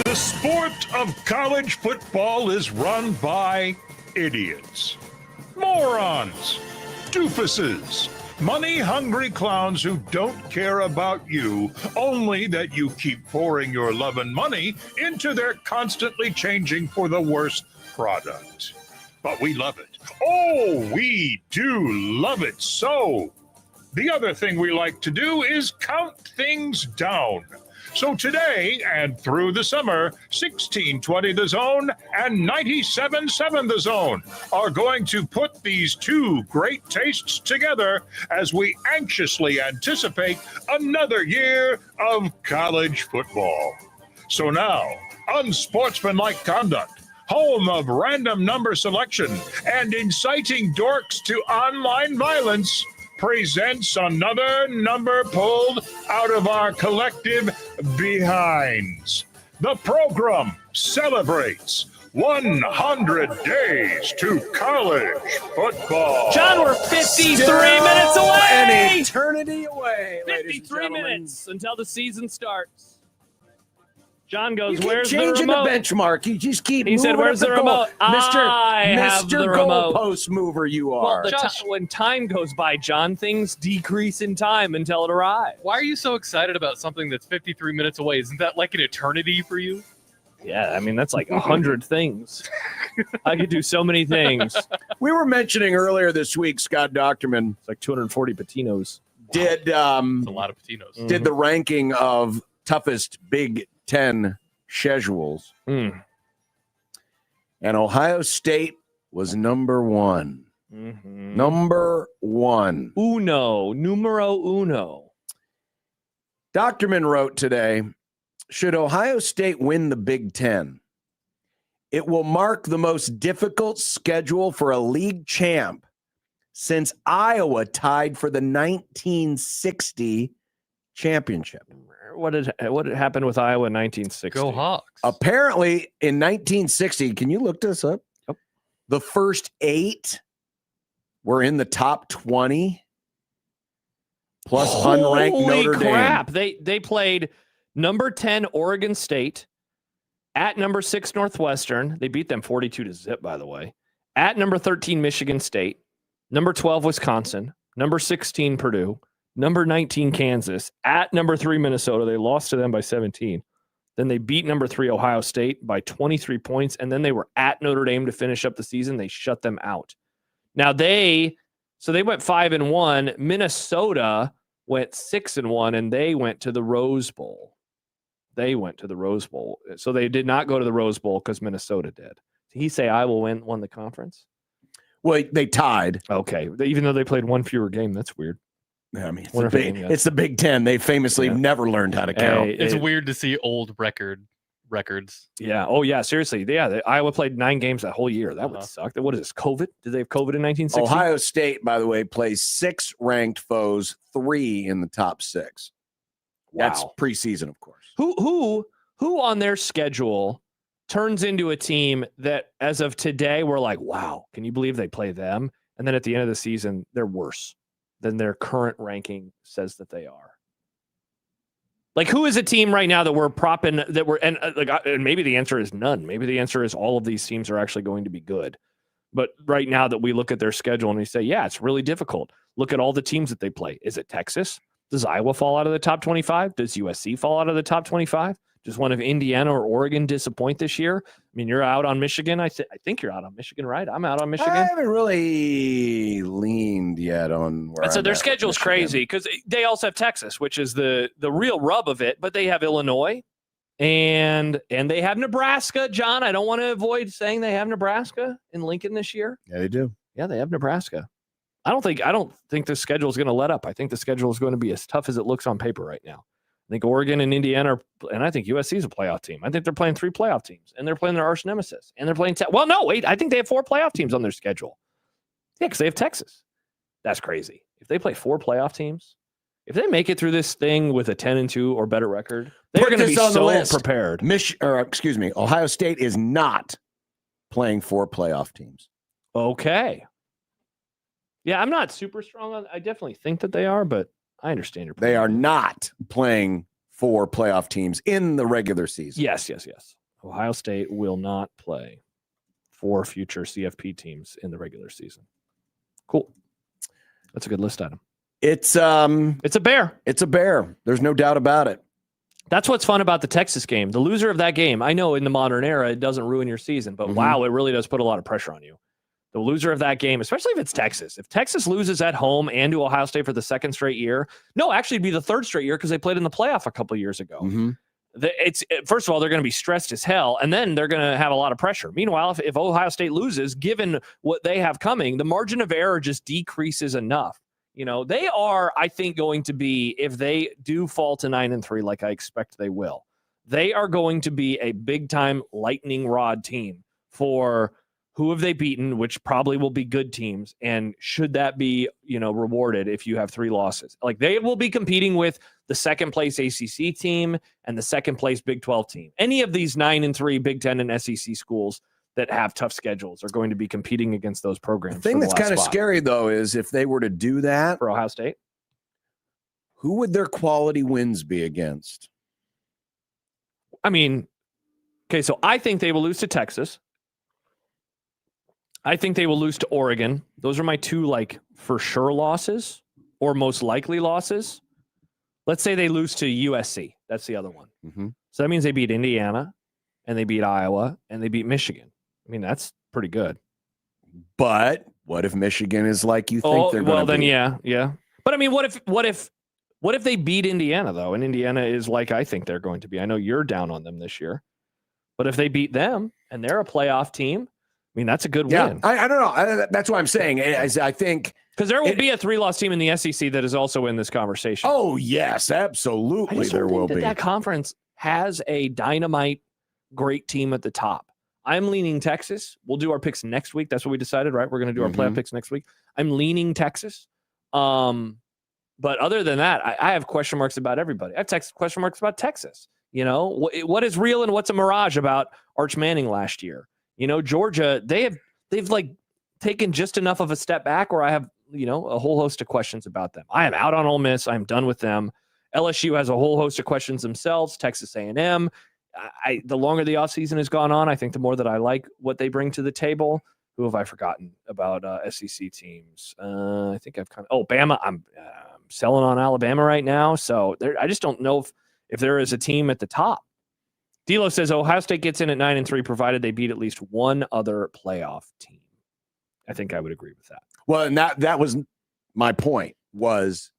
The sport of college football is run by idiots, morons, doofuses, money-hungry clowns who don't care about you, only that you keep pouring your love and money into their constantly changing for the worst product. But we love it. Oh, we do love it so. The other thing we like to do is count things down. So today and through the summer, 1620 The Zone and 97.7 The Zone are going to put these two great tastes together as we anxiously anticipate another year of college football. So now, Unsportsmanlike Conduct, home of random number selection and inciting dorks to online violence, presents another number pulled out of our collective behinds. The program celebrates 100 days to college football. John, we're 53 Still minutes away. An eternity away. 53 minutes until the season starts. John goes, You keep where's the changing remote? the benchmark. You just keep. He said, moving "Where's up the goal." remote?" I have Mr. the remote. Goalpost mover, you Well, are. when time goes by, John, things decrease in time until it arrives. Why are you so excited about something that's 53 minutes away? Isn't that like an eternity for you? Yeah, I mean, that's like 100 things. I could do so many things. It's We were mentioning earlier this week, Scott Docterman like 240 patinos. did It's a lot of patinos. did the ranking of toughest Big Ten schedules, Mm. and Ohio State was number one. Mm-hmm. Number one. Numero uno. Docterman wrote today, should Ohio State win the Big Ten, it will mark the most difficult schedule for a league champ since Iowa tied for the 1960 championship. What had happened with Iowa in 1960? Go Hawks. Apparently, in 1960, can you look this up? Yep. The first 8 were in the top 20, plus unranked Holy Notre crap. Dame. They played number 10 Oregon State at number 6 Northwestern. They beat them 42-0, by the way. At number 13 Michigan State, number 12 Wisconsin, number 16 Purdue, number 19 Kansas, at number 3 Minnesota. They lost to them by 17. Then they beat number 3 Ohio State by 23 points, and then they were at Notre Dame to finish up the season. They shut them out. Now they went 5-1. Minnesota went 6-1, and they went to the Rose Bowl. So they did not go to the Rose Bowl because Minnesota did. Did he say Iowa won the conference? Well, they tied. Okay. Even though they played one fewer game, that's weird. I mean, Wonder if they can get- it's the Big Ten. They famously never learned how to count. Hey, It's weird to see old records. Yeah. Oh, yeah. Seriously. Yeah. Iowa played 9 games that whole year. That would suck. What is this? COVID? Did they have COVID in 1960? Ohio State, by the way, plays 6 ranked foes, 3 in the top 6. That's Wow. preseason, of course. Who on their schedule turns into a team that, as of today, we're like, wow, can you believe they play them? And then at the end of the season, they're worse than their current ranking says that they are. Like, who is a team right now that we're propping and maybe the answer is none. Maybe the answer is all of these teams are actually going to be good. But right now that we look at their schedule and we say, yeah, it's really difficult. Look at all the teams that they play. Is it Texas? Does Iowa fall out of the top 25? Does USC fall out of the top 25? Does one of Indiana or Oregon disappoint this year? I mean, you're out on Michigan. I think you're out on Michigan, right? I'm out on Michigan. I haven't really leaned yet on where. And so I'm their at with schedule's Michigan. crazy because they also have Texas, which is the real rub of it. But they have Illinois and they have Nebraska. John, I don't want to avoid saying they have Nebraska in Lincoln this year. Yeah, they do. Yeah, they have Nebraska. I don't think the schedule is going to let up. I think the schedule is going to be as tough as it looks on paper right now. I think Oregon and Indiana and I think USC is a playoff team. I think they're playing 3 playoff teams, and they're playing their arch nemesis, and they're playing. I think they have 4 playoff teams on their schedule. Yeah, because they have Texas. That's crazy. If they play 4 playoff teams, if they make it through this thing with a 10-2 or better record, they're Put going to be this on the so list. prepared. Ohio State is not playing 4 playoff teams. Okay. Yeah, I'm not super strong on. I definitely think that they are, but I understand your point. They are not playing 4 playoff teams in the regular season. Yes. Ohio State will not play 4 future CFP teams in the regular season. Cool. That's a good list item. It's a bear. It's a bear. There's no doubt about it. That's what's fun about the Texas game. The loser of that game, I know in the modern era, it doesn't ruin your season, but wow, it really does put a lot of pressure on you. The loser of that game, especially if it's Texas. If Texas loses at home and to Ohio State for the second straight year, no, actually it'd be the third straight year because they played in the playoff a couple of years ago. First of all, they're going to be stressed as hell, and then they're going to have a lot of pressure. Meanwhile, if Ohio State loses, given what they have coming, the margin of error just decreases enough. You know, they are, I think, going to be, if they do fall to 9-3, like I expect they will, they are going to be a big-time lightning rod team for who have they beaten, which probably will be good teams. And should that be, rewarded if you have 3 losses? Like, they will be competing with the second-place ACC team and the second-place Big 12 team. Any of these 9-3 Big 10 and SEC schools that have tough schedules are going to be competing against those programs. The thing that's kind of scary, though, is if they were to do that for Ohio State, who would their quality wins be against? I mean, okay, so I think they will lose to Texas. I think they will lose to Oregon. Those are my 2, for sure losses or most likely losses. Let's say they lose to USC. That's the other one. So that means they beat Indiana and they beat Iowa and they beat Michigan. I mean, that's pretty good. But what if Michigan is like you think they're going to be? Well, then, yeah. But I mean, what if they beat Indiana, though, and Indiana is like I think they're going to be? I know you're down on them this year. But if they beat them and they're a playoff team, I mean, that's a good win. I don't know. That's what I'm saying. I think because there will be a 3-loss team in the SEC that is also in this conversation. Oh, yes, absolutely. There will be. That conference has a dynamite, great team at the top. I'm leaning Texas. We'll do our picks next week. That's what we decided, right? We're going to do our playoff picks next week. I'm leaning Texas. But other than that, I have question marks about everybody. I have question marks about Texas. What is real and what's a mirage about Arch Manning last year? Georgia, they've taken just enough of a step back where I have, a whole host of questions about them. I am out on Ole Miss. I'm done with them. LSU has a whole host of questions themselves. Texas A&M. The longer the offseason has gone on, I think the more that I like what they bring to the table. Who have I forgotten about SEC teams? I think I've Bama. I'm selling on Alabama right now. So I just don't know if there is a team at the top. D'Lo says Ohio State gets in at 9-3, provided they beat at least one other playoff team. I think I would agree with that. Well, and that was my point, was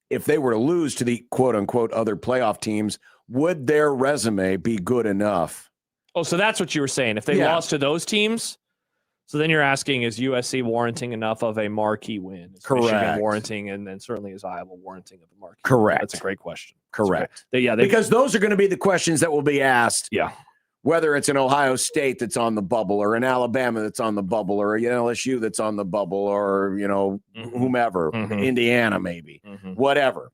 if they were to lose to the quote-unquote other playoff teams, would their resume be good enough? Oh, so that's what you were saying. If they lost to those teams, so then you're asking, is USC warranting enough of a marquee win? Is Correct. Michigan warranting, and then certainly is Iowa warranting of a marquee Correct. win? That's a great question. Correct. Because because those are going to be the questions that will be asked. Yeah. Whether it's an Ohio State that's on the bubble or an Alabama that's on the bubble or an LSU that's on the bubble or, whomever, Indiana maybe, whatever.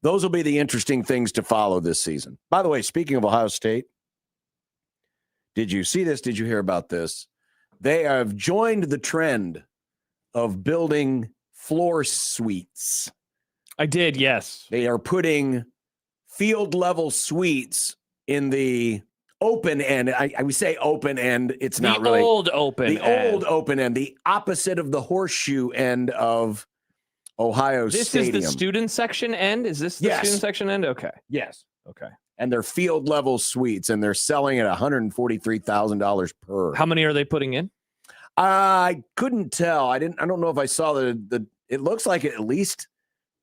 Those will be the interesting things to follow this season. By the way, speaking of Ohio State, did you see this? Did you hear about this? They have joined the trend of building floor suites. I did, yes. They are putting field level suites in the open end. I would say open end. It's not really the old open end, the opposite of the horseshoe end of Ohio Stadium. This is the student section end? Is this the student section end? Okay. Yes. Okay. And they're field level suites, and they're selling at $143,000 per. How many are they putting in? I couldn't tell. I don't know if I saw the. It looks like at least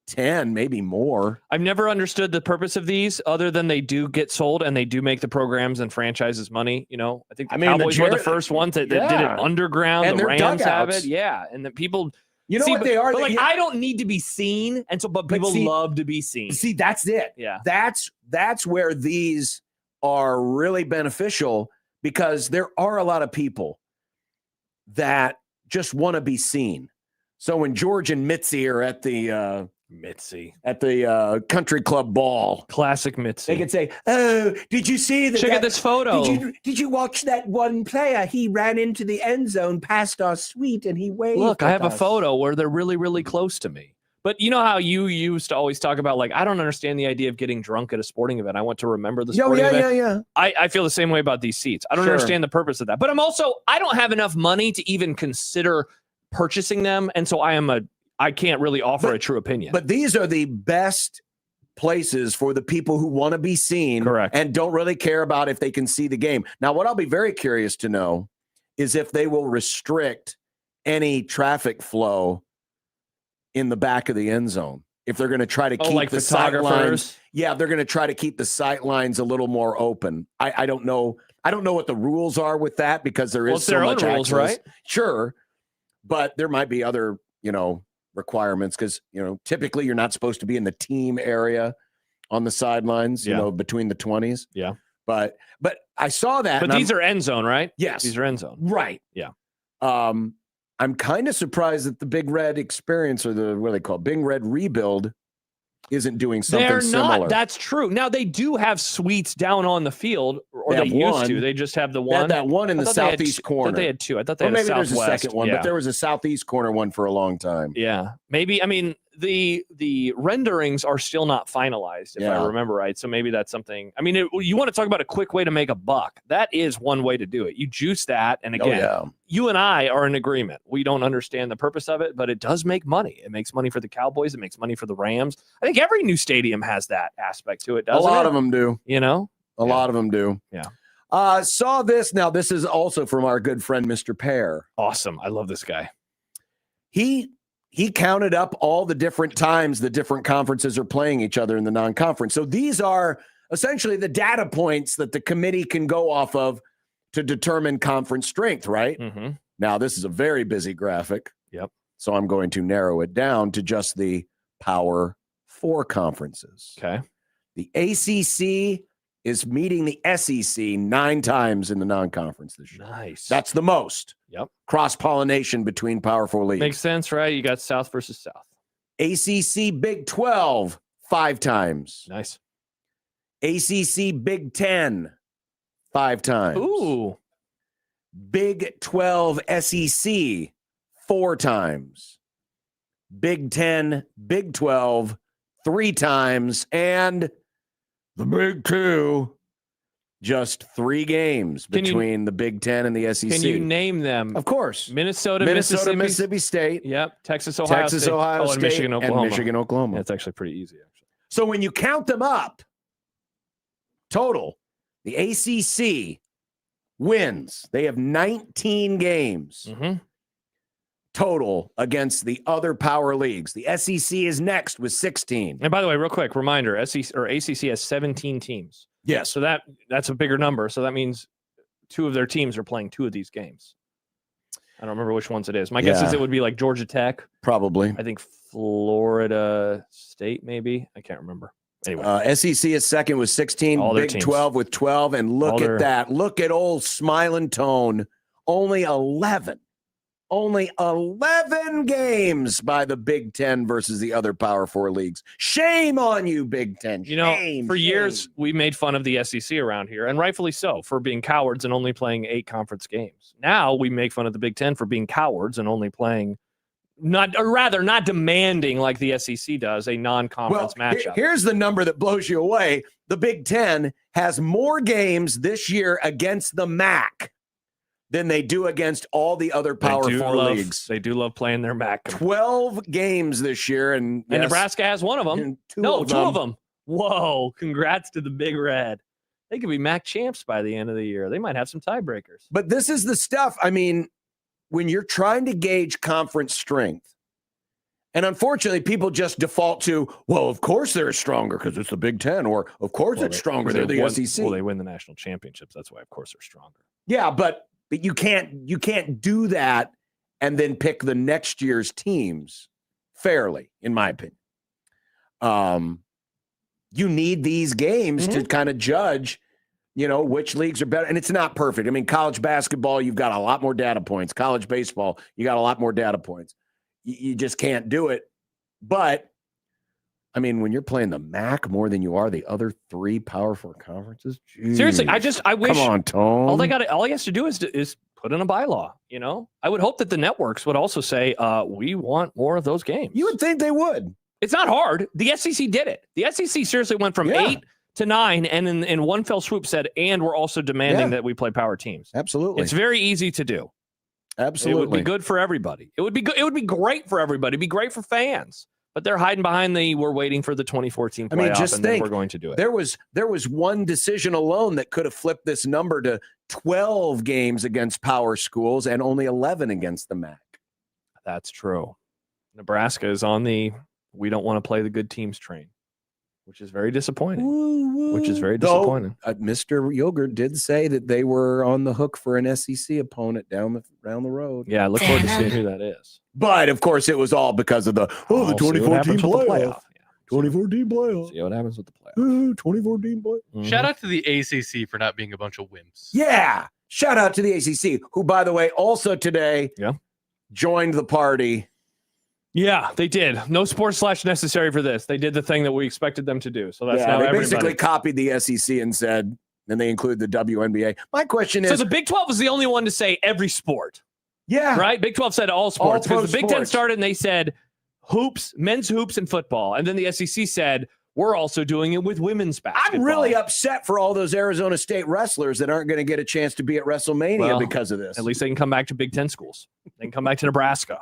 10, maybe more. I've never understood the purpose of these, other than they do get sold and they do make the programs and franchises money. I think the Cowboys were the first ones that did it underground. And the Rams dugouts. have it, yeah. And the people. What they are? But I don't need to be seen, and so people love to be seen. See, that's it. Yeah, that's where these are really beneficial, because there are a lot of people that just want to be seen. So when George and Mitzi are at the country club ball, classic Mitzi, they can say, "Oh, did you see that? Check out this photo. Did you watch that one player? He ran into the end zone past our suite and he waved." Look, I have us. a photo where they're really, really close to me. But you know how you used to always talk about, like, I don't understand the idea of getting drunk at a sporting event. I want to remember the sporting event. Yeah. I feel the same way about these seats. I don't understand the purpose of that. But I don't have enough money to even consider purchasing them. And so I can't really offer a true opinion. But these are the best places for the people who want to be seen. Correct. And don't really care about if they can see the game. Now, what I'll be very curious to know is if they will restrict any traffic flow in the back of the end zone. If they're going to try to keep the sight lines. Yeah, they're going to try to keep the sight lines a little more open. I don't know. I don't know what the rules are with that because there is so much rules, access. right? Sure. But there might be other, requirements because, typically you're not supposed to be in the team area on the sidelines, between the 20s. Yeah. But I saw that. But these are end zone, right? Yes. These are end zone. Right. Yeah. I'm kind of surprised that the Big Red experience or what do they call it? Big Red rebuild isn't doing something similar. That's true. Now they do have suites down on the field, or they used to. They just have the one. That one in the southeast corner. I thought they had two. I thought they had maybe a there's southwest. a second one, but there was a southeast corner one for a long time. Yeah, maybe. I mean, the renderings are still not finalized, if I remember right. So maybe that's something. I mean, you want to talk about a quick way to make a buck? That is one way to do it. You juice that, and again, you and I are in agreement. We don't understand the purpose of it, but it does make money. It makes money for the Cowboys. It makes money for the Rams. I think every new stadium has that aspect to it, doesn't it? A lot of them do. A lot of them do. Yeah. Saw this. Now, this is also from our good friend, Mr. Pear. Awesome. I love this guy. He counted up all the different times the different conferences are playing each other in the non-conference. So these are essentially the data points that the committee can go off of to determine conference strength, right? Mm-hmm. Now, this is a very busy graphic. Yep. So I'm going to narrow it down to just the Power 4 conferences. Okay. The ACC is meeting the SEC 9 times in the non-conference this year. Nice. That's the most. Yep. Cross-pollination between Power 4 leagues. Makes sense, right? You got South versus South. ACC Big 12, 5 times. Nice. ACC Big 10, 5 times. Ooh. Big 12 SEC, 4 times. Big 10, Big 12, 3 times. And the Big 2, just 3 games between the Big 10 and the SEC. Can you name them? Of course. Minnesota, Mississippi State. Yep. Texas, Ohio State. And Michigan, Oklahoma. And Michigan, Oklahoma. That's actually pretty easy, actually. So when you count them up, total, the ACC wins. They have 19 games total against the other power leagues. The SEC is next with 16. And by the way, real quick reminder: SEC or ACC has 17 teams. Yes, so that's a bigger number. So that means 2 of their teams are playing 2 of these games. I don't remember which ones it is. My guess is it would be like Georgia Tech, probably. I think Florida State, maybe. I can't remember. Anyway, SEC is second with 16, all Big 12 with 12, and look at that. Look at old Smiling Tone. Only 11 games by the Big 10 versus the other Power 4 leagues. Shame on you, Big 10. For years, we made fun of the SEC around here, and rightfully so, for being cowards and only playing 8 conference games. Now we make fun of the Big 10 for being cowards and only playing not demanding like the SEC does a non-conference matchup. Here's the number that blows you away. The Big 10 has more games this year against the MAC than they do against all the other Power 4 leagues. They do love playing their MAC. 12 games this year. And Nebraska has one of them. Two of them. Whoa, congrats to the Big Red. They could be MAC champs by the end of the year. They might have some tiebreakers. But this is the stuff, I mean, when you're trying to gauge conference strength, and unfortunately, people just default to, well, of course they're stronger because it's the Big 10, or of course it's stronger, they're the SEC. Well, they win the national championships. That's why, of course, they're stronger. Yeah, but you can't do that and then pick the next year's teams fairly, in my opinion. You need these games to kind of judge, which leagues are better. And it's not perfect. I mean, college basketball, you've got a lot more data points. College baseball, you got a lot more data points. You just can't do it. But, I mean, when you're playing the MAC more than you are the other 3 Power 4 conferences, geez. Seriously, I wish. Come on, Tone. All he has to do is put in a bylaw. I would hope that the networks would also say, we want more of those games. You would think they would. It's not hard. The SEC did it. The SEC seriously went from 8 to 9 and in one fell swoop said, and we're also demanding that we play power teams. Absolutely. It's very easy to do. Absolutely. It would be good for everybody. It would be good. It would be great for everybody. It'd be great for fans. But they're hiding behind we're waiting for the 2014 playoff and then we're going to do it. There was one decision alone that could have flipped this number to 12 games against power schools and only 11 against the MAC. That's true. Nebraska is on the we don't want to play the good teams train, which is very disappointing. Though, Mr. Yogurt did say that they were on the hook for an SEC opponent down the road. Yeah, I look forward to seeing who that is. But of course, it was all because of the 2014 playoff. 2014 playoff. See what happens with the playoff. 2014 playoff. Mm-hmm. Shout out to the ACC for not being a bunch of wimps. Yeah. Shout out to the ACC, who, by the way, also today joined the party. Yeah, they did. No sports / necessary for this. They did the thing that we expected them to do. So that's now they everybody. basically copied the SEC and said, and they include the WNBA. My question is, so the Big 12 was the only one to say every sport. Yeah. Right? Big 12 said all sports because the Big 10 sports. started and they said hoops, men's hoops and football. And then the SEC said, we're also doing it with women's basketball. I'm really upset for all those Arizona State wrestlers that aren't going to get a chance to be at WrestleMania because of this. At least they can come back to Big 10 schools. They can come back to Nebraska,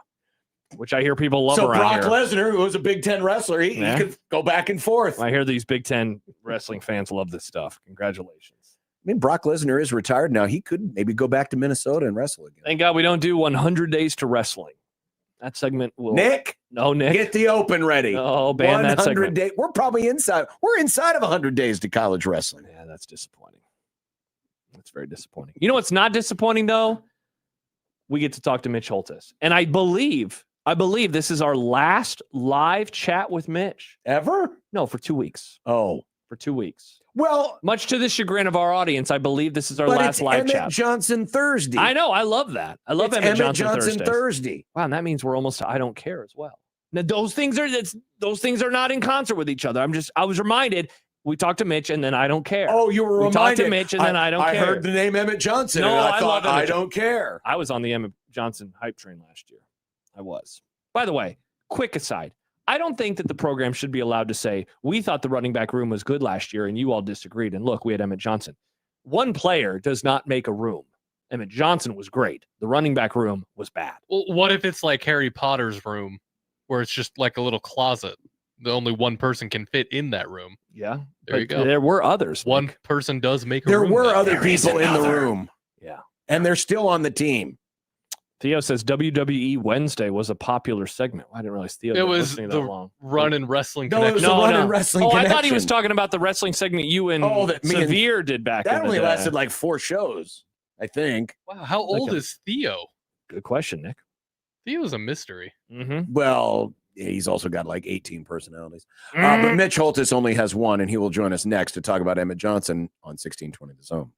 which I hear people love so around Brock Lesnar, who was a Big 10 wrestler, he could go back and forth. I hear these Big 10 wrestling fans love this stuff. Congratulations. I mean, Brock Lesnar is retired now. He could maybe go back to Minnesota and wrestle again. Thank God we don't do 100 Days to Wrestling. That segment will. Nick, get the open ready. Oh, ban that segment. Days. We're probably inside. We're inside of 100 days to college wrestling. Yeah, that's disappointing. That's very disappointing. You know what's not disappointing though? We get to talk to Mitch Holthus, and I believe this is our last live chat with Mitch ever. No, for 2 weeks. Oh, for 2 weeks. Well, much to the chagrin of our audience, I believe this is our last live Emmett chat. Johnson Thursday. I know. I love that. I love Emmett Johnson Thursday. Wow, and that means we're almost to I don't care as well. Now those things are not in concert with each other. I was reminded. We talked to Mitch, and then I don't care. Oh, you were reminded. We talked to Mitch, and then I don't care. I heard the name Emmett Johnson, no, and I thought, love Emmett I don't care. I was on the Emmett Johnson hype train last year. I was. By the way, quick aside. I don't think that the program should be allowed to say, we thought the running back room was good last year, and you all disagreed. And look, we had Emmett Johnson. One player does not make a room. Emmett Johnson was great. The running back room was bad. Well, what if it's like Harry Potter's room, where it's just like a little closet? The only one person can fit in that room. Yeah. There you go. There were others. One person does make a there room. There were other people in the room. Yeah. And they're still on the team. Theo says WWE Wednesday was a popular segment. I didn't realize Theo was that the long. Run and Wrestling No, it was the Run and Wrestling I Connection. thought he was talking about the wrestling segment you and Severe did back in the day. That only lasted like 4 shows, I think. Wow, how old is Theo? Good question, Nick. Theo's a mystery. Mm-hmm. Well, he's also got like 18 personalities. But Mitch Holthus only has one, and he will join us next to talk about Emmett Johnson on 1620 The Zone.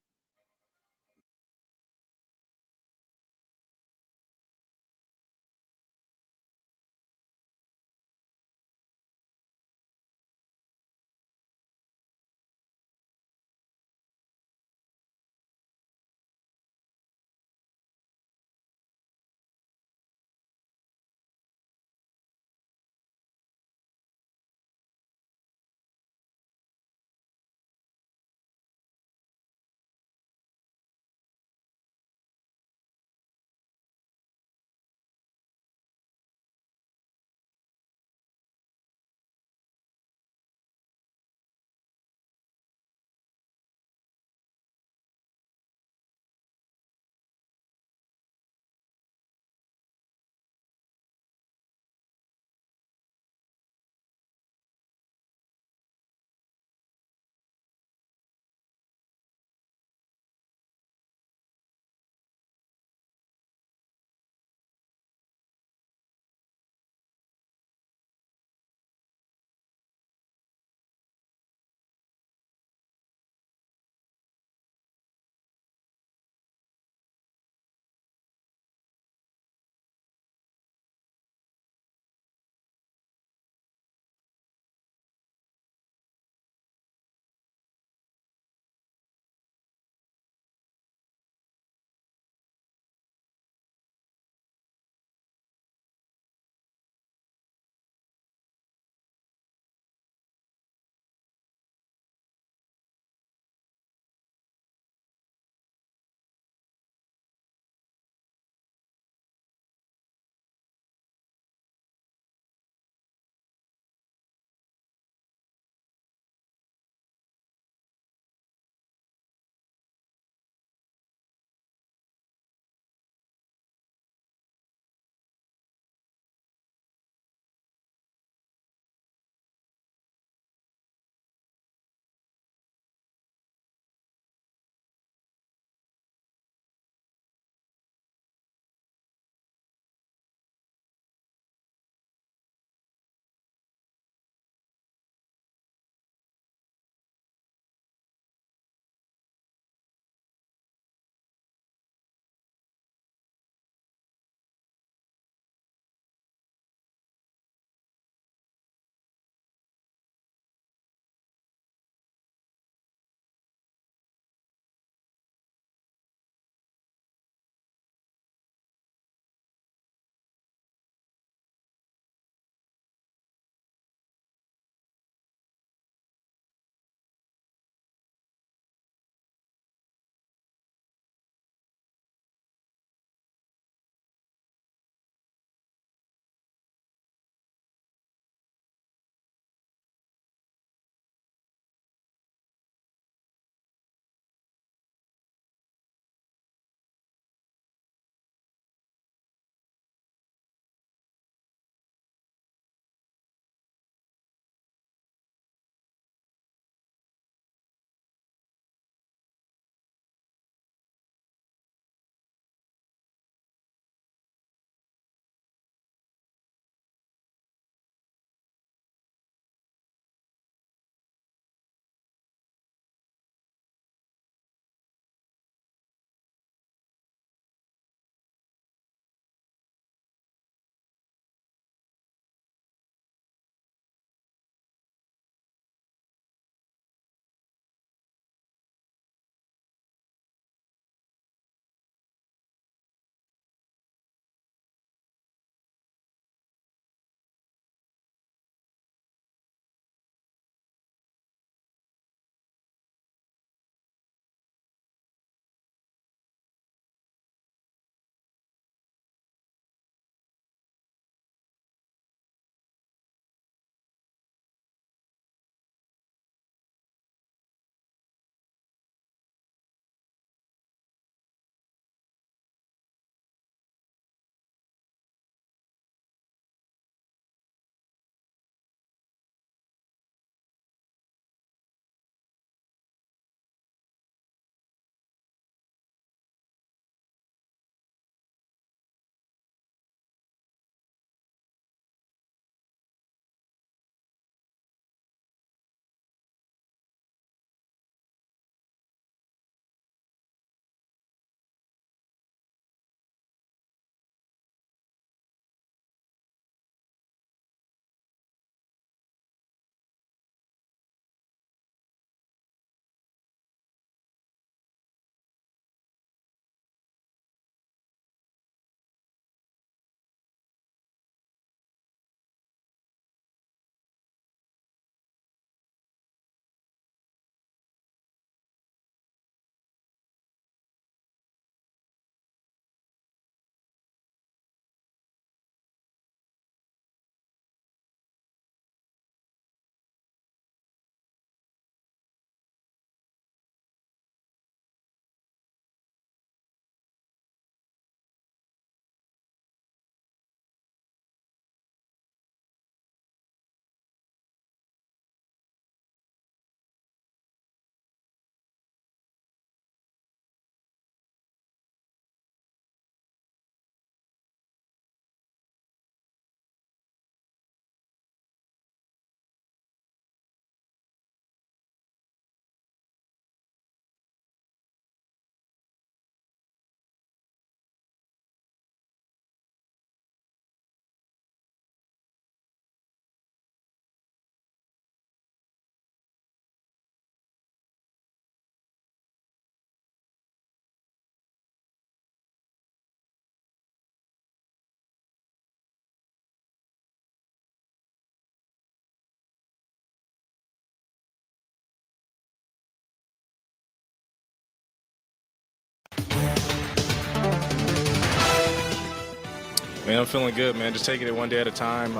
Man, I'm feeling good, man. Just taking it one day at a time,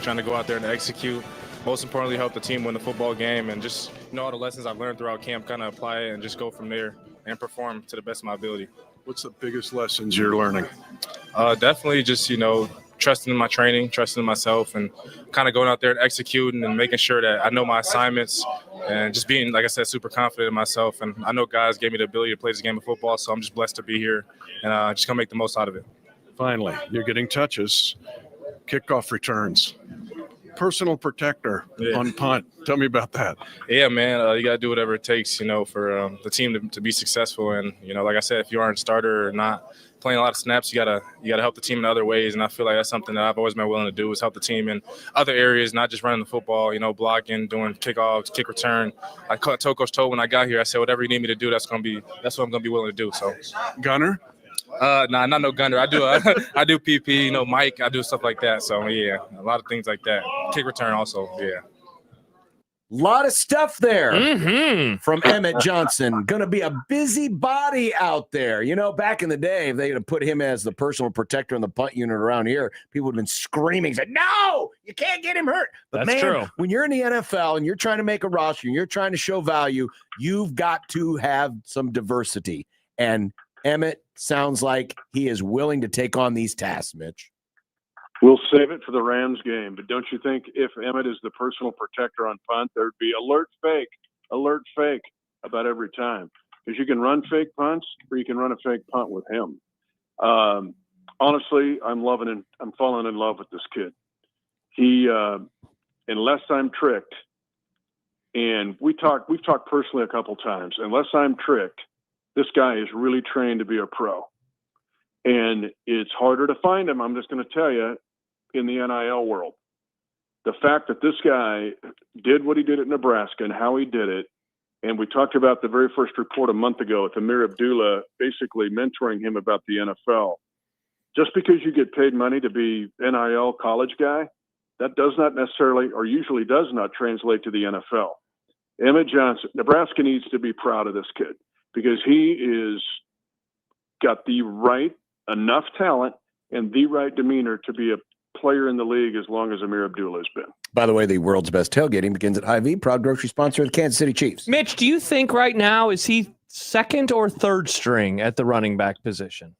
trying to go out there and execute. Most importantly, help the team win the football game, and just all the lessons I've learned throughout camp, kind of apply it and just go from there and perform to the best of my ability. What's the biggest lessons you're learning? Definitely just, trusting in my training, trusting in myself, and kind of going out there and executing and making sure that I know my assignments and just being, like I said, super confident in myself. And I know guys gave me the ability to play this game of football, so I'm just blessed to be here and just going to make the most out of it. Finally, you're getting touches, kickoff returns, personal protector on punt. Tell me about that. Yeah, man, you got to do whatever it takes, for the team to be successful. And, like I said, if you aren't a starter or not playing a lot of snaps, you gotta help the team in other ways. And I feel like that's something that I've always been willing to do, is help the team in other areas, not just running the football, blocking, doing kickoffs, kick return. I told Coach Toe when I got here, I said, whatever you need me to do, that's what I'm gonna be willing to do. So, Gunner? Nah, not no gunner. I do I do PP, Mike, I do stuff like that. So yeah, a lot of things like that. Kick return also, yeah. A lot of stuff there from Mm-hmm. Emmett Johnson. Going to be a busy body out there. Back in the day, if they had put him as the personal protector in the punt unit around here, people would have been screaming, saying, no, you can't get him hurt. But That's true. When you're in the NFL and you're trying to make a roster and you're trying to show value, you've got to have some diversity. And Emmett sounds like he is willing to take on these tasks, Mitch. We'll save it for the Rams game, but don't you think if Emmett is the personal protector on punt, there'd be alert fake about every time? Because you can run fake punts or you can run a fake punt with him. Honestly, I'm falling in love with this kid. He, unless I'm tricked, and we've talked personally a couple times, unless I'm tricked, this guy is really trained to be a pro. And it's harder to find him, I'm just going to tell you, in the NIL world. The fact that this guy did what he did at Nebraska and how he did it, and we talked about the very first report a month ago with Amir Abdullah basically mentoring him about the NFL. Just because you get paid money to be NIL college guy, that does not necessarily, or usually does not, translate to the NFL. Emmett Johnson, Nebraska needs to be proud of this kid because he is got the right enough talent and the right demeanor to be a player in the league as long as Amir Abdullah has been. By the way, the world's best tailgating begins at Hy-Vee, proud grocery sponsor of the Kansas City Chiefs. Mitch, do you think right now, is he second or third string at the running back position?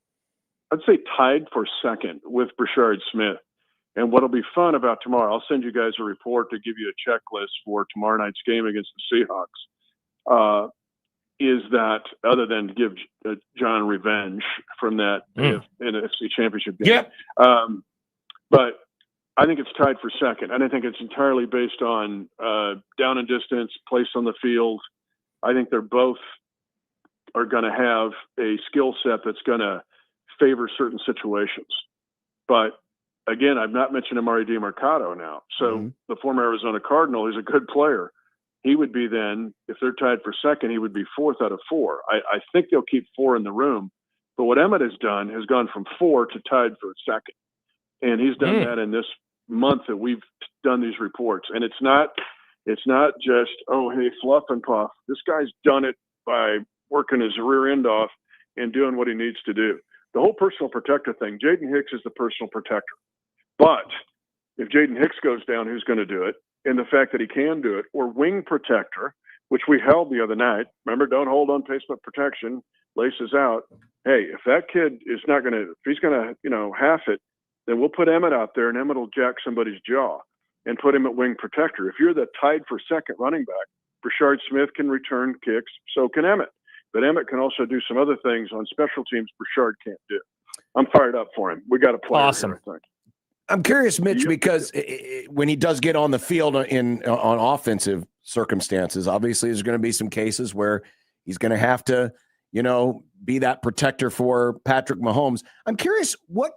I'd say tied for second with Brashard Smith. And what'll be fun about tomorrow, I'll send you guys a report to give you a checklist for tomorrow night's game against the Seahawks, is that other than to give John revenge from that NFC Championship game. Yeah. But I think it's tied for second. And I think it's entirely based on down and distance, place on the field. I think they're both are going to have a skill set that's going to favor certain situations. But again, I've not mentioned Amari DiMercato now. So the former Arizona Cardinal is a good player. He would be then, if they're tied for second, he would be fourth out of four. I think they'll keep four in the room. But what Emmett has done has gone from four to tied for second. And he's done that in this month that we've done these reports. And it's not just, oh, hey, fluff and puff. This guy's done it by working his rear end off and doing what he needs to do. The whole personal protector thing, Jaden Hicks is the personal protector. But if Jaden Hicks goes down, who's going to do it? And the fact that he can do it, or wing protector, which we held the other night. Remember, don't hold on placement protection, laces out. Hey, if that kid is not going to, if he's going to, half it, then we'll put Emmett out there and Emmett will jack somebody's jaw and put him at wing protector. If you're the tied for second running back, Brashard Smith can return kicks, so can Emmett. But Emmett can also do some other things on special teams Brashard can't do. I'm fired up for him. We got to play. Awesome. Here, I think. I'm curious, Mitch, because when he does get on the field on offensive circumstances, obviously there's going to be some cases where he's going to have to, be that protector for Patrick Mahomes. I'm curious when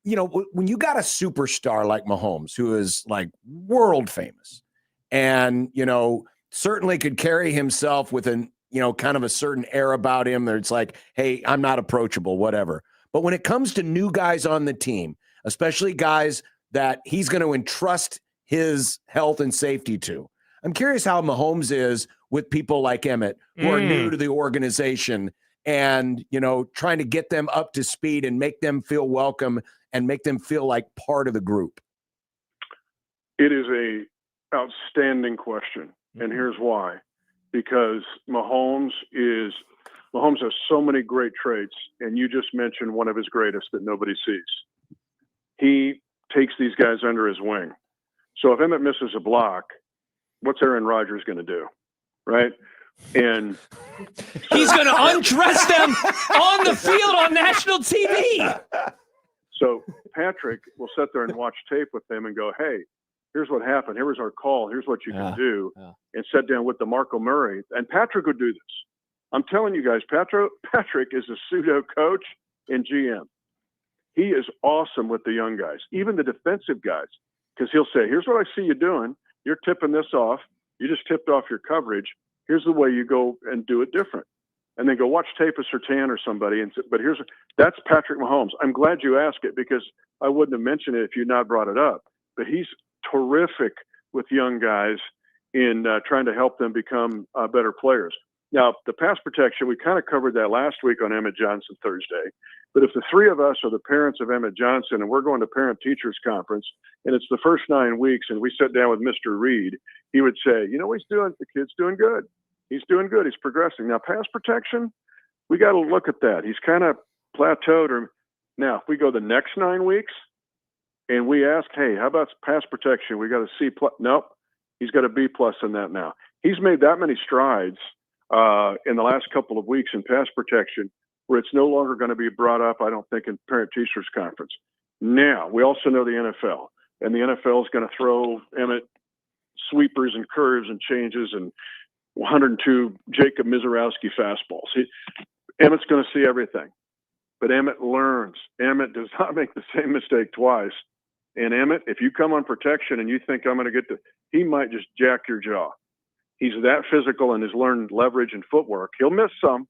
you got a superstar like Mahomes, who is like world famous and, certainly could carry himself with an, kind of a certain air about him that it's like, hey, I'm not approachable, whatever. But when it comes to new guys on the team, especially guys that he's going to entrust his health and safety to, I'm curious how Mahomes is with people like Emmett who are new to the organization and, trying to get them up to speed and make them feel welcome and make them feel like part of the group? It is a outstanding question, and here's why. Because Mahomes has so many great traits, and you just mentioned one of his greatest that nobody sees. He takes these guys under his wing. So if Emmett misses a block, what's Aaron Rodgers going to do, right? And he's going to undress them on the field on national TV. So Patrick will sit there and watch tape with them and go, hey, here's what happened. Here was our call. Here's what you can do. And sit down with DeMarco Murray. And Patrick would do this. I'm telling you guys, Patrick is a pseudo coach and GM. He is awesome with the young guys, even the defensive guys, because he'll say, here's what I see you doing. You're tipping this off. You just tipped off your coverage. Here's the way you go and do it different. And then go watch tape of Surtain or somebody. But that's Patrick Mahomes. I'm glad you asked it because I wouldn't have mentioned it if you'd not brought it up. But he's terrific with young guys in trying to help them become better players. Now, the pass protection, we kind of covered that last week on Emmett Johnson Thursday. But if the three of us are the parents of Emmett Johnson and we're going to parent-teachers conference and it's the first 9 weeks and we sit down with Mr. Reed, he would say, you know what he's doing? The kid's doing good. He's doing good. He's progressing. Now, pass protection, we got to look at that. He's kind of plateaued. Now, if we go the next 9 weeks and we ask, hey, how about pass protection? We got a C+. Nope. He's got a B+ in that now. He's made that many strides in the last couple of weeks in pass protection where it's no longer going to be brought up, I don't think, in parent-teachers conference. Now, we also know the NFL, and the NFL is going to throw Emmett sweepers and curves and changes and 102 Jacob Mizorowski fastballs. Emmett's going to see everything, but Emmett learns. Emmett does not make the same mistake twice. And Emmett, if you come on protection and you think I'm going to get he might just jack your jaw. He's that physical and has learned leverage and footwork. He'll miss some,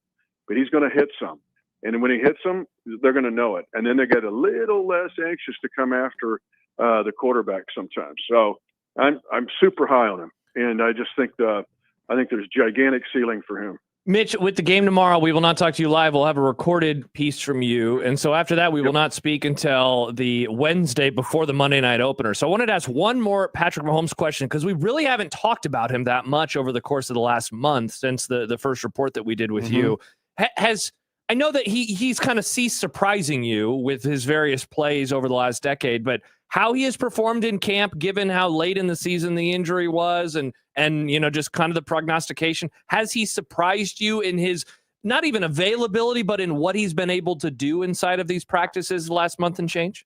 but he's going to hit some. And when he hits them, they're going to know it. And then they get a little less anxious to come after the quarterback sometimes. So I'm super high on him, and I just think I think there's gigantic ceiling for him. Mitch, with the game tomorrow, we will not talk to you live. We'll have a recorded piece from you. And so after that, we will not speak until the Wednesday before the Monday night opener. So I wanted to ask one more Patrick Mahomes question because we really haven't talked about him that much over the course of the last month since the first report that we did with you. I know that he's kind of ceased surprising you with his various plays over the last decade, but how he has performed in camp, given how late in the season the injury was and just kind of the prognostication, has he surprised you in his not even availability, but in what he's been able to do inside of these practices the last month and change?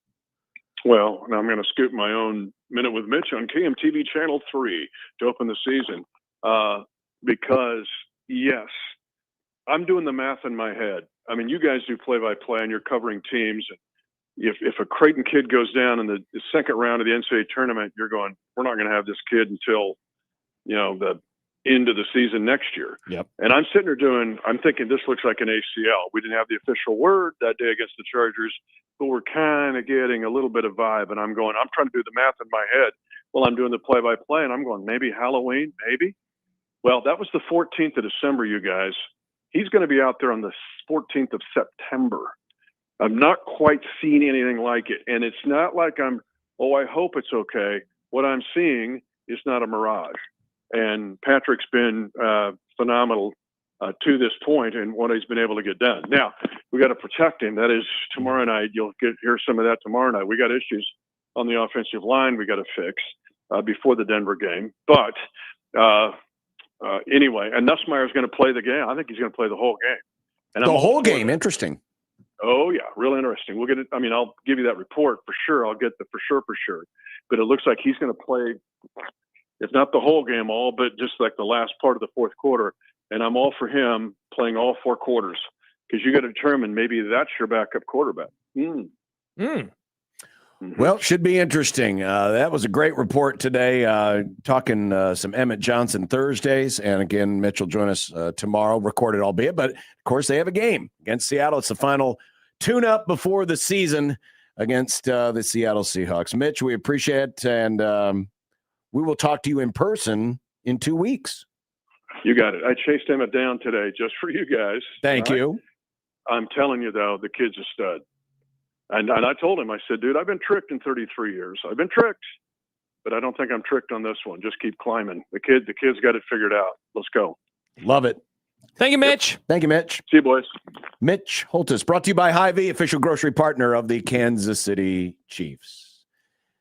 Well, now I'm going to scoop my own Minute with Mitch on KMTV Channel 3 to open the season because, yes, I'm doing the math in my head. I mean, you guys do play-by-play and you're covering teams. If a Creighton kid goes down in the second round of the NCAA tournament, you're going, we're not going to have this kid until, the end of the season next year. Yep. And I'm sitting there I'm thinking this looks like an ACL. We didn't have the official word that day against the Chargers, but we're kind of getting a little bit of vibe. And I'm trying to do the math in my head while I'm doing the play-by-play. And I'm going, maybe Halloween, maybe. Well, that was the 14th of December, you guys. He's going to be out there on the 14th of September. I'm not quite seeing anything like it. And it's not like I hope it's okay. What I'm seeing is not a mirage. And Patrick's been phenomenal to this point and what he's been able to get done. Now, we got to protect him. That is tomorrow night. You'll hear some of that tomorrow night. We got issues on the offensive line we got to fix before the Denver game. But anyway, and Nussmeier's going to play the game. I think he's going to play the whole game. And the whole game, interesting. Oh, yeah, real interesting. We'll get it. I mean, I'll give you that report for sure. I'll get the for sure. But it looks like he's going to play, if not the whole game, but just like the last part of the fourth quarter. And I'm all for him playing all 4 quarters because you got to determine maybe that's your backup quarterback. Well, should be interesting. That was a great report today, talking some Emmett Johnson Thursdays. And again, Mitch will join us tomorrow, recorded albeit. But, of course, they have a game against Seattle. It's the final tune-up before the season against the Seattle Seahawks. Mitch, we appreciate it, and we will talk to you in person in 2 weeks. You got it. I chased Emmett down today just for you guys. Thank you. I'm telling you, though, the kid's a stud. And I told him, I said, dude, I've been tricked in 33 years. I've been tricked, but I don't think I'm tricked on this one. Just keep climbing. The kid's got it figured out. Let's go. Love it. Thank you, Mitch. Thank you, Mitch. See you, boys. Mitch Holtis, brought to you by Hy-Vee, official grocery partner of the Kansas City Chiefs.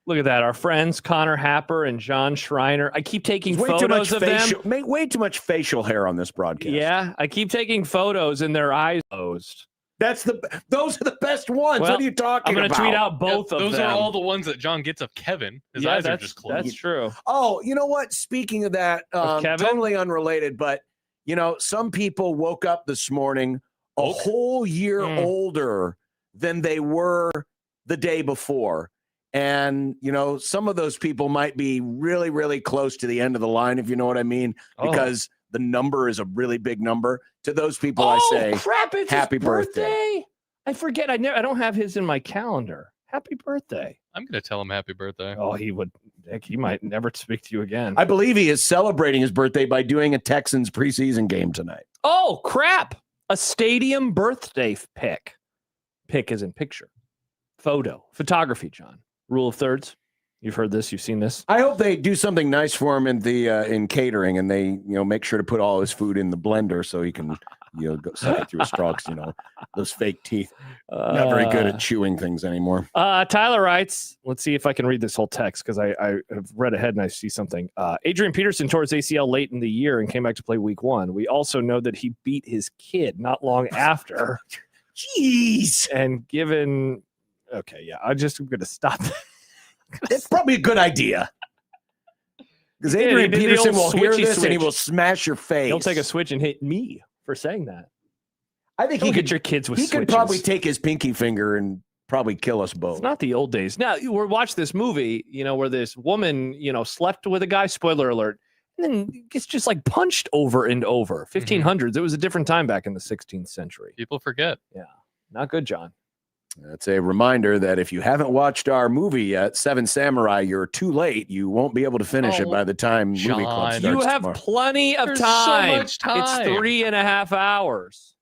Look at that. Our friends Connor Happer and John Schreiner. I keep taking photos of them. Way too much facial hair on this broadcast. Yeah, I keep taking photos and their eyes closed. Those are the best ones. Well, What are you talking about? I'm going to tweet out both of them. Those are all the ones that John gets of Kevin. His eyes are just closed. That's true. Oh, you know what? Speaking of that, totally unrelated, but some people woke up this morning a whole year older than they were the day before. And, some of those people might be really, really close to the end of the line, if you know what I mean, because the number is a really big number. To those people, I say, crap, it's happy his birthday. I forget. I don't have his in my calendar. Happy birthday. I'm going to tell him happy birthday. Oh, he would. Heck, he might never speak to you again. I believe he is celebrating his birthday by doing a Texans preseason game tonight. Oh, crap. A stadium birthday pic. Pic is in picture. Photography, John. Rule of thirds. You've heard this. You've seen this. I hope they do something nice for him in catering, and they make sure to put all his food in the blender so he can go suck it through his straw. 'Cause, those fake teeth. Not very good at chewing things anymore. Tyler writes, let's see if I can read this whole text because I have read ahead and I see something. Adrian Peterson tore his ACL late in the year and came back to play week 1. We also know that he beat his kid not long after. Jeez. And given, okay, yeah, I'm going to stop. It's probably a good idea. Because Adrian Peterson will hear this and he will smash your face. He'll take a switch and hit me for saying that. I think he could get your kids with switches. He could probably take his pinky finger and probably kill us both. It's not the old days. Now, we watch this movie, where this woman, slept with a guy, spoiler alert, and then gets just like punched over and over. 1500s. It was a different time back in the 16th century. People forget. Yeah. Not good, John. That's a reminder that if you haven't watched our movie yet, Seven Samurai, you're too late. You won't be able to finish it by the time movie club starts. You have tomorrow. plenty of There's time. so much time. It's 3.5 hours.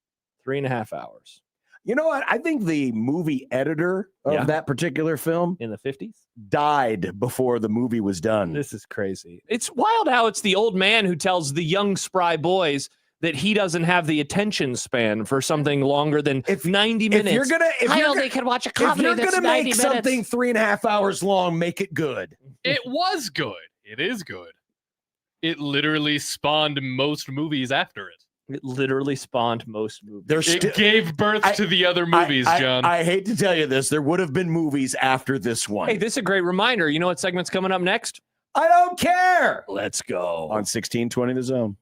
3.5 hours. You know what? I think the movie editor of that particular film in the 50s died before the movie was done. This is crazy. It's wild how it's the old man who tells the young spry boys that he doesn't have the attention span for something longer than 90 minutes. If you're gonna, they could watch a if comedy you're that's gonna 90 make minutes. something 3.5 hours long, make it good. It was good. It is good. It literally spawned most movies after it. It literally spawned most movies. It gave birth to the other movies, John. I hate to tell you this. There would have been movies after this one. Hey, this is a great reminder. You know what segment's coming up next? I don't care. Let's go. On 1620 The Zone.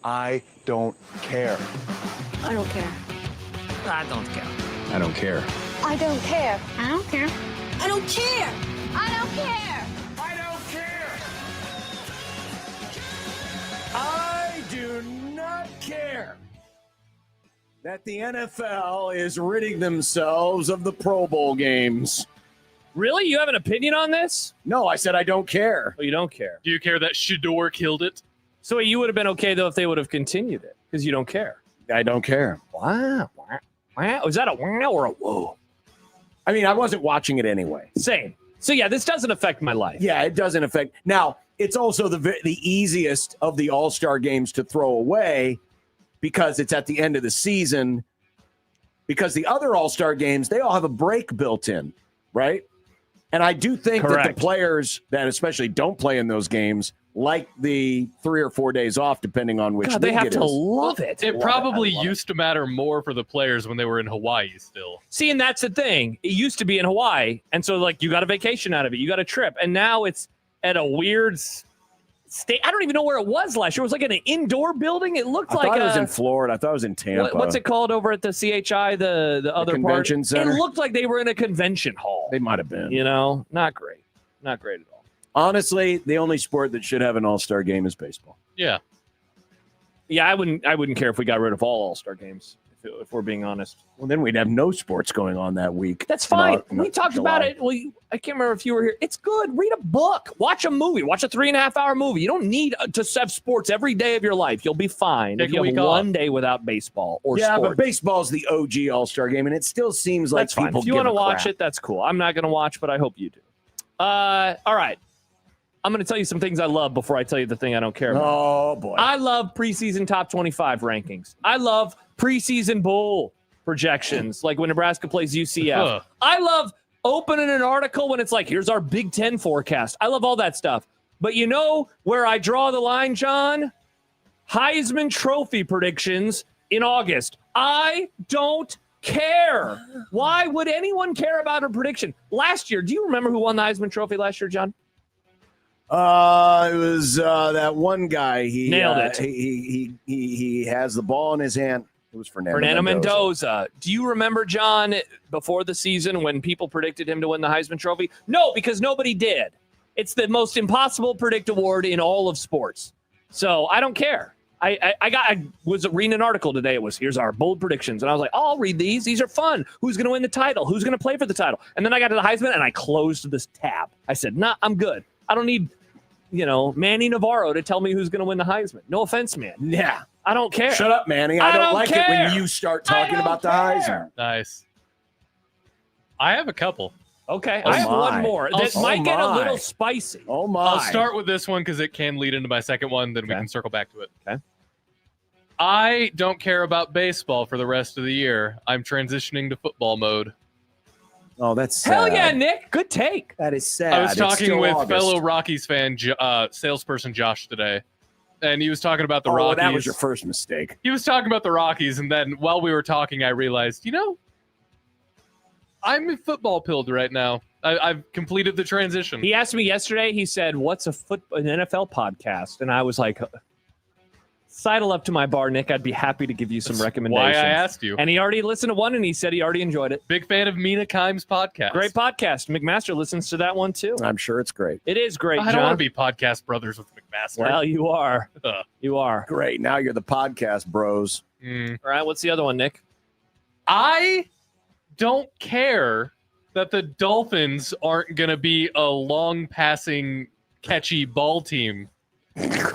I don't care. I don't care. I don't care. I don't care. I don't care. I don't care. I don't care. I don't care. I don't care. I do not care that the NFL is ridding themselves of the Pro Bowl games. Really? You have an opinion on this? No, I said I don't care. Oh, you don't care. Do you care that Shador killed it? So you would have been okay, though, if they would have continued it, because you don't care. I don't care. Wow. Wow. Is that a wow or a whoa? I mean, I wasn't watching it anyway. Same. So, yeah, this doesn't affect my life. Yeah, it doesn't affect. Now, it's also the easiest of the All-Star games to throw away because it's at the end of the season. Because the other All-Star games, they all have a break built in, right? And I do think that the players that especially don't play in those games like the 3 or 4 days off, depending on which God, they have to love it. It probably used to matter more for the players when they were in Hawaii still. See, and that's the thing. It used to be in Hawaii, and so, like, you got a vacation out of it. You got a trip, and now it's at a weird state. I don't even know where it was last year. It was like in an indoor building. It looked like it was in Florida. I thought it was in Tampa. What's it called over at the CHI, the other convention center? It looked like they were in a convention hall. They might have been. You know, not great. Not great at all. Honestly, the only sport that should have an all-star game is baseball. Yeah. Yeah, I wouldn't care if we got rid of all all-star games, if we're being honest. Well, then we'd have no sports going on that week. That's fine. We talked about it. Well, I can't remember if you were here. It's good. Read a book. Watch a movie. Watch a 3.5-hour movie. You don't need to have sports every day of your life. You'll be fine if you have one day without baseball or sports. But baseball's the OG all-star game, and it still seems like that's fine. people If you want to give a watch crap. it, that's cool. I'm not going to watch, but I hope you do. All right. I'm going to tell you some things I love before I tell you the thing I don't care about. Oh, boy. I love preseason top 25 rankings. I love preseason bowl projections, like when Nebraska plays UCF. I love opening an article when it's like, here's our Big Ten forecast. I love all that stuff. But you know where I draw the line, John? Heisman Trophy predictions in August. I don't care. Why would anyone care about a prediction? Last year, do you remember who won the Heisman Trophy last year, John? It was that one guy. He nailed it. He has the ball in his hand. It was Fernando Mendoza. Do you remember, John, before the season when people predicted him to win the Heisman Trophy? No, because nobody did. It's the most impossible predict award in all of sports. So I don't care. I was reading an article today. It was, here's our bold predictions. And I was like, oh, I'll read these. These are fun. Who's going to win the title? Who's going to play for the title? And then I got to the Heisman and I closed this tab. I said, nah, I'm good. I don't need, Manny Navarro to tell me who's going to win the Heisman. No offense, man. Yeah. I don't care. Shut up, Manny. I don't like care. it when you start talking about the Heisman. Nice. I have a couple. Okay. I have one more. That might get a little spicy. Oh, my. I'll start with this one because it can lead into my second one. Then we can circle back to it. Okay. I don't care about baseball for the rest of the year. I'm transitioning to football mode. Oh, that's sad. Hell yeah, Nick. Good take. That is sad. I was talking with August. fellow Rockies fan, salesperson Josh today, and he was talking about the Rockies. That was your first mistake. He was talking about the Rockies, and then while we were talking, I realized, I'm football pilled right now. I've completed the transition. He asked me yesterday, he said, what's an NFL podcast? And I was like, sidle up to my bar, Nick. I'd be happy to give you some recommendations. Why I asked you. And he already listened to one, and he said he already enjoyed it. Big fan of Mina Kimes' podcast. Great podcast. McMaster listens to that one, too. I'm sure it's great. It is great, I don't want to be podcast brothers with McMaster. Well, you are. You are. Great. Now you're the podcast bros. All right. What's the other one, Nick? I don't care that the Dolphins aren't going to be a long passing, catchy ball team.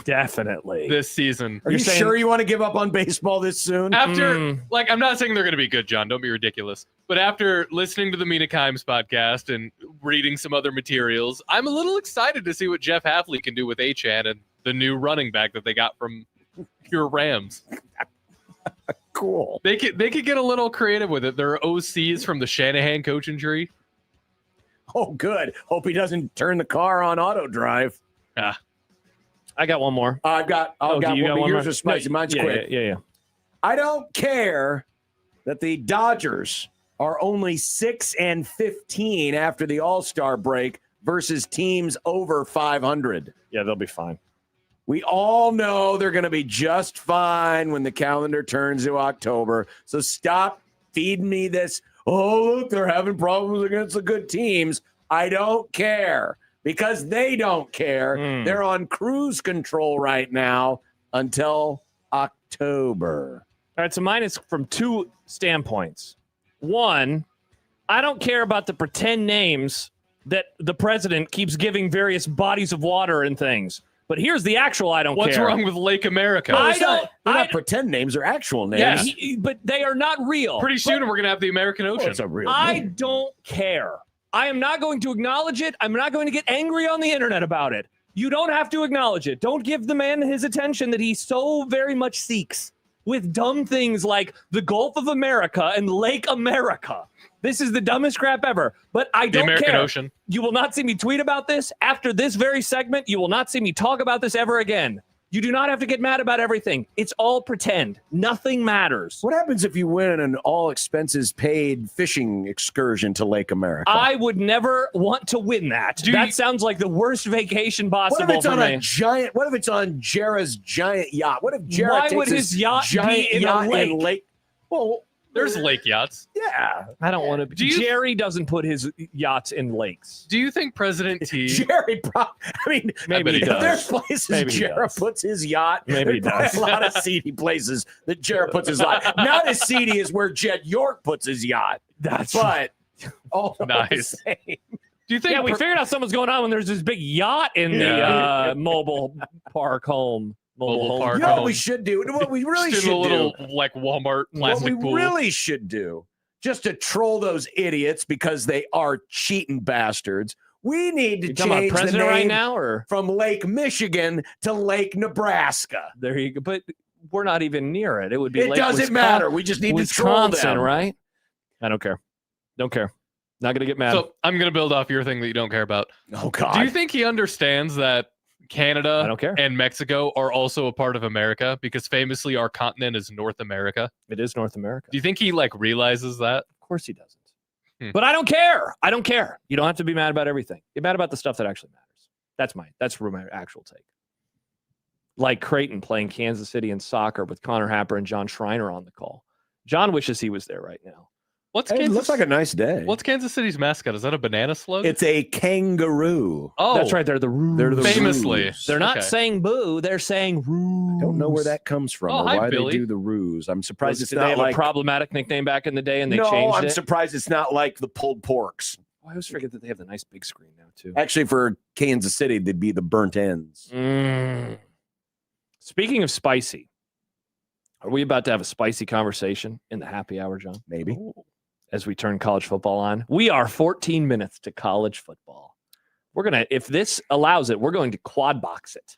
Definitely. This season. Are you sure you want to give up on baseball this soon? After, I'm not saying they're going to be good, John. Don't be ridiculous. But after listening to the Mina Kimes podcast and reading some other materials, I'm a little excited to see what Jeff Hafley can do with Achane and the new running back that they got from your Rams. Cool. They could get a little creative with it. There are OCs from the Shanahan coaching tree. Oh, good. Hope he doesn't turn the car on auto drive. Yeah. I got one more. I've got one. Yours is spicy. Mine's quick. Yeah. I don't care that the Dodgers are only 6-15 after the All-Star break versus teams over 500. Yeah, they'll be fine. We all know they're going to be just fine when the calendar turns to October. So stop feeding me this, oh, look, they're having problems against the good teams. I don't care because they don't care. They're on cruise control right now until October. All right, so mine is from two standpoints. One, I don't care about the pretend names that the president keeps giving various bodies of water and things. But here's the actual I don't What's care. wrong with Lake America? They're not pretend names. They're actual names. Yeah, but they are not real. Pretty soon we're going to have the American Ocean. It's a real I name. don't care. I am not going to acknowledge it. I'm not going to get angry on the internet about it. You don't have to acknowledge it. Don't give the man his attention that he so very much seeks with dumb things like the Gulf of America and Lake America. This is the dumbest crap ever. But I don't American care. Ocean. You will not see me tweet about this. After this very segment, you will not see me talk about this ever again. You do not have to get mad about everything. It's all pretend. Nothing matters. What happens if you win an all expenses paid fishing excursion to Lake America? I would never want to win that. That sounds like the worst vacation possible What if it's for on me. a giant? What if it's on Jarrah's giant yacht? What if Jarrah Why takes would his yacht giant be in a yacht lake? Well, there's lake yachts. Yeah, I don't want to. Jerry doesn't put his yachts in lakes. Do you think President T? Jerry, I mean, Maybe he if does. there's places Maybe he Jarrah does. puts his yacht. Maybe he there's probably does. a lot of seedy places that Jarrah puts his yacht. Not as seedy as where Jed York puts his yacht. But all Nice. the same. Do you think? Yeah, we figured out something's going on when there's this big yacht in the mobile park home. Mobile park You know what home. we should do? What we really Just should in a little do? like Walmart What plastic we pool. really should do, just to troll those idiots because they are cheating bastards, we need to You talking about change the president name right now, or from Lake Michigan to Lake Nebraska. there you go. But we're not even near it. It would be. It Lake doesn't matter. We just need to troll Wisconsin, them. right? I don't care. Don't care. Not gonna get mad. So I'm going to build off your thing that you don't care about. Oh God! Do you think he understands that Canada I don't care. and Mexico are also a part of America? Because famously our continent is North America. It is North America. Do you think he like realizes that? Of course he doesn't. But I don't care. I don't care. You don't have to be mad about everything. Get mad about the stuff that actually matters. That's my actual take. Like Creighton playing Kansas City in soccer with Connor Happer and John Schreiner on the call. John wishes he was there right now. What's Hey, it Kansas? looks like a nice day. What's Kansas City's mascot? Is that a banana slug? It's a kangaroo. Oh, That's right. They're the Roos. They're the famously. Roos. They're not Okay. saying boo. They're saying Roos. I don't know where that comes from Oh, or hi, why Billy. they do the ruse. I'm surprised it's Did they not have like a problematic nickname back in the day and they no. changed I'm it? surprised it's not like the pulled porks. I always forget that they have the nice big screen now too. Actually, for Kansas City, they'd be the burnt ends. Speaking of spicy, are we about to have a spicy conversation in the happy hour, John? Maybe. As we turn college football on. We are 14 minutes to college football. We're going to, if this allows it, we're going to quad box it.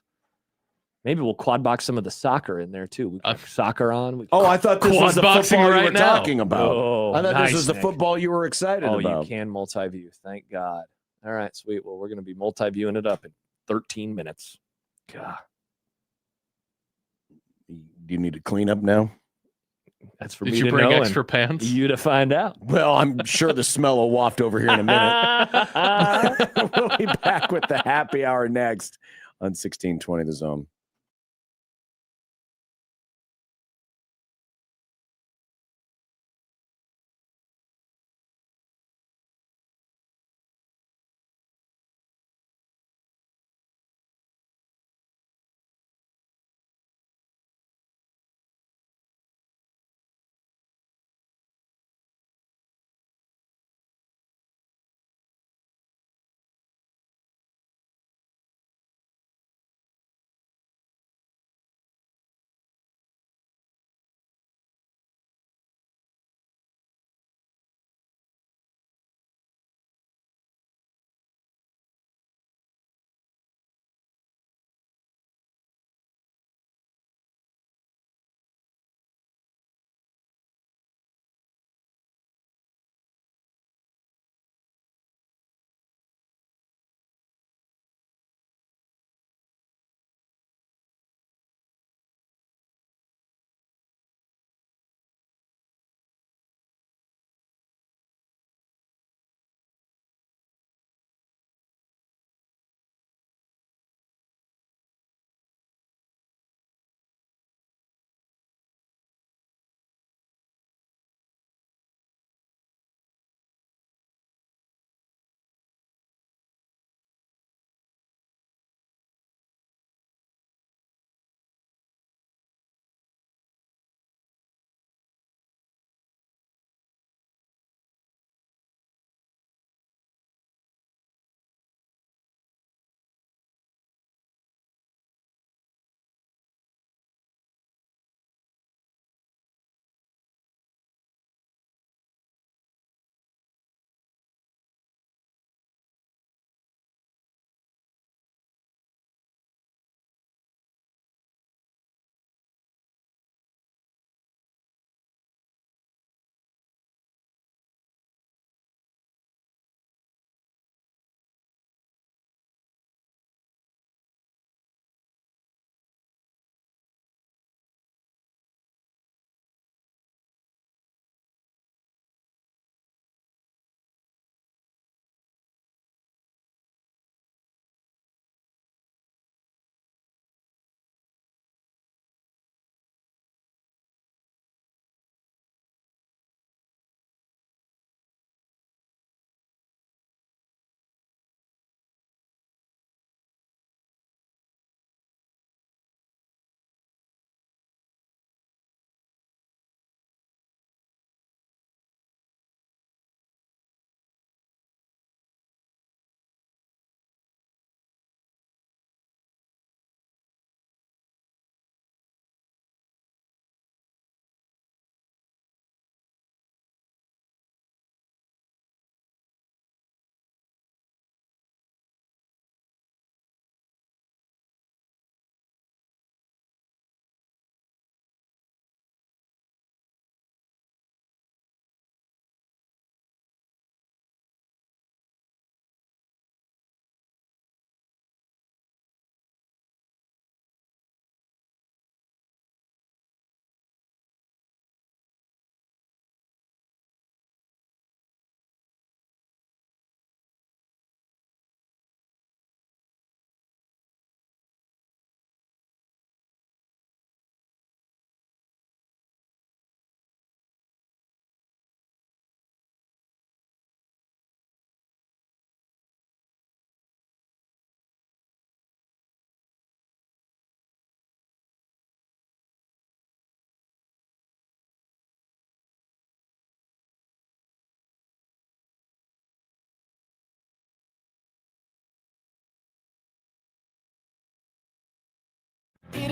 Maybe we'll quad box some of the soccer in there too. We got soccer on. We Oh, I thought this Quad was the boxing football you right were now. talking about. Oh, I thought nice, this was the Nick. football you were excited Oh, about. you can multi-view. Thank God. All right, sweet. Well, we're going to be multi-viewing it up in 13 minutes. God, Do you need to clean up now? that's for Did me you to bring know extra and pants? you to find out. Well, I'm sure the smell will waft over here in a minute. We'll be back with the happy hour next on 1620 The Zone.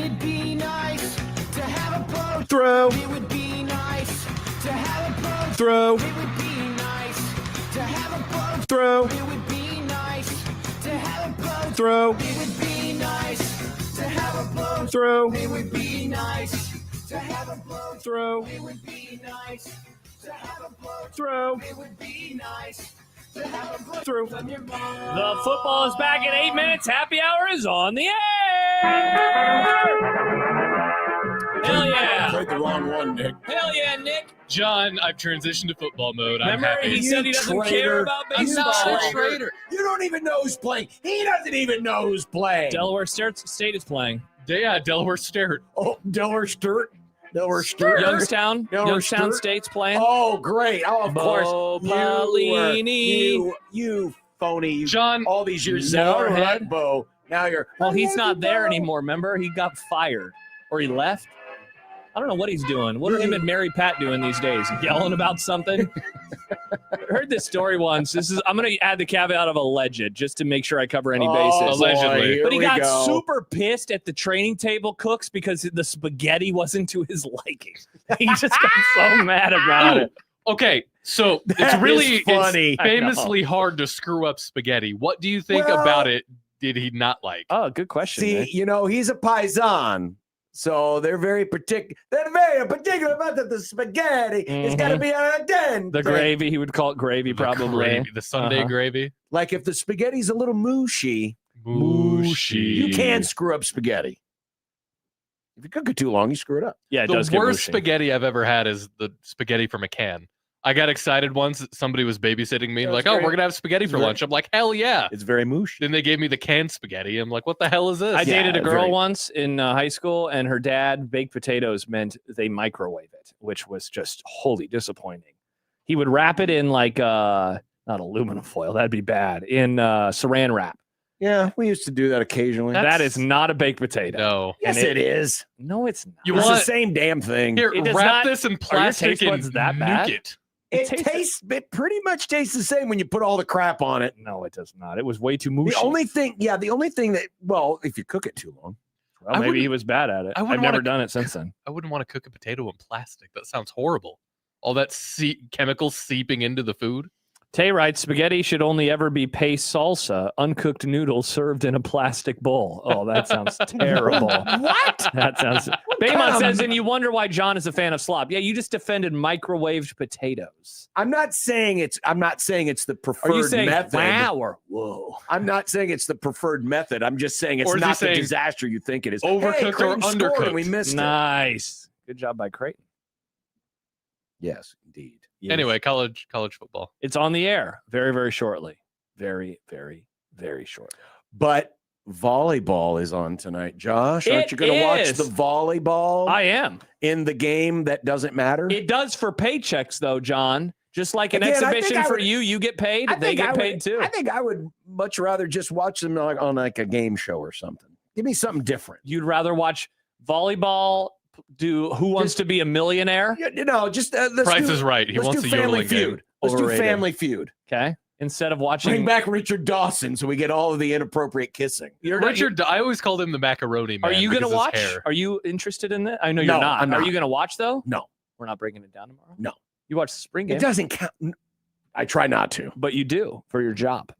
It'd be nice to have a boat. Throw. It would be nice to have a boat. Throw. It would be nice to have a boat. Throw. It would be nice to have a boat. Throw. It would be nice to have a boat. Throw. It would be nice to have a boat. Throw. It would be nice to have a boat. Throw. It would be nice to have a boat. Throw. From your mom. The football is back in 8 minutes. Happy hour is on the air. Hell yeah. Played the wrong one, Nick. Hell yeah, Nick. John, I've transitioned to football mode. I'm Remember, happy. he said he doesn't care about I'm baseball. not a traitor. You don't even know who's playing. He doesn't even know who's playing. Delaware State is playing. Yeah, Delaware State. Oh, Delaware Sturt. Delaware Sturt. Youngstown. Delaware Youngstown Sturt. State's playing. Oh, great. Oh, of course. Bo You Paulini. you phony. You, John, all these years. Motorhead. Bo. Now you're. Well, he's not there anymore, remember? He got fired. Or he left. I don't know what he's doing. What are him and Mary Pat doing these days? Yelling about something? I heard this story once. I'm going to add the caveat of alleged just to make sure I cover any bases. Allegedly. But he got super pissed at the training table cooks because the spaghetti wasn't to his liking. He just got so mad about it. Okay, so That it's really is funny. It's famously hard to screw up spaghetti. What do you think Well- about it did he not like? Oh, good question. See, Nick. you know, he's a paisan. So they're very particular. They're very particular about the spaghetti. It's got to be a dent. The gravy, he would call it gravy, probably. Gravy, the Sunday Uh-huh. gravy. Like if the spaghetti's a little mushy, Mushy. you can screw up spaghetti. If you cook it too long, you screw it up. Yeah, it The does get worst mushy. spaghetti I've ever had is the spaghetti from a can. I got excited once that somebody was babysitting me, Yeah, like, it's "Oh, very- we're gonna have spaghetti for very- lunch." I'm like, "Hell yeah!" It's very mushy. Then they gave me the canned spaghetti. I'm like, "What the hell is this?" I dated a girl very- once in high school, and her dad baked potatoes meant they microwave it, which was just wholly disappointing. He would wrap it in like not aluminum foil, that'd be bad, in saran wrap. Yeah, we used to do that occasionally. That is not a baked potato. No. Yes, And it is. No, it's not. You It's want the same damn thing. here? It does Wrap not- this in Are your plastic taste and buds that nuke bad? it. It pretty much tastes the same when you put all the crap on it. No, it does not. It was way too mushy. The only thing that, well, if you cook it too long. Well, I maybe he wouldn't- was bad at it. I I've wouldn't never wanna- done it since then. I wouldn't want to cook a potato in plastic. That sounds horrible. All that chemicals seeping into the food. Tay writes, spaghetti should only ever be paste salsa, uncooked noodles served in a plastic bowl. Oh, that sounds terrible. What? That sounds. Baymont says, and you wonder why John is a fan of slop. Yeah, you just defended microwaved potatoes. I'm not saying it's the preferred Are you saying method. wow or whoa? I'm not saying it's the preferred method. I'm just saying it's Or is he not the saying disaster you think it is. overcooked Hey, or Creighton scored undercooked? and we missed it. Nice. Good job by Creighton. Yes, indeed. Yes. Anyway, college football. It's on the air very, very shortly. Very, very, very short. But volleyball is on tonight. Josh, aren't It you going to watch is. the volleyball I am. in the game that doesn't matter? It does for paychecks, though, John. Just like an Again, I think exhibition I for would- you get paid. I They think get I would- paid too. I think I would much rather just watch them on like a game show or something. Give me something different. You'd rather watch volleyball do Who Wants to Be a Millionaire? Just let's Price do, is right. He let's wants do a Family yodeling game. Feud. Let's Overrated. do Family Feud. Okay. Instead of watching. Bring back Richard Dawson so we get all of the inappropriate kissing. Richard, I always called him the macaroni man. Are you going to because his watch? hair. Are you interested in that? I know No, you're not. I'm Are not. you going to watch, though? No, We're not breaking it down tomorrow? no. You watch the spring game, It doesn't count. I try not to. but you do for your job.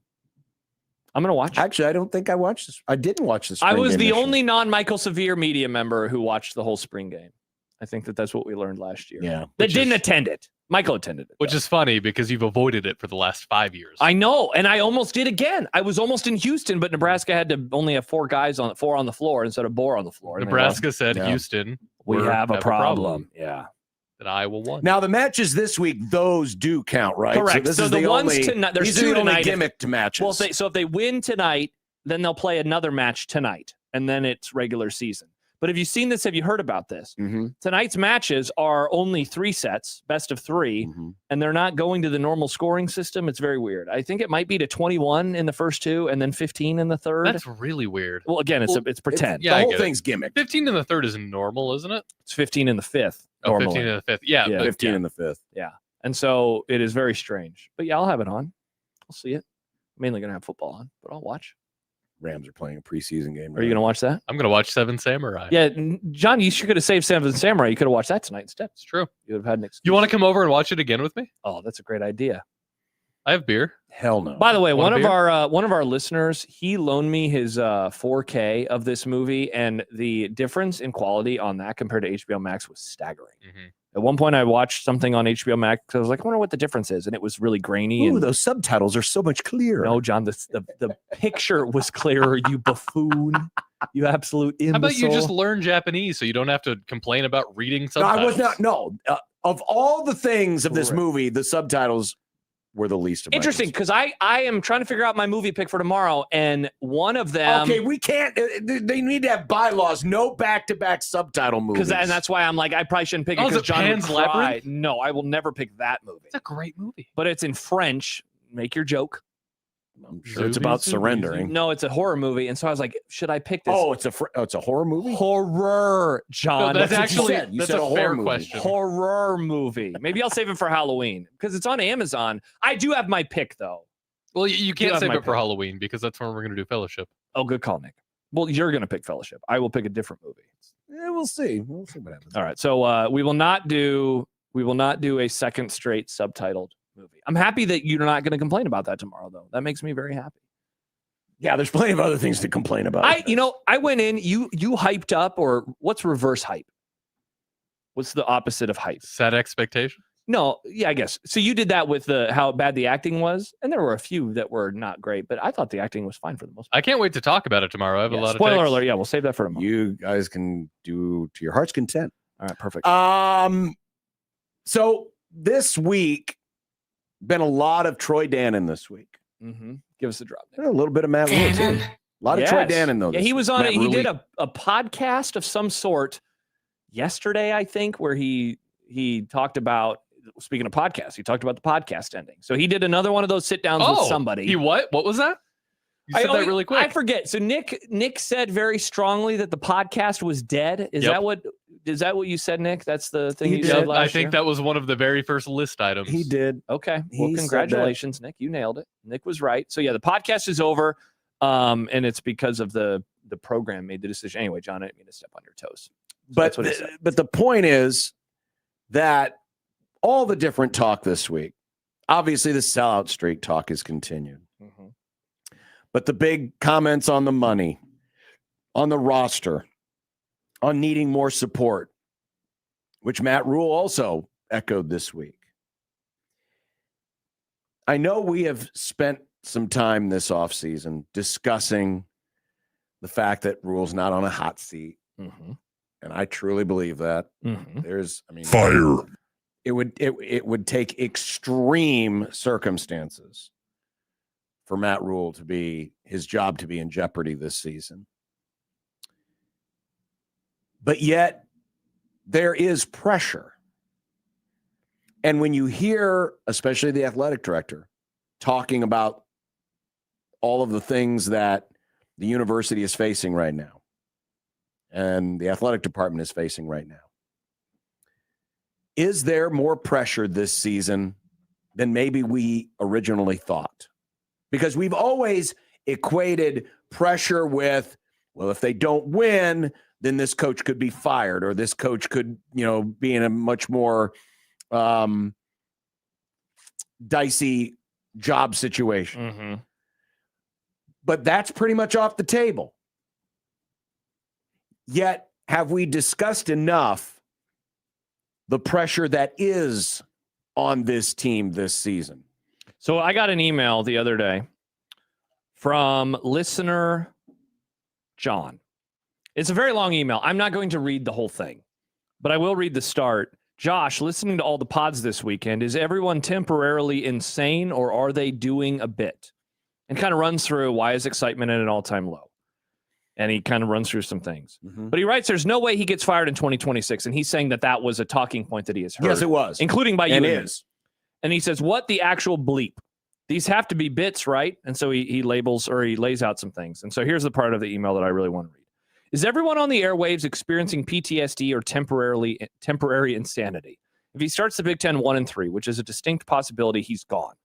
I'm going to watch. Actually, I don't think I watched this. I didn't watch this. I was the only non-Michael Severe media member who watched the whole spring game. I think that's what we learned last year. Yeah. That Which didn't is- attend it. Michael attended it. Which is funny because you've avoided it for the last 5 years. I know, and I almost did again. I was almost in Houston, but Nebraska had to only have four on the floor instead of Bohr on the floor. and they Nebraska said, Yeah. Houston, we we're- have a problem. Yeah. That Iowa won. Now the matches this week, those do count, right? Correct. this So is the ones only, tonight- there's these two are the only tonight. gimmicked matches. Well, if they win tonight, then they'll play another match tonight, and then it's regular season. But have you seen this? Have you heard about this? Mm-hmm. Tonight's matches are only 3 sets, best of 3, Mm-hmm. and they're not going to the normal scoring system. It's very weird. I think it might be to 21 in the first 2 and then 15 in the third. That's really weird. Well, again, it's pretend. Yeah, the I whole get it. thing's gimmicked. 15 in the third is normal, isn't it? It's 15 in the fifth. Oh, normally. 15 in the fifth. Yeah. Yeah. but- 15 yeah. in the fifth. Yeah. And so it is very strange. But yeah, I'll have it on. I'll see it. I'm mainly going to have football on, but I'll watch. Rams are playing a preseason game. Are you going to watch that? I'm going to watch Seven Samurai. Yeah, John, you should have saved Seven Samurai. You could have watched that tonight instead. It's true. You would have had an excuse. You want to come over and watch it again with me? Oh, that's a great idea. I have beer. Hell no. By the way, Want one of our listeners, he loaned me his 4K of this movie, and the difference in quality on that compared to HBO Max was staggering. Mm-hmm. At one point, I watched something on HBO Max because I was like, I wonder what the difference is, and it was really grainy. Ooh, and those subtitles are so much clearer. no, John, the picture was clearer. You buffoon, you absolute imbecile. How about you just learn Japanese so you don't have to complain about reading No, subtitles? I was not. No, of all the things of this Correct. movie, the subtitles were the least of my Interesting, concerns. because I am trying to figure out my movie pick for tomorrow, and one of them. Okay, we can't. They need to have bylaws. No back-to-back subtitle movies. And that's why I'm like, I probably shouldn't pick it Oh, is because it John Pan's would cry. Labyrinth? No, I will never pick that movie. It's a great movie. But it's in French. Make your joke. I'm sure it's about surrendering. No, it's a horror movie, and so I was like, should I pick this? Oh, it's a horror movie. Horror, John. No, that's what you actually said. You that's said a a horror fair movie. question. Horror movie. Maybe I'll save it for Halloween because it's on Amazon. I do have my pick though. Well, you You can't have save my it for pick. Halloween because that's when we're going to do Fellowship. Oh, good call, Nick. Well, you're gonna pick Fellowship. I will pick a different movie. Yeah, we'll see. We'll see what happens. All right. So we will not do a second straight subtitled movie. I'm happy that you're not going to complain about that tomorrow, though. That makes me very happy. Yeah, there's plenty of other things to complain about. I went in. You hyped up, or what's reverse hype? What's the opposite of hype? Set expectation. No, yeah, I guess. So you did that with how bad the acting was, and there were a few that were not great, but I thought the acting was fine for the most part. I can't wait to talk about it tomorrow. I have a lot of Spoiler takes. alert. Yeah, we'll save that for tomorrow. You guys can do to your heart's content. All right, perfect. So this week, been a lot of Troy Dannon this week. Mm-hmm. Give us a drop. A little bit of Matt Rule too. A lot of Troy Dannon though. Yeah, this he was week. on Matt it. He Rule. did a podcast of some sort yesterday, I think, where he talked about, speaking of podcasts, he talked about the podcast ending. So he did another one of those sit downs with somebody. He what? What was that? You said that really quick. I forget. So Nick said very strongly that the podcast was dead. Is that what you said, Nick? That's the thing you said last I think that was one of the very first list items. He did. Okay. He Well, said congratulations, Nick. You nailed it. Nick was right. So yeah, the podcast is over. And it's because of the program made the decision. Anyway, John, I didn't mean to step on your toes. So But that's what he said. but the point is that all the different talk this week, obviously the sellout streak talk is continued. Mm-hmm. But the big comments on the money, on the roster, on needing more support, which Matt Rule also echoed this week. I know we have spent some time this offseason discussing the fact that Rule's not on a hot seat. Mm-hmm. And I truly believe that. Mm-hmm. Fire. It would take extreme circumstances for Matt Rule to be his job to be in jeopardy this season. But yet there is pressure. And when you hear, especially the athletic director, talking about all of the things that the university is facing right now and the athletic department is facing right now, is there more pressure this season than maybe we originally thought? Because we've always equated pressure with, well, if they don't win, then this coach could be fired, or this coach could, be in a much more dicey job situation. Mm-hmm. But that's pretty much off the table. Yet, have we discussed enough the pressure that is on this team this season? So I got an email the other day from listener John. It's a very long email. I'm not going to read the whole thing, but I will read the start. Josh, listening to all the pods this weekend, is everyone temporarily insane, or are they doing a bit? And kind of runs through why is excitement at an all-time low. And he kind of runs through some things. Mm-hmm. But he writes, there's no way he gets fired in 2026. And he's saying that was a talking point that he has heard. Yes, it was. Including by you. And and it me. is. And he says, what the actual bleep? These have to be bits, right? And so he labels, or he lays out some things. And so here's the part of the email that I really want to read. Is everyone on the airwaves experiencing PTSD or temporary insanity? If he starts the Big Ten 1-3, which is a distinct possibility, he's gone.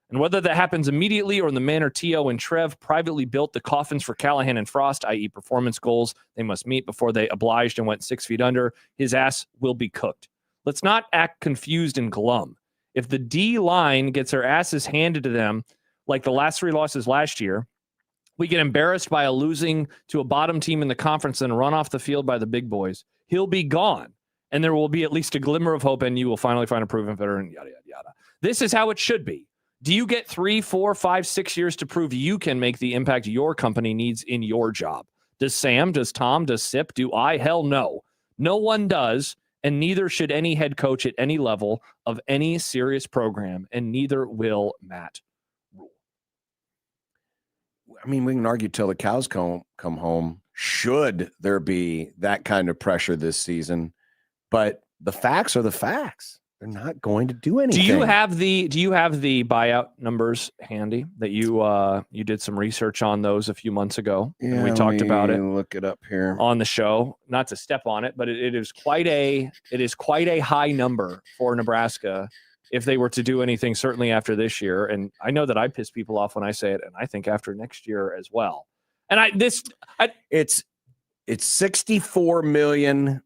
And whether that happens immediately or in the manner T.O. and Trev privately built the coffins for Callahan and Frost, i.e. performance goals they must meet before they obliged and went 6 feet under, his ass will be cooked. Let's not act confused and glum. If the D line gets their asses handed to them like the last 3 losses last year, we get embarrassed by losing to a bottom team in the conference and run off the field by the big boys, he'll be gone. And there will be at least a glimmer of hope, and you will finally find a proven veteran, yada, yada, yada. This is how it should be. Do you get 3, 4, 5, 6 years to prove you can make the impact your company needs in your job? Does Sam, does Tom, does Sip, do I? Hell no. No one does, and neither should any head coach at any level of any serious program, and neither will Matt Rule. I mean, we can argue till the cows come home. Should there be that kind of pressure this season? But the facts are the facts. They're not going to do anything. Do you have the buyout numbers handy that you did some research on those a few months ago? Yeah, and we talked about it. Look it up here on the show. Not to step on it, but it is quite a high number for Nebraska if they were to do anything, certainly after this year. And I know that I piss people off when I say it, and I think after next year as well. And it's 64 million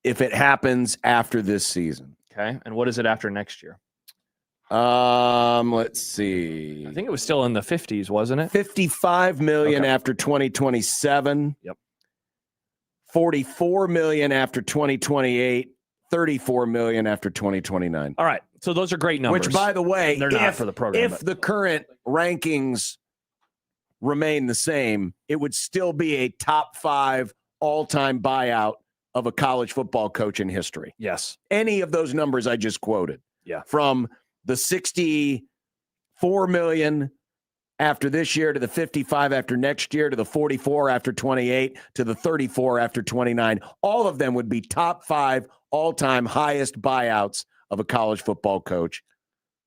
if it happens after this season. Okay. And what is it after next year? Let's see. I think it was still in the 50s, wasn't it? 55 million after 2027. Yep. 44 million after 2028. 34 million after 2029. All right. So those are great numbers. Which, by the way, they're not for the program. If the current rankings remain the same, it would still be a top 5 all-time buyout of a college football coach in history. Yes. Any of those numbers I just quoted. Yeah. From the 64 million after this year to the 55 after next year to the 44 after 28 to the 34 after 29. All of them would be top 5 all-time highest buyouts of a college football coach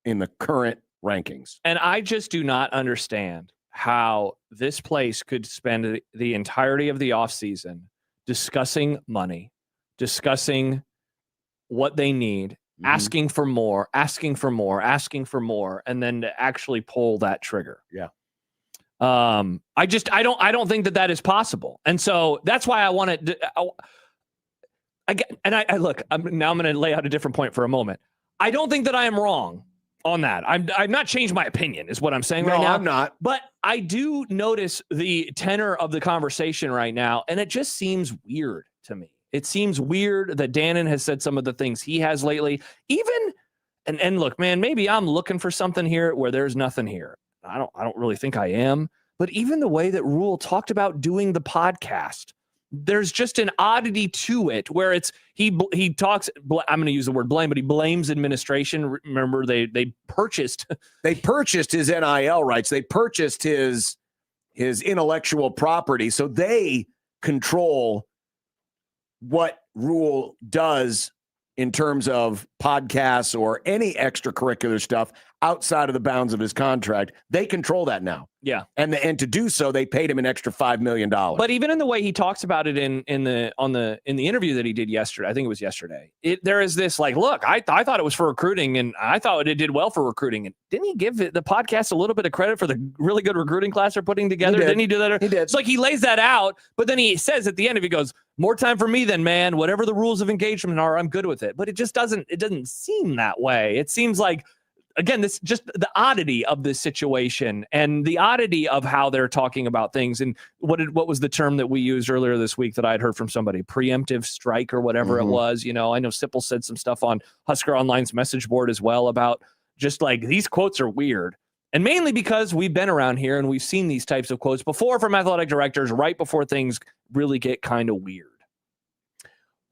in the current rankings. And I just do not understand how this place could spend the entirety of the offseason discussing money, discussing what they need, asking for more, and then to actually pull that trigger. Yeah. I don't think that is possible. And so that's why I want to, I look, I'm going to lay out a different point for a moment. I don't think that I am wrong on that. I'm not changed my opinion is what I'm saying right now. No, I'm not. But I do notice the tenor of the conversation right now, and it just seems weird to me. It seems weird that Dannon has said some of the things he has lately. Even and look, man, maybe I'm looking for something here where there's nothing here. I don't really think I am. But even the way that Rule talked about doing the podcast, there's just an oddity to it where it's he talks. I'm going to use the word blame, but he blames administration. Remember, they purchased his NIL rights. They purchased his intellectual property, so they control what Rule does in terms of podcasts or any extracurricular stuff outside of the bounds of his contract. They control that now. Yeah. And to do so, they paid him an extra $5 million. But even in the way he talks about it in the interview that he did yesterday, I think it was yesterday, there is this like, look, I thought it was for recruiting and I thought it did well for recruiting. And didn't he give the podcast a little bit of credit for the really good recruiting class they're putting together? Didn't he do that? He did. It's like he lays that out, but then he says at the end, if he goes, more time for me then, man, whatever the rules of engagement are, I'm good with it. But it doesn't seem that way. It seems like, again, this just the oddity of this situation and the oddity of how they're talking about things. And what was the term that we used earlier this week that I had heard from somebody? Preemptive strike or whatever it was. You know, I know Sipple said some stuff on Husker Online's message board as well about just like these quotes are weird. And mainly because we've been around here and we've seen these types of quotes before from athletic directors right before things really get kind of weird.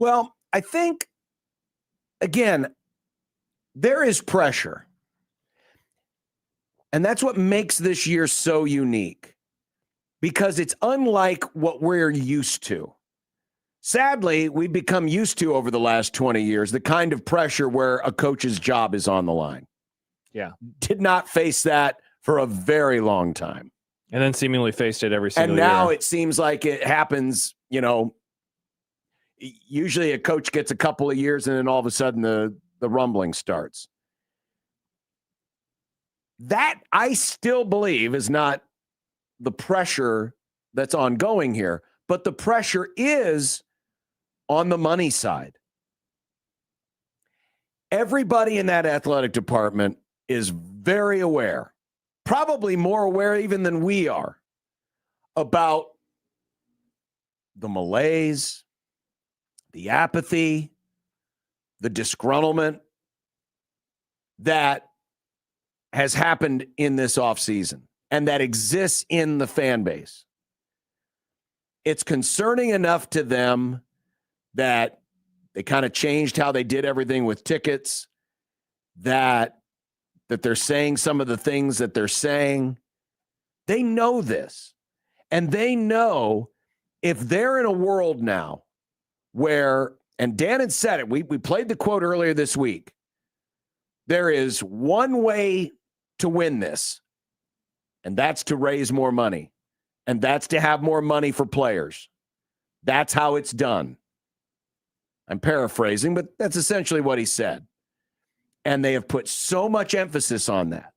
Well, I think, again, there is pressure. And that's what makes this year so unique, because it's unlike what we're used to. Sadly, we've become used to over the last 20 years, the kind of pressure where a coach's job is on the line. Yeah. Did not face that for a very long time. And then seemingly faced it every single year. And now it seems like it happens, you know, usually a coach gets a couple of years and then all of a sudden the rumbling starts. That I still believe is not the pressure that's ongoing here, but the pressure is on the money side. Everybody in that athletic department is very aware, probably more aware even than we are, about the malaise, the apathy, the disgruntlement that has happened in this offseason and that exists in the fan base. It's concerning enough to them that they kind of changed how they did everything with tickets, that they're saying some of the things that they're saying. They know this. And they know if they're in a world now where, and Dan had said it, we played the quote earlier this week, there is one way to win this, and that's to raise more money, and that's to have more money for players. That's how it's done. I'm paraphrasing, but that's essentially what he said. And they have put so much emphasis on that.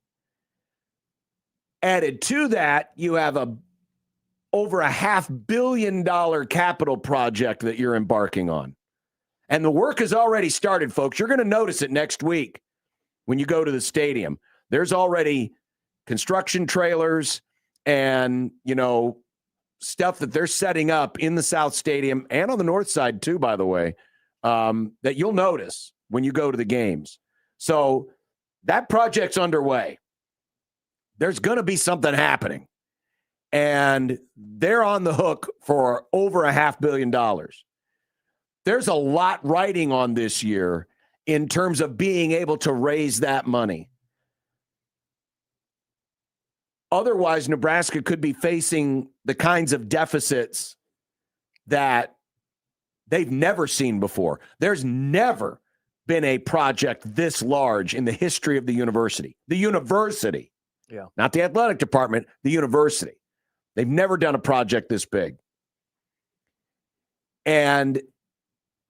Added to that, you have over $500 million capital project that you're embarking on. And the work has already started, folks. You're going to notice it next week when you go to the stadium. There's already construction trailers and, stuff that they're setting up in the South Stadium and on the North Side too, by the way, that you'll notice when you go to the games. So that project's underway. There's going to be something happening. And they're on the hook for over $500 million. There's a lot riding on this year in terms of being able to raise that money. Otherwise, Nebraska could be facing the kinds of deficits that they've never seen before. There's never been a project this large in the history of the university. The university. Yeah. Not the athletic department, the university. They've never done a project this big. And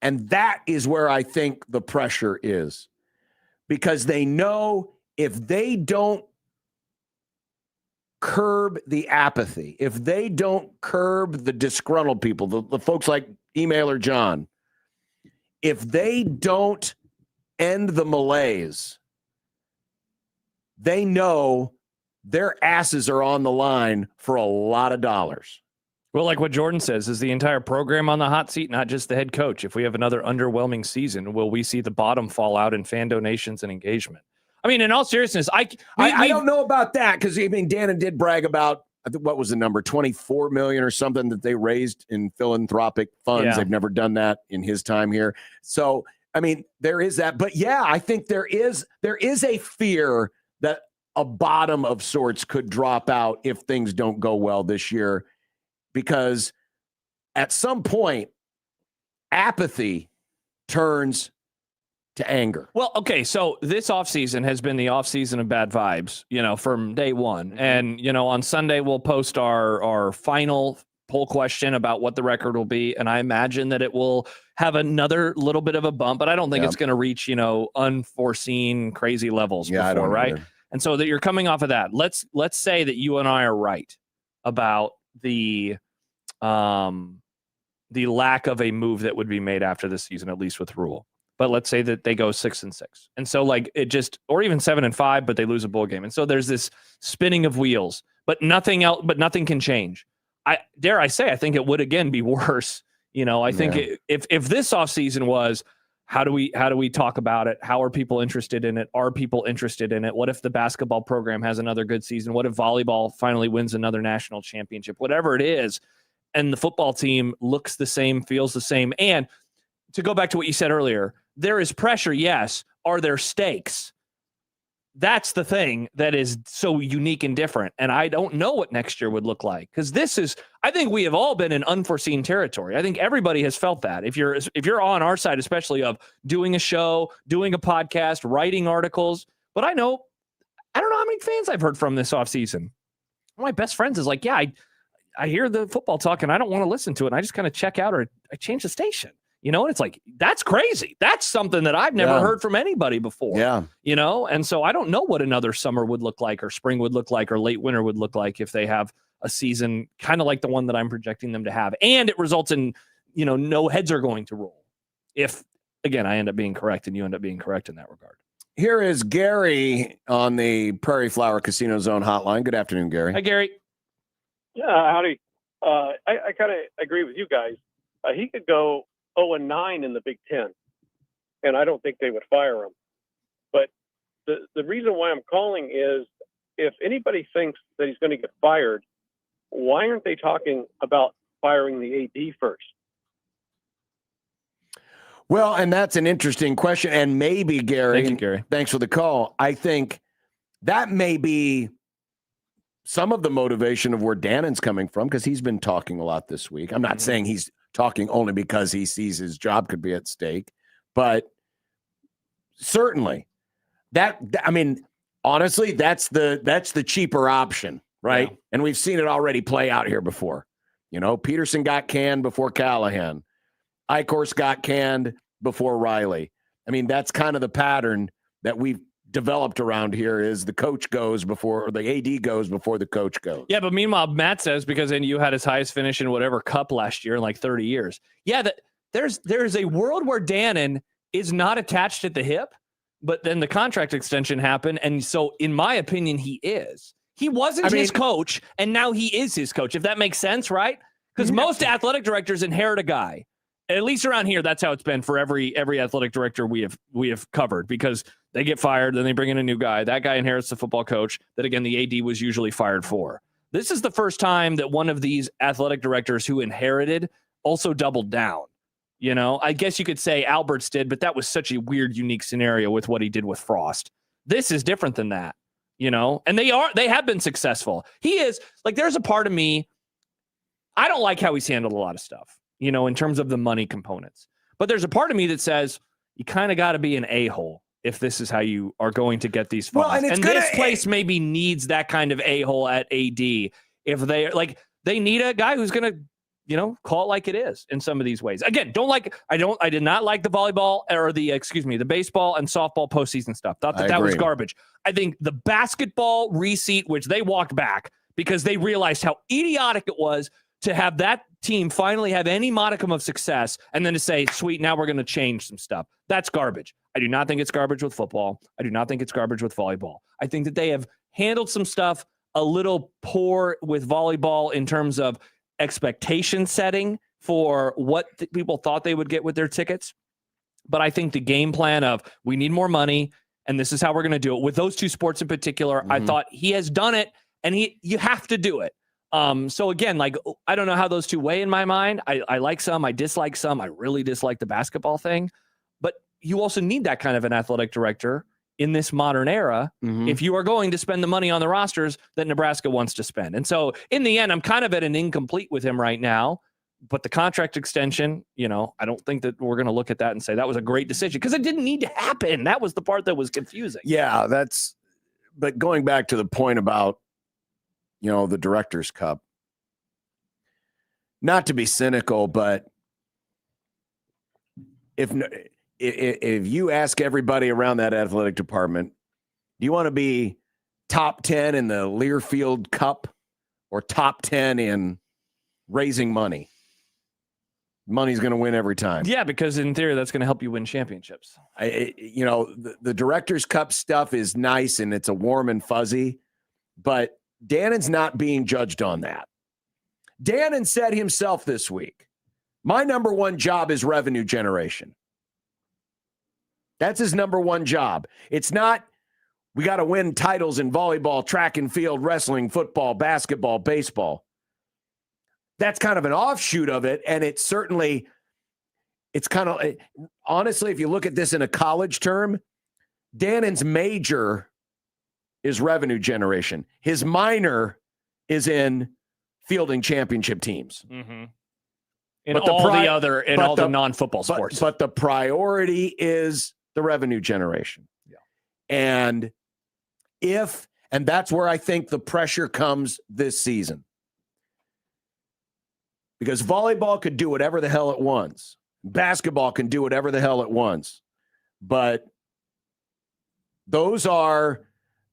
that is where I think the pressure is. Because they know if they don't curb the apathy, if they don't curb the disgruntled people, the folks like Emailer John, if they don't end the malaise, they know their asses are on the line for a lot of dollars. Well, like what Jordan says, is the entire program on the hot seat, not just the head coach. If we have another underwhelming season, will we see the bottom fall out in fan donations and engagement? I mean, in all seriousness, I don't know about that because, Dana did brag about, I think, what was the number, 24 million or something that they raised in philanthropic funds. Yeah. They've never done that in his time here. So, there is that. But, yeah, I think there is a fear that a bottom of sorts could drop out if things don't go well this year. Because at some point, apathy turns to anger. Well, okay, so this offseason has been the offseason of bad vibes, from day one. And, on Sunday, we'll post our final poll question about what the record will be. And I imagine that it will have another little bit of a bump, but I don't think it's going to reach, unforeseen crazy levels before, right? Either. And so that you're coming off of that. Let's say that you and I are right about the lack of a move that would be made after this season, at least with Rule. But let's say that they go 6-6. And so or even 7-5, but they lose a bowl game. And so there's this spinning of wheels, but nothing else, but nothing can change. I think it would again be worse. I think if this offseason was, how do we talk about it? How are people interested in it? Are people interested in it? What if the basketball program has another good season? What if volleyball finally wins another national championship? Whatever it is, and the football team looks the same, feels the same. And to go back to what you said earlier, there is pressure, yes. Are there stakes? That's the thing that is so unique and different. And I don't know what next year would look like, because I think we have all been in unforeseen territory. I think everybody has felt that. If you're on our side, especially of doing a show, doing a podcast, writing articles. But I don't know how many fans I've heard from this offseason. One of my best friends is like, yeah, I hear the football talk and I don't want to listen to it. And I just kind of check out or I change the station. You know, and it's like, that's crazy. That's something that I've never heard from anybody before. Yeah. You know, and so I don't know what another summer would look like or spring would look like or late winter would look like if they have a season kind of like the one that I'm projecting them to have. And it results in, you know, no heads are going to roll. If, again, I end up being correct and you end up being correct in that regard. Here is Gary on the Prairie Flower Casino Zone hotline. Good afternoon, Gary. Hi, Gary. Yeah, howdy. I kind of agree with you guys. He could go 0-9 in the Big Ten, and I don't think they would fire him. But the reason why I'm calling is if anybody thinks that he's going to get fired, why aren't they talking about firing the AD first? Well, and that's an interesting question. And maybe, Gary, Thank you, Gary. Thanks for the call. I think that may be some of the motivation of where Dannon's coming from, because he's been talking a lot this week. I'm not saying he's talking only because he sees his job could be at stake, but certainly I mean, honestly, that's the cheaper option, right? Yeah. And we've seen it already play out here before. You know, Peterson got canned before Callahan. Eichhorst got canned before Riley. I mean, that's kind of the pattern that we've developed around here is the coach goes before, or the AD goes before the coach goes. Yeah, but meanwhile, Matt says, because NU had his highest finish in whatever cup last year in like 30 years. Yeah, there's a world where Dannon is not attached at the hip, but then the contract extension happened, and so in my opinion, he is. He wasn't his coach, and now he is his coach, if that makes sense, right? Because most athletic directors inherit a guy. At least around here, that's how it's been for every athletic director we have covered, because they get fired, then they bring in a new guy. That guy inherits the football coach that, again, the AD was usually fired for. This is the first time that one of these athletic directors who inherited also doubled down. You know, I guess you could say Alberts did, but that was such a weird, unique scenario with what he did with Frost. This is different than that, you know, and they have been successful. He is like, there's a part of me, I don't like how he's handled a lot of stuff, you know, in terms of the money components. But there's a part of me that says you kind of got to be an a-hole if this is how you are going to get these funds. Well, and this place maybe needs that kind of a-hole at AD. If they need a guy who's going to, you know, call it like it is in some of these ways. Again, I did not like the volleyball or the baseball and softball postseason stuff. Thought that was garbage. I think the basketball reseat, which they walked back because they realized how idiotic it was to have that team finally have any modicum of success and then to say, sweet, now we're going to change some stuff. That's garbage. I do not think it's garbage with football. I do not think it's garbage with volleyball. I think that they have handled some stuff a little poor with volleyball in terms of expectation setting for what people thought they would get with their tickets. But I think the game plan of we need more money and this is how we're going to do it with those two sports in particular, I thought he has done it and you have to do it. So again, like, I don't know how those two weigh in my mind. I like some, I dislike some. I really dislike the basketball thing, but you also need that kind of an athletic director in this modern era if you are going to spend the money on the rosters that Nebraska wants to spend. And so in the end, I'm kind of at an incomplete with him right now, but the contract extension, you know, I don't think that we're going to look at that and say that was a great decision because it didn't need to happen. That was the part that was confusing. Yeah, but going back to the point about, you know, the Director's Cup, not to be cynical, but if you ask everybody around that athletic department, do you want to be top 10 in the Learfield Cup or top 10 in raising money? Money's going to win every time. Yeah, because in theory, that's going to help you win championships. The Director's Cup stuff is nice and it's a warm and fuzzy, but Dannon's not being judged on that. Dannon said himself this week, my number one job is revenue generation. That's his number one job. It's not, we got to win titles in volleyball, track and field, wrestling, football, basketball, baseball. That's kind of an offshoot of it. And it's kind of, honestly, if you look at this in a college term, Dannon's major is revenue generation. His minor is in fielding championship teams. In all the non-football sports. But the priority is the revenue generation. Yeah. And that's where I think the pressure comes this season. Because volleyball could do whatever the hell it wants. Basketball can do whatever the hell it wants. But those are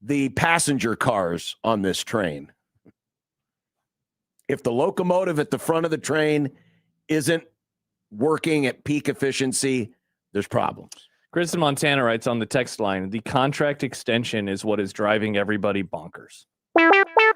the passenger cars on this train. If the locomotive at the front of the train isn't working at peak efficiency, there's problems. Chris in Montana writes on the text line, the contract extension is what is driving everybody bonkers.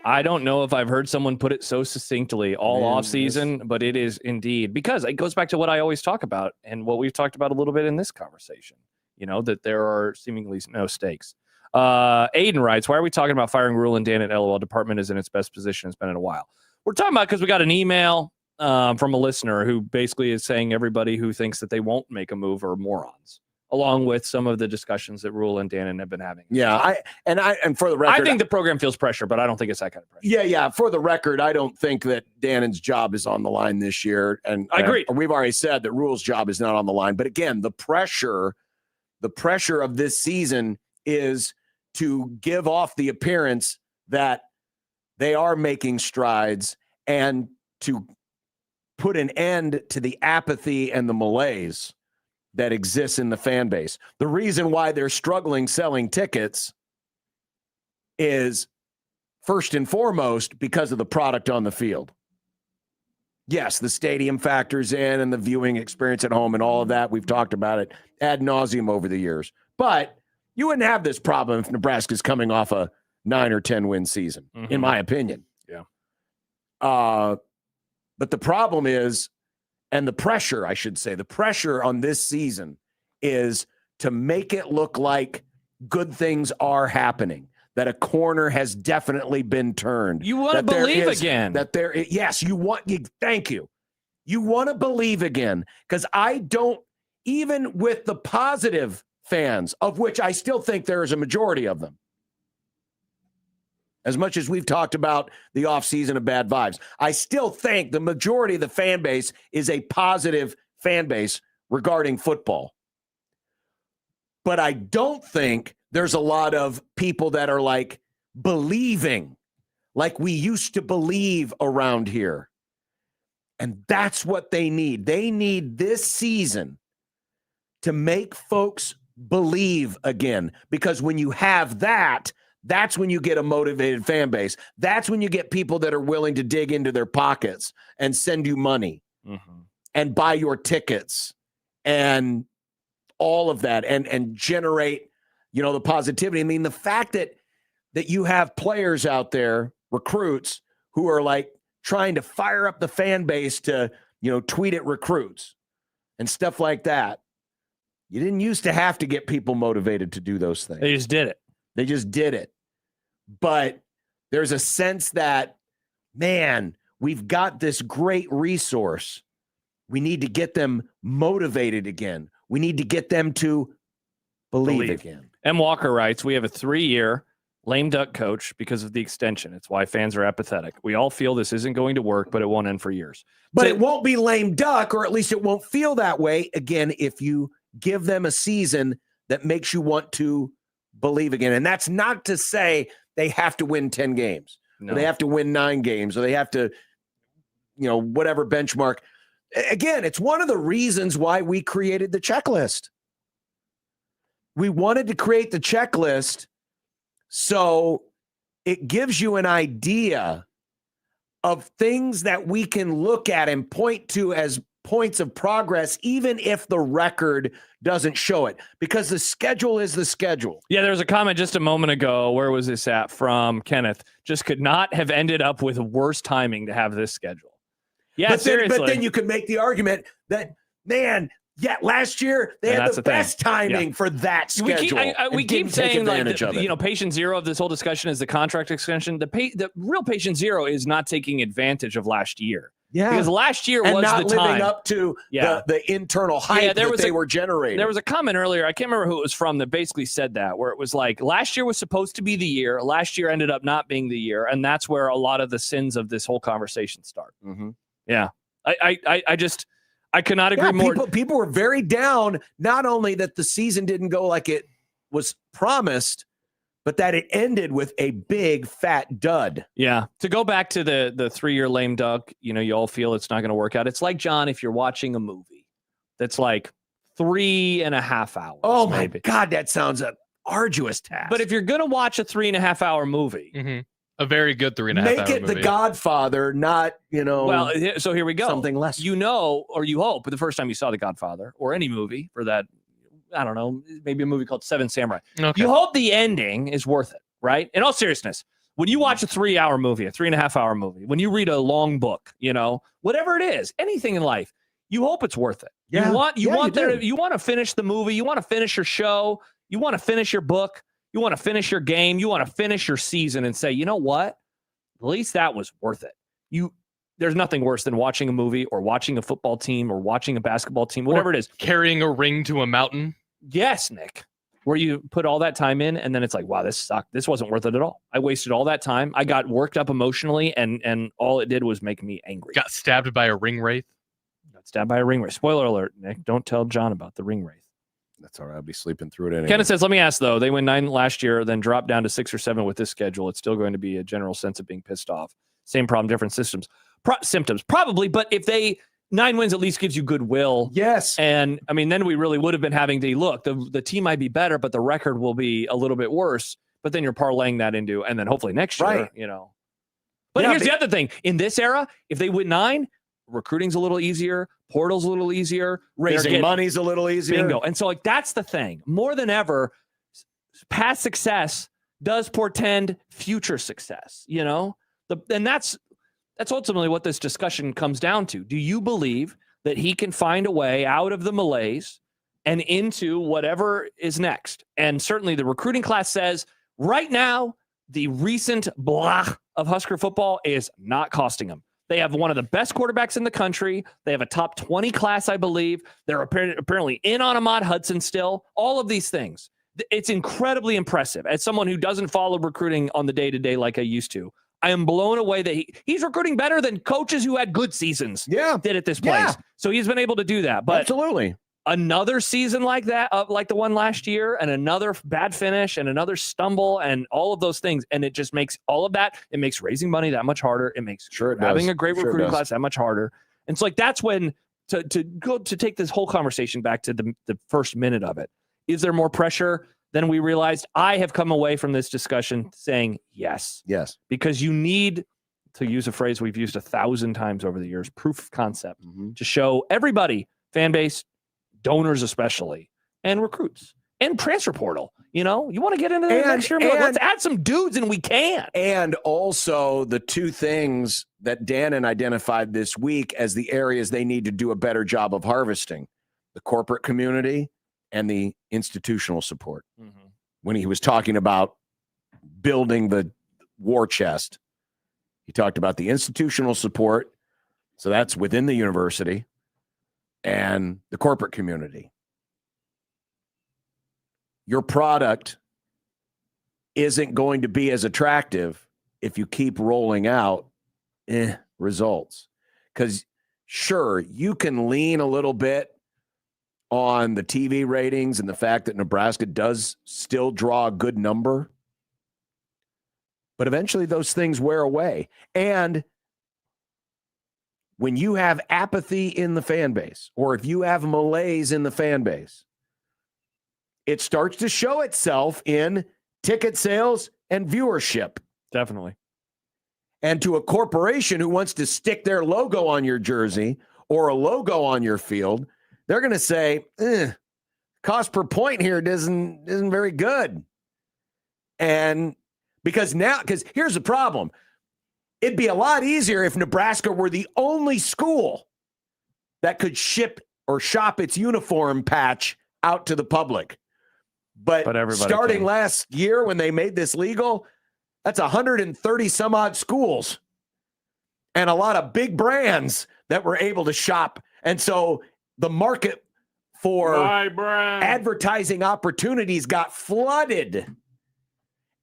I don't know if I've heard someone put it so succinctly all offseason, but it is indeed, because it goes back to what I always talk about and what we've talked about a little bit in this conversation, that there are seemingly no stakes. Aiden writes, why are we talking about firing Rule and Dan at LOL? Department is in its best position. It's been in a while. We're talking about because we got an email from a listener who basically is saying everybody who thinks that they won't make a move are morons, along with some of the discussions that Rule and Dan have been having. Yeah, and for the record, I think the program feels pressure, but I don't think it's that kind of pressure. Yeah. For the record, I don't think that Dannon's job is on the line this year. And I agree. We've already said that Rule's job is not on the line. But again, the pressure of this season is to give off the appearance that they are making strides and to put an end to the apathy and the malaise that exists in the fan base. The reason why they're struggling selling tickets is first and foremost because of the product on the field. Yes, the stadium factors in and the viewing experience at home and all of that. We've talked about it ad nauseum over the years. But you wouldn't have this problem if Nebraska's coming off a 9 or 10 win season, in my opinion. Yeah. But the problem is, and the pressure, I should say, the pressure on this season is to make it look like good things are happening, that a corner has definitely been turned. You want to believe again. Yes, thank you. You want to believe again, because I don't, even with the positive fans, of which I still think there is a majority of them, as much as we've talked about the offseason of bad vibes, I still think the majority of the fan base is a positive fan base regarding football. But I don't think there's a lot of people that are like believing like we used to believe around here. And that's what they need. They need this season to make folks believe again. Because when you have that, that's when you get a motivated fan base. That's when you get people that are willing to dig into their pockets and send you money and buy your tickets and all of that and generate, the positivity. I mean, the fact that you have players out there, recruits, who are like trying to fire up the fan base to, tweet at recruits and stuff like that. You didn't used to have to get people motivated to do those things. They just did it. But there's a sense that, man, we've got this great resource. We need to get them motivated again. We need to get them to believe again. M. Walker writes, we have a 3-year lame duck coach because of the extension. It's why fans are apathetic. We all feel this isn't going to work, but it won't end for years. But it won't be lame duck, or at least it won't feel that way again if you give them a season that makes you want to believe again. And that's not to say they have to win 10 games. No. Or they have to win 9 games, or they have to, whatever benchmark. Again, it's one of the reasons why we created the checklist. We wanted to create the checklist so it gives you an idea of things that we can look at and point to as points of progress, even if the record doesn't show it, because the schedule is the schedule. Yeah, there was a comment just a moment ago. Where was this at? From Kenneth. Just could not have ended up with worse timing to have this schedule. Yeah, seriously. But then you could make the argument that, man, last year they had the best timing for that schedule. We keep saying like patient zero of this whole discussion is the contract extension. The real patient zero is not taking advantage of last year. Yeah, because last year was not the time living up to the internal hype that they were generating. There was a comment earlier, I can't remember who it was from, that basically said that, where it was like last year was supposed to be the year. Last year ended up not being the year, and that's where a lot of the sins of this whole conversation start. Yeah, I could not agree more. People were very down, not only that the season didn't go like it was promised, but that it ended with a big fat dud. Yeah. To go back to the 3-year lame duck, you all feel it's not going to work out. It's like, John, if you're watching a movie that's like 3.5 hours. Oh my maybe. God, that sounds an arduous task. But if you're going to watch a 3.5 hour movie, a very good 3.5 make hour it movie. The Godfather, not, well, so here we go. something less. You know, or you hope, the first time you saw The Godfather or any movie for that, I don't know, maybe a movie called Seven Samurai. Okay. You hope the ending is worth it, right? In all seriousness, when you watch a 3 hour movie, a 3.5 hour movie, when you read a long book, you know, whatever it is, anything in life, you hope it's worth it. Yeah. You want you want to finish the movie, you want to finish your show, you want to finish your book, you want to finish your game, you want to finish your season and say, you know what? At least that was worth it. There's nothing worse than watching a movie or watching a football team or watching a basketball team, whatever it is. Carrying a ring to a mountain. Yes, Nick. Where you put all that time in and then it's like, wow, this sucked. This wasn't worth it at all. I wasted all that time. I got worked up emotionally and all it did was make me angry. Got stabbed by a ring wraith. Got stabbed by a ring wraith. Spoiler alert, Nick. Don't tell John about the ring wraith. That's all right. I'll be sleeping through it anyway. Kenneth says, let me ask though, they win 9 last year, then drop down to 6 or 7 with this schedule. It's still going to be a general sense of being pissed off. Same problem, different symptoms. Probably, but if they 9 wins at least gives you goodwill. Yes. And I mean, then we really would have been having to look, the team might be better, but the record will be a little bit worse. But then you're parlaying that into, and then hopefully next year, you know. But here's the other thing. In this era, if they win 9, recruiting's a little easier, portal's a little easier, raising money's a little easier. Bingo. And so like that's the thing. More than ever, past success does portend future success, you know? And that's ultimately what this discussion comes down to. Do you believe that he can find a way out of the malaise and into whatever is next? And certainly the recruiting class says right now, the recent blah of Husker football is not costing them. They have one of the best quarterbacks in the country. They have a top 20 class, I believe. They're apparently in on Ahmad Hudson still. All of these things. It's incredibly impressive. As someone who doesn't follow recruiting on the day-to-day like I used to, I am blown away that he's recruiting better than coaches who had good seasons did at this place. Yeah. So he's been able to do that. But absolutely. Another season like that, like the one last year, and another bad finish and another stumble and all of those things. And it just makes all of that, it makes raising money that much harder. It makes having a great recruiting class that much harder. And it's like, that's when to take this whole conversation back to the first minute of it. Is there more pressure than we realized? I have come away from this discussion saying yes. Yes. Because you need, to use a phrase we've used 1,000 times over the years, proof of concept, to show everybody, fan base, donors especially, and recruits, and transfer portal. You know, you want to get into that next year? Let's add some dudes and we can. And also the two things that Dannon identified this week as the areas they need to do a better job of harvesting: the corporate community and the institutional support. When he was talking about building the war chest, he talked about the institutional support. So that's within the university and the corporate community. Your product isn't going to be as attractive if you keep rolling out results. Because sure, you can lean a little bit on the TV ratings and the fact that Nebraska does still draw a good number. But eventually those things wear away. And when you have apathy in the fan base, or if you have malaise in the fan base, it starts to show itself in ticket sales and viewership. Definitely. And to a corporation who wants to stick their logo on your jersey or a logo on your field, they're going to say, cost per point here isn't very good. And because here's the problem. It'd be a lot easier if Nebraska were the only school that could ship or shop its uniform patch out to the public. But starting last year when they made this legal, that's 130 some odd schools and a lot of big brands that were able to shop. And so the market for advertising opportunities got flooded.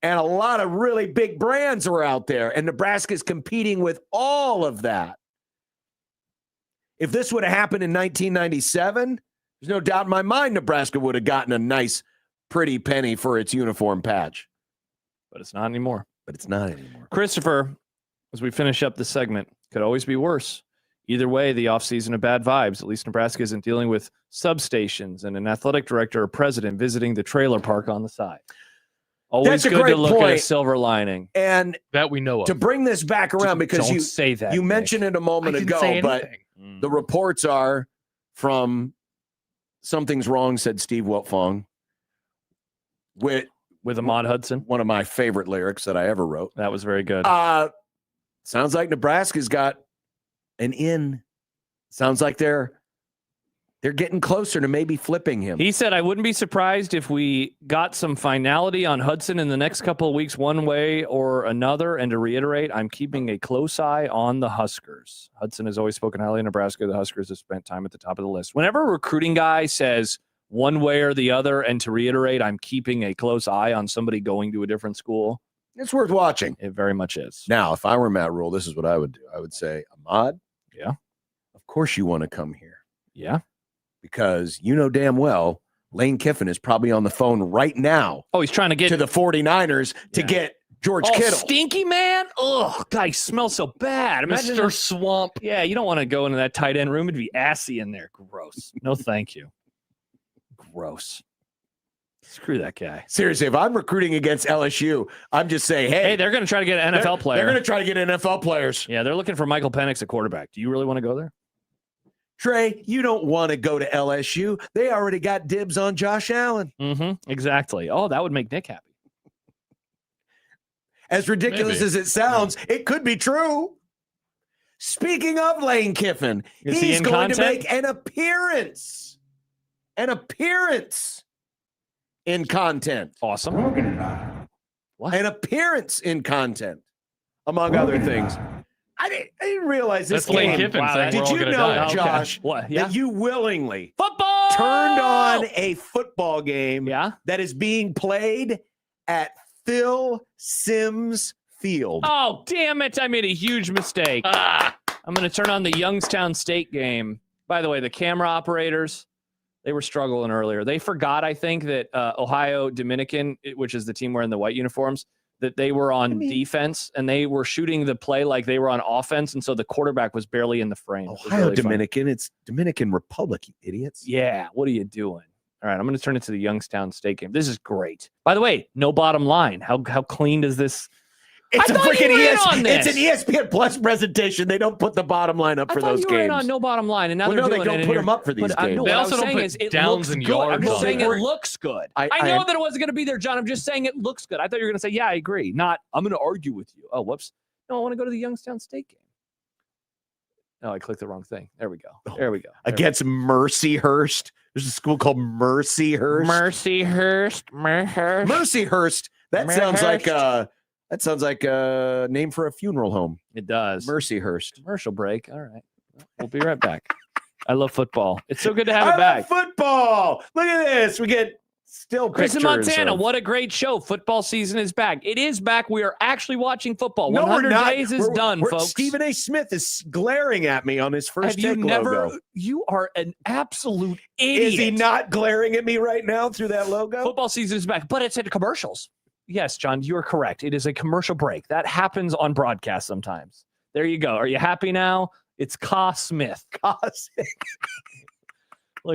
And a lot of really big brands are out there. And Nebraska is competing with all of that. If this would have happened in 1997, there's no doubt in my mind Nebraska would have gotten a nice, pretty penny for its uniform patch. But it's not anymore. But it's not anymore. Christopher, as we finish up the segment, could always be worse. Either way, the offseason of bad vibes. At least Nebraska isn't dealing with substations and an athletic director or president visiting the trailer park on the side. Always That's a good to great look at a point. silver lining. And that we know of. to bring this back around, because Don't say that, you Nick. mentioned it a moment I didn't ago, say but anything. the reports are from Something's Wrong, said Steve Wiltfong, with Ahmad Hudson. One of my favorite lyrics that I ever wrote. That was very good. Sounds like Nebraska's got an in. Sounds like they're getting closer to maybe flipping him. He said, I wouldn't be surprised if we got some finality on Hudson in the next couple of weeks, one way or another. And to reiterate, I'm keeping a close eye on the Huskers. Hudson has always spoken highly of Nebraska. The Huskers have spent time at the top of the list. Whenever a recruiting guy says one way or the other, and to reiterate, I'm keeping a close eye on somebody going to a different school, it's worth watching. It very much is. Now, if I were Matt Rule, this is what I would do. I would say, Ahmad, yeah, of course you want to come here. Yeah. Because you know damn well Lane Kiffin is probably on the phone right now. Oh, he's trying to get to the 49ers to get George Kittle. Stinky man. Oh, guy, smells so bad. Imagine Mr. Swamp. Yeah, you don't want to go into that tight end room. It'd be assy in there. Gross. No, thank you. Gross. Screw that guy. Seriously, if I'm recruiting against LSU, I'm just saying, hey, they're going to try to get an NFL player. They're going to try to get NFL players. Yeah, they're looking for Michael Penix at quarterback. Do you really want to go there? Trey, you don't want to go to LSU. They already got dibs on Josh Allen. Mm-hmm. Exactly. Oh, that would make Nick happy. As ridiculous as it sounds, it could be true. Speaking of Lane Kiffin, Is he he's in going to content? make an appearance. An appearance in content. Awesome. What? An appearance in content, among other things. I didn't realize this. That's Lane game. Kiffin saying Did we're all you gonna know, die. Josh, What? Yeah. that you willingly Football turned on a football game that is being played at Phil Simms Field? Oh, damn it. I made a huge mistake. I'm going to turn on the Youngstown State game. By the way, the camera operators, they were struggling earlier. They forgot, I think, that Ohio Dominican, which is the team wearing the white uniforms, that they were on defense and they were shooting the play like they were on offense. And so the quarterback was barely in the frame. It was Ohio really funny. Dominican. It's Dominican Republic, you idiots. Yeah. What are you doing? All right. I'm going to turn it to the Youngstown State game. This is great. By the way, no bottom line. How clean does this? It's I a thought you freaking were in on It's an this. ESPN Plus presentation. They don't put the bottom line up I for thought those you were in games. on no bottom line, and now Well, they're no, they doing don't it in put here. them up for these But, games. no, They what I also was don't saying put is it downs looks and good. I'm yards just on saying it. it looks good. I know that it wasn't going to be there, John. I'm just saying it looks good. I thought you were going to say, yeah, I agree. Not, I'm going to argue with you. Oh, whoops. No, I want to go to the Youngstown State game. No, I clicked the wrong thing. There we go. There we go. Against Mercyhurst. There's a school called Mercyhurst. Mercyhurst. That sounds like a name for a funeral home. It does. Mercyhurst. Commercial break. All right. We'll be right back. I love football. It's so good to have I it back. love football. Look at this. We get still Chris in pictures Montana, of- what a great show. Football season is back. It is back. We are actually watching football. No, 100 we're not. days is done, folks. Stephen A. Smith is glaring at me on his first Have you take never? logo. You are an absolute idiot. Is he not glaring at me right now through that logo? Football season is back, but it's in commercials. Yes, John, you are correct. It is a commercial break. That happens on broadcast sometimes. There you go. Are you happy now? It's Ka Smith. Look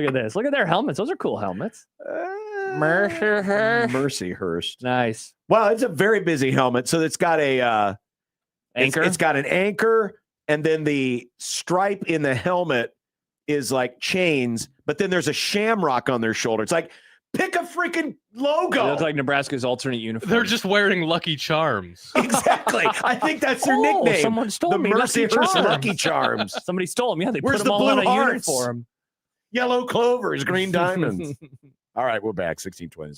at this. Look at their helmets. Those are cool helmets. Mercyhurst. Nice. Well, it's a very busy helmet. So it's got a anchor. It's got an anchor, and then the stripe in the helmet is like chains, but then there's a shamrock on their shoulder. It's like, pick a freaking logo. They look like Nebraska's alternate uniform. They're just wearing Lucky Charms. Exactly. I think that's their nickname. Someone stole the me Lucky Mercyhurst Charms. Lucky Charms. Somebody stole them. Yeah, they Where's put the them all on blue a hearts? uniform. Yellow clovers, green diamonds. All right, we're back. 1620.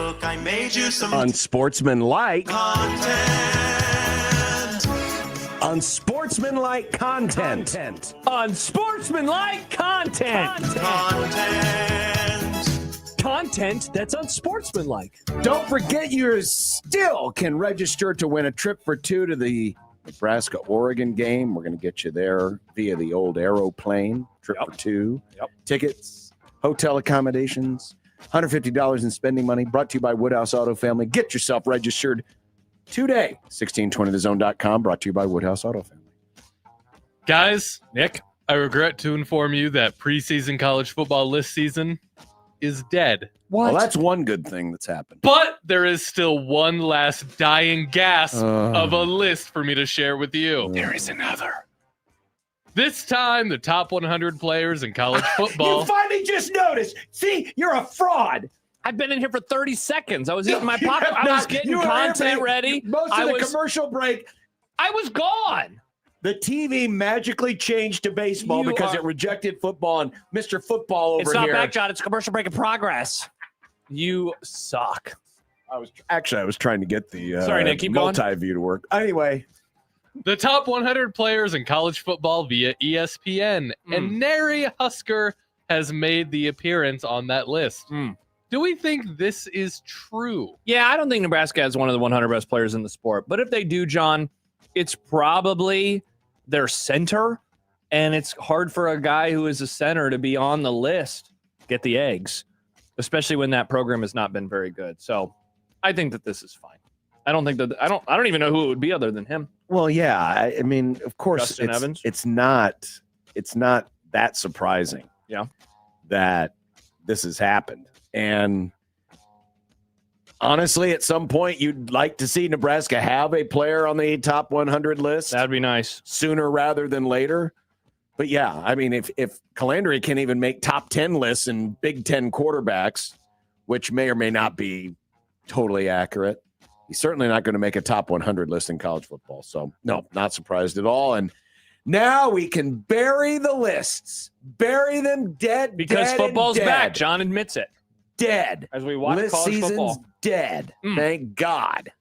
Look, I made you some Unsportsmanlike content. Unsportsmanlike content. Unsportsmanlike content. Content that's unsportsmanlike. Don't forget you still can register to win a trip for two to the Nebraska-Oregon game. We're going to get you there via the old aeroplane. Trip for two. Tickets, hotel accommodations, $150 in spending money. Brought to you by Woodhouse Auto Family. Get yourself registered today. 1620thezone.com. Brought to you by Woodhouse Auto Family. Guys, Nick, I regret to inform you that preseason college football list season is dead. Well, that's one good thing that's happened. But there is still one last dying gasp of a list for me to share with you. There is another. This time, the top 100 players in college football. You finally just noticed. See, you're a fraud. I've been in here for 30 seconds. I was eating my popcorn. I was getting content ready. Most of the commercial break. I was gone. The TV magically changed to baseball because it rejected football, and Mr. Football over here. It's not back, John. It's commercial break in progress. You suck. I was trying to get the Sorry, Nick, keep going. multi-view to work. Anyway. The top 100 players in college football via ESPN, and nary Husker has made the appearance on that list. Do we think this is true? Yeah, I don't think Nebraska has one of the 100 best players in the sport. But if they do, John, it's probably their center, and it's hard for a guy who is a center to be on the list, get the eggs, especially when that program has not been very good. So I think that this is fine. I don't think that I don't even know who it would be other than him. Well, yeah, I mean, of course, Justin Evans. It's not that surprising. Yeah, that this has happened, and honestly, at some point, you'd like to see Nebraska have a player on the top 100 list. That'd be nice sooner rather than later. But yeah, I mean, if Calandry can even make top 10 lists in Big Ten quarterbacks, which may or may not be totally accurate, he's certainly not going to make a top 100 list in college football. So, no, not surprised at all. And now we can bury the lists, bury them dead. Because football's back. John admits it. Dead. As we watch list college season's football. Dead. Thank God.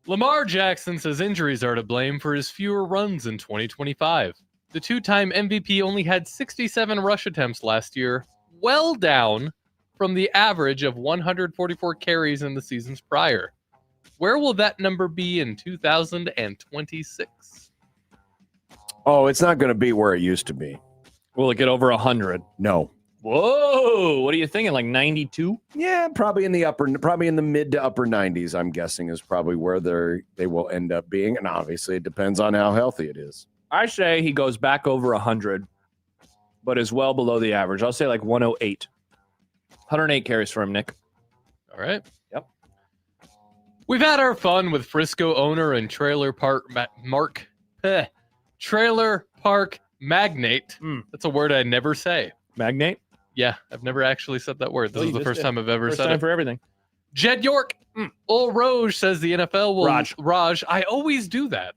Lamar Jackson says injuries are to blame for his fewer runs in 2025. The two-time MVP only had 67 rush attempts last year, well down from the average of 144 carries in the seasons prior. Where will that number be in 2026? Oh, it's not going to be where it used to be. Will it get over 100? No. Whoa. What are you thinking? Like 92? Yeah, probably in the mid to upper 90s, I'm guessing, is probably where they will end up being. And obviously it depends on how healthy it is. I say he goes back over 100, but is well below the average. I'll say like 108. 108 carries for him, Nick. All right. Yep. We've had our fun with Frisco owner and trailer park magnate. That's a word I never say. Magnate? Yeah, I've never actually said that word. This is the first time I've ever First said time it. for everything. Jed York. Old Roj says the NFL will... Raj. I always do that.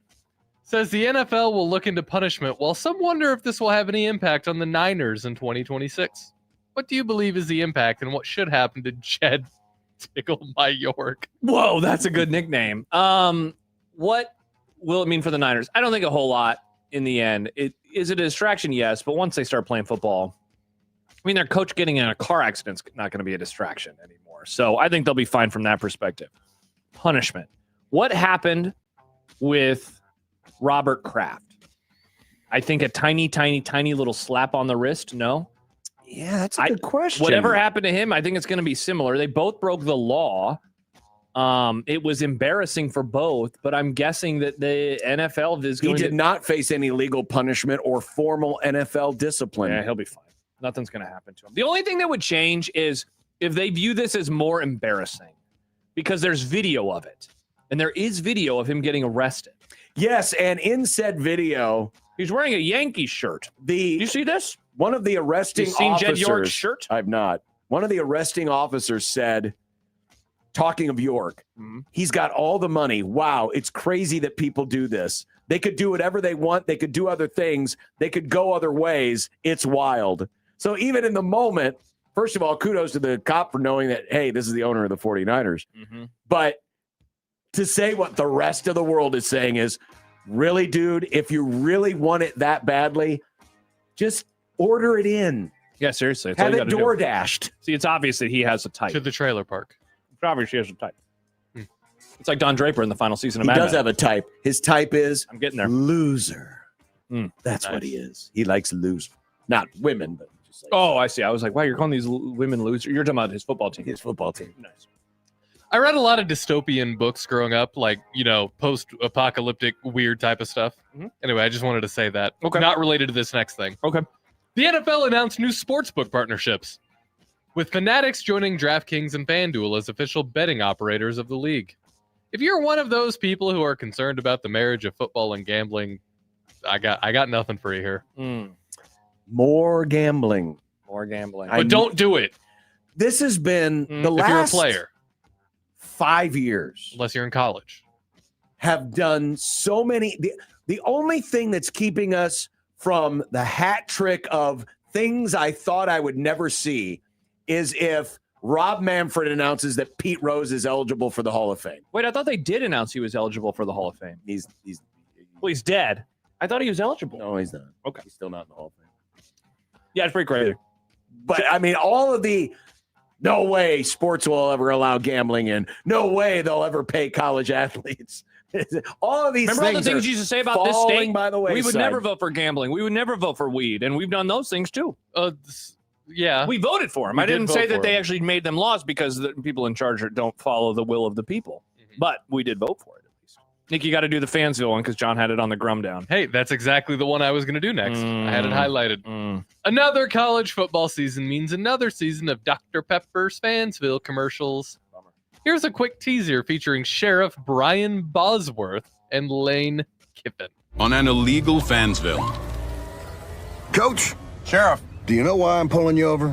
Says the NFL will look into punishment, while some wonder if this will have any impact on the Niners in 2026. What do you believe is the impact, and what should happen to Jed Tickle My York? Whoa, that's a good nickname. What will it mean for the Niners? I don't think a whole lot in the end. Is it a distraction? Yes, but once they start playing football, I mean, their coach getting in a car accident's not going to be a distraction anymore. So I think they'll be fine from that perspective. Punishment. What happened with Robert Kraft? I think a tiny little slap on the wrist. No. Yeah, that's a good question. Whatever happened to him, I think it's going to be similar. They both broke the law. It was embarrassing for both, but I'm guessing that the NFL is going to... He did not face any legal punishment or formal NFL discipline. Yeah, he'll be fine. Nothing's going to happen to him. The only thing that would change is if they view this as more embarrassing, because there's video of it. And there is video of him getting arrested. Yes, and in said video... He's wearing a Yankees shirt. Do you see this? One of the arresting You've seen officers... Jed York's shirt? I've not. One of the arresting officers said, talking of York, he's got all the money. Wow, it's crazy that people do this. They could do whatever they want. They could do other things. They could go other ways. It's wild. So even in the moment, first of all, kudos to the cop for knowing that, hey, this is the owner of the 49ers. Mm-hmm. But to say what the rest of the world is saying is, really, dude, if you really want it that badly, just order it in. Yeah, seriously. Have it door dashed. See, it's obvious that he has a type. To the trailer park. Obviously, he has a type. It's like Don Draper in the final season of He Mad does Men. have a type. His type is I'm getting there. Loser. That's Nice. what he is. He likes loser. Not women, but just like Oh, I see. I was like, wow, you're calling these women losers. You're talking about his football team. his football team. Nice. I read a lot of dystopian books growing up, like, post-apocalyptic weird type of stuff. Mhm. Anyway, I just wanted to say that. Okay. Not related to this next thing. Okay. The NFL announced new sportsbook partnerships, with Fanatics joining DraftKings and FanDuel as official betting operators of the league. If you're one of those people who are concerned about the marriage of football and gambling, I got nothing for you here. More gambling. More gambling. But don't do it This has been the if you're a last player, 5 years unless you're in college. have done so many. The only thing that's keeping us from the hat trick of things I thought I would never see is if Rob Manfred announces that Pete Rose is eligible for the Hall of Fame. Wait, I thought they did announce he was eligible for the Hall of Fame. He's Well, he's dead. I thought he was eligible. no, he's not. Okay. He's still not in the Hall of Fame. Yeah, it's pretty crazy. But I mean, all of the no way sports will ever allow gambling in. No way they'll ever pay college athletes. All of these Remember all the things things are you used to say about this falling state? by the We would wayside. never vote for gambling. We would never vote for weed, and we've done those things too. Yeah. We voted for them. We I did didn't vote say that for they 'em. actually made them laws because the people in charge don't follow the will of the people. But we did vote for it at least. Nick, you got to do the Fansville one because John had it on the Grum down. Hey, that's exactly the one I was going to do next. I had it highlighted. Another college football season means another season of Dr. Pepper's Fansville commercials. Here's a quick teaser featuring Sheriff Brian Bosworth and Lane Kiffin. On an illegal Fansville. Coach, Sheriff, do you know why I'm pulling you over?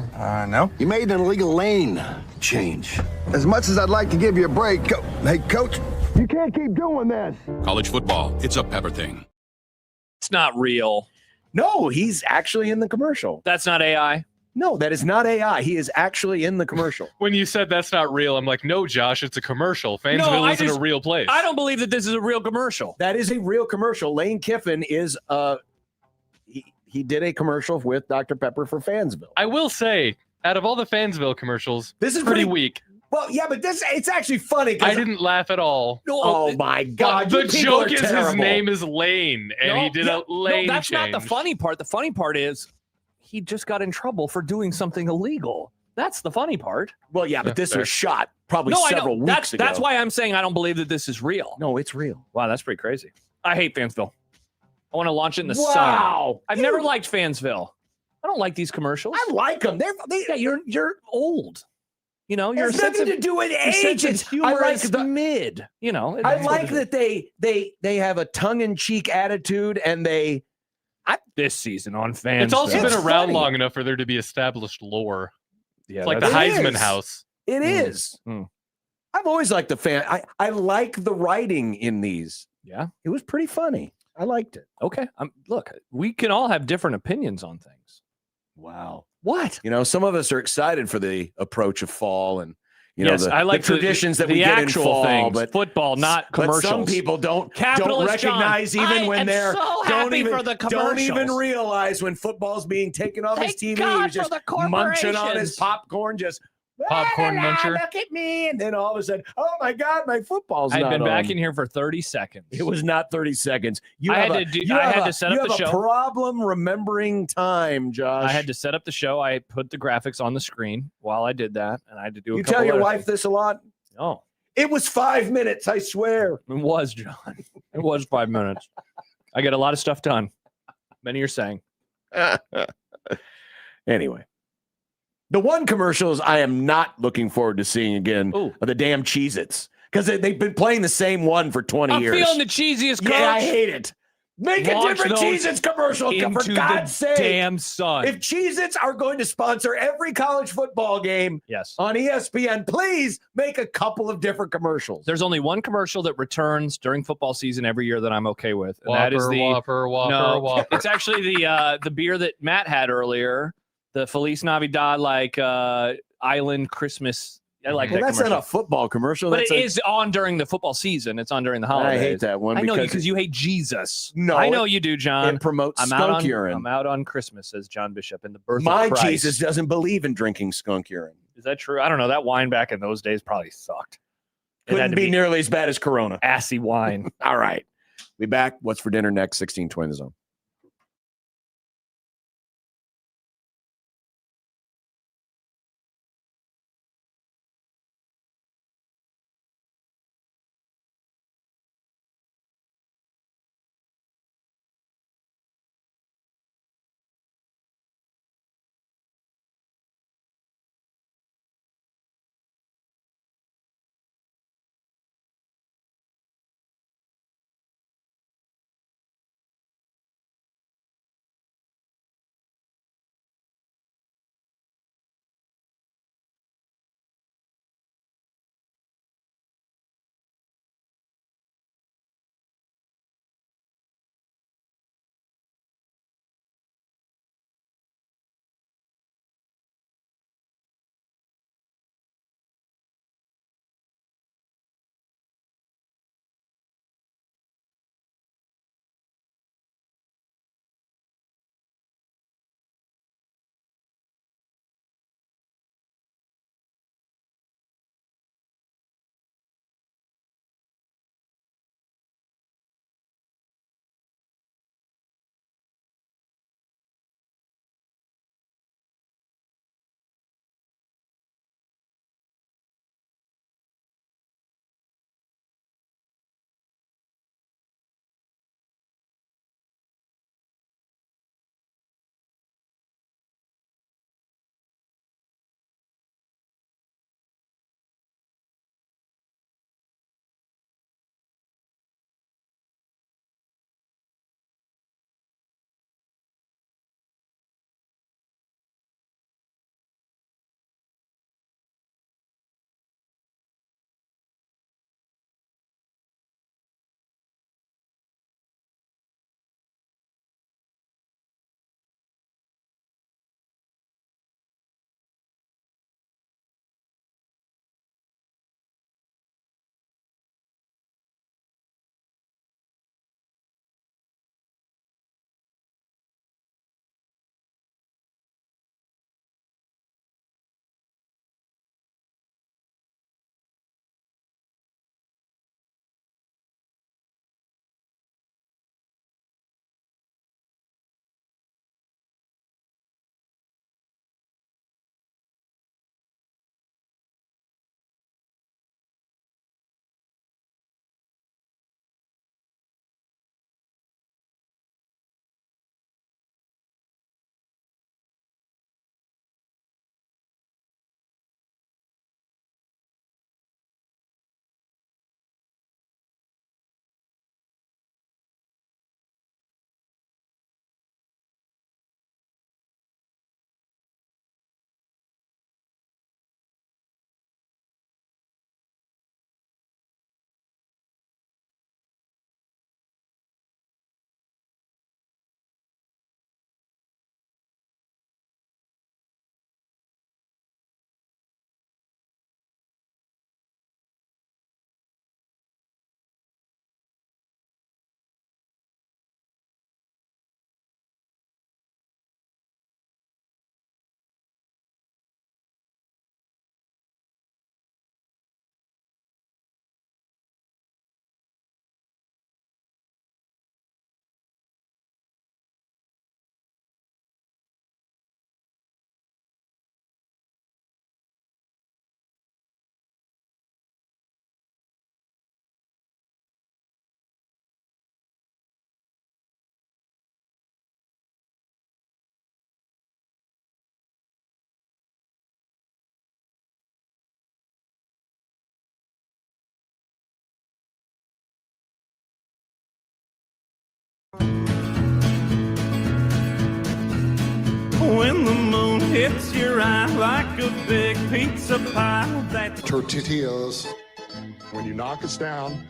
No. You made an illegal lane change. As much as I'd like to give you a break, hey, Coach, you can't keep doing this. College football, it's a Pepper thing. It's not real. No, he's actually in the commercial. That's not AI. No, that is not AI. He is actually in the commercial. When you said that's not real, I'm like, no, Josh, it's a commercial. Fansville isn't a real place. I don't believe that this is a real commercial. That is a real commercial. Lane Kiffin is he did a commercial with Dr. Pepper for Fansville. I will say, out of all the Fansville commercials, This is pretty pretty- weak. Well, yeah, but it's actually funny. 'cause I didn't laugh at all. Oh my God! The you people joke are is his terrible. name is Lane, and he did a lane No, that's change. not the funny part. The funny part is he just got in trouble for doing something illegal. That's the funny part. Well, yeah, but this fair. was shot probably No, I several know. weeks ago. That's why I'm saying I don't believe that this is real. No, it's real. Wow, that's pretty crazy. I hate Fansville. I want to launch it in the sun. Wow. I've never liked Fansville. I don't like these commercials. I like them. Yeah, you're old. You know, your It's sense nothing of to do with your age. sense of It's- humor I like is the- mid. You know, I that's what like it is. that they have a tongue-in-cheek attitude and they this season on Fansville. It's also been It's around funny. long enough for there to be established lore. Yeah, It's like the that's- It Heisman is. House. It is. I've always liked the fan. I like the writing in these. Yeah, it was pretty funny. I liked it. Okay. Look, we can all have different opinions on things. Wow. What? You know, some of us are excited for the approach of fall and Yes, the, I like the traditions that we the get in actual fall, things, but football, not but commercials. some people don't Capitalist John, recognize even I when am they're so don't happy even for the don't even commercials. realize when football's being taken off his Thank TV. God He's just for the munching on his corporations. popcorn, just Popcorn "La, la, la, muncher." Look at me, and then all of a sudden, oh my God, my football's I'd not been back on. in here for 30 seconds. It was not 30 seconds. You I have had a- to do- you I have had a- to set you up the have a show. problem remembering time, Josh. I had to set up the show. I put the graphics on the screen while I did that, and I had to do. You tell your wife this a lot. Oh, It was 5 minutes, I swear. it was John. It was 5 minutes. I get a lot of stuff done. Many are saying. Anyway, the one commercials I am not looking forward to seeing again are the damn Cheez-Its. Because they've been playing the same one for 20 I'm years. feeling the cheesiest. Coach. Yeah, I hate it. Make a Launch different those Cheez-Its commercial, for into God's the sake. damn sun. If Cheez-Its are going to sponsor every college football game Yes. on ESPN, please make a couple of different commercials. There's only one commercial that returns during football season every year that I'm okay with, and that is Whopper, the Whopper, no, Whopper. it's actually the beer that Matt had earlier. The Feliz Navidad, island Christmas. I like that that's commercial. not a football commercial. But That's it is on during the football season. It's on during the holidays. I hate that one. I know because you hate Jesus. No, I know you do, John. It promotes I'm skunk urine. I'm out on Christmas, says John Bishop, and the birth My of Christ. Jesus doesn't believe in drinking skunk urine. Is that true? I don't know. That wine back in those days probably sucked. It Couldn't had to be nearly as bad as Corona. Assy wine. All right. We back. What's for dinner next? 1620 The Zone. When the moon hits your eye like a big pizza pie, that's tortillas. When you knock us down,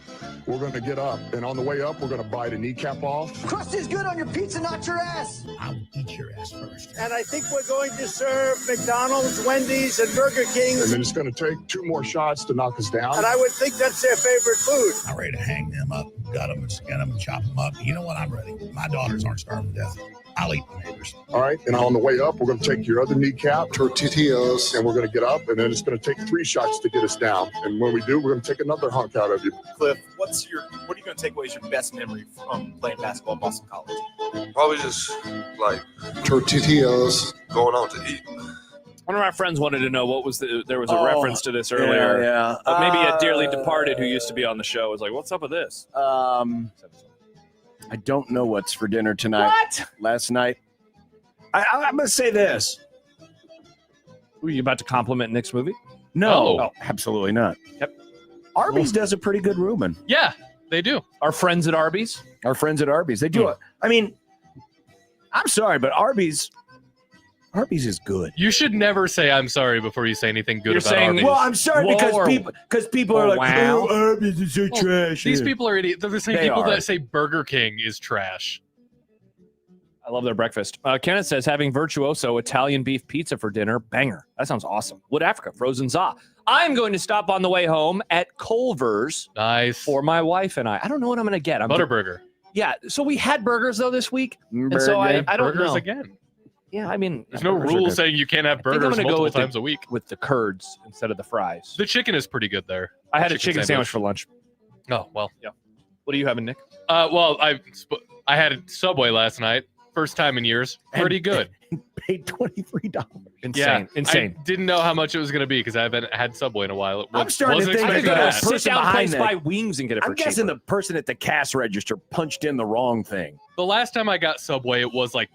we're going to get up, and on the way up, we're going to bite a kneecap off. Crust is good on your pizza, not your ass. I will eat your ass first. And I think we're going to serve McDonald's, Wendy's, and Burger King. And then it's going to take 2 more shots to knock us down. And I would think that's their favorite food. I'm ready to hang them up, gut them, and skin them, and chop them up. You know what? I'm ready. My daughters aren't starving to death. I'll eat the neighbors. All right, and on the way up, we're going to take your other kneecap, tortillas, and we're going to get up, and then it's going to take 3 shots to get us down. And when we do, we're going to take another hunk out of you. Cliff, what are you going to take away as your best memory from playing basketball at Boston College? Probably just like tortillas, going out to eat. One of our friends wanted to know there was a reference to this earlier. Yeah. Maybe a dearly departed who used to be on the show was like, "What's up with this?" I don't know what's for dinner tonight. What? Last night. I'm going to say this. Were you about to compliment Nick's movie? No, Oh. absolutely not. Yep. Arby's does a pretty good Reuben. Yeah, they do. Our friends at Arby's? Our friends at Arby's. They do it. I mean, I'm sorry, but Arby's is good. You should never say I'm sorry before you say anything good You're about saying- Arby's. Well, I'm sorry because people are like, wow. oh, Arby's is so trash. These people are idiots. They're the same They people are. that say Burger King is trash. I love their breakfast. Kenneth says having Virtuoso Italian beef pizza for dinner. Banger. That sounds awesome. Wood Africa, frozen za. I'm going to stop on the way home at Culver's. Nice. For my wife and I. I don't know what I'm going to get. Butterburger. Yeah. So we had burgers though this week. And so I don't Burgers know. again. Yeah, I mean, There's no burgers are rule good. saying you can't have I think I'm burgers gonna go multiple with times a week. with the curds instead of the fries. The chicken is pretty good there. I had a chicken sandwich for lunch. Oh, well. Yeah. What are you having, Nick? Well, I had a Subway last night. First time in years. Pretty good. Paid $23. Insane. Insane. I didn't know how much it was going to be because I haven't had Subway in a while. I'm starting to think expecting that that. person Sit down behind place that- buy wings and get it for I'm guessing cheaper. the person at the cash register punched in the wrong thing. The last time I got Subway, it was like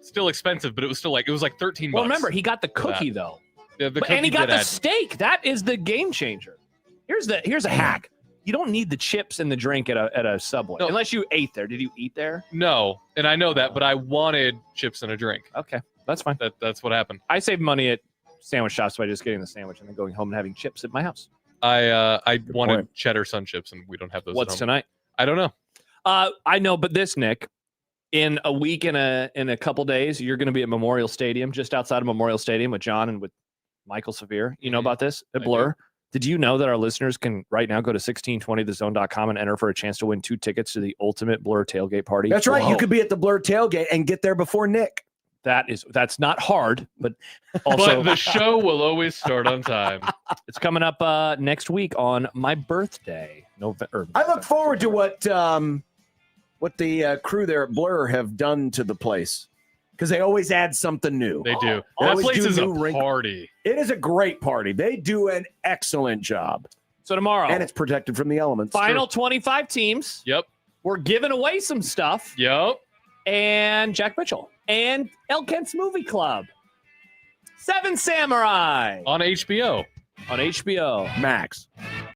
still expensive, but it was still like, it was like 13 Well, bucks. remember, he got the for that. cookie though. Yeah, the And he cookie got did the add. steak. That is the game changer. Here's a hack. You don't need the chips and the drink at a Subway No. unless you ate there. Did you eat there? No, and I know that, but I wanted chips and a drink. Okay, that's fine. That's what happened. I saved money at sandwich shops by just getting the sandwich and then going home and having chips at my house. I wanted point. cheddar sun chips, and we don't have those. What's at home. tonight? I don't know. I know, but this, Nick, in a week and a couple days, you're going to be at Memorial Stadium, just outside of Memorial Stadium with John and with Michael Severe. You know about this at I Blur? Did you know that our listeners can right now go to 1620thezone.com and enter for a chance to win 2 tickets to the ultimate Blur tailgate party? That's right. Whoa. You could be at the Blur tailgate and get there before Nick. That's not hard, but also But the show will always start on time. it's coming up next week on my birthday. I look forward to what the crew there at Blur have done to the place because they always add something new. They do. They That always place do is a new wrinkles. party. It is a great party. They do an excellent job. So tomorrow, And it's protected from the elements. final 25 teams. Yep. We're giving away some stuff. Yep. And Jack Mitchell and El Kent's Movie Club. 7 Samurai On HBO. on HBO. Max.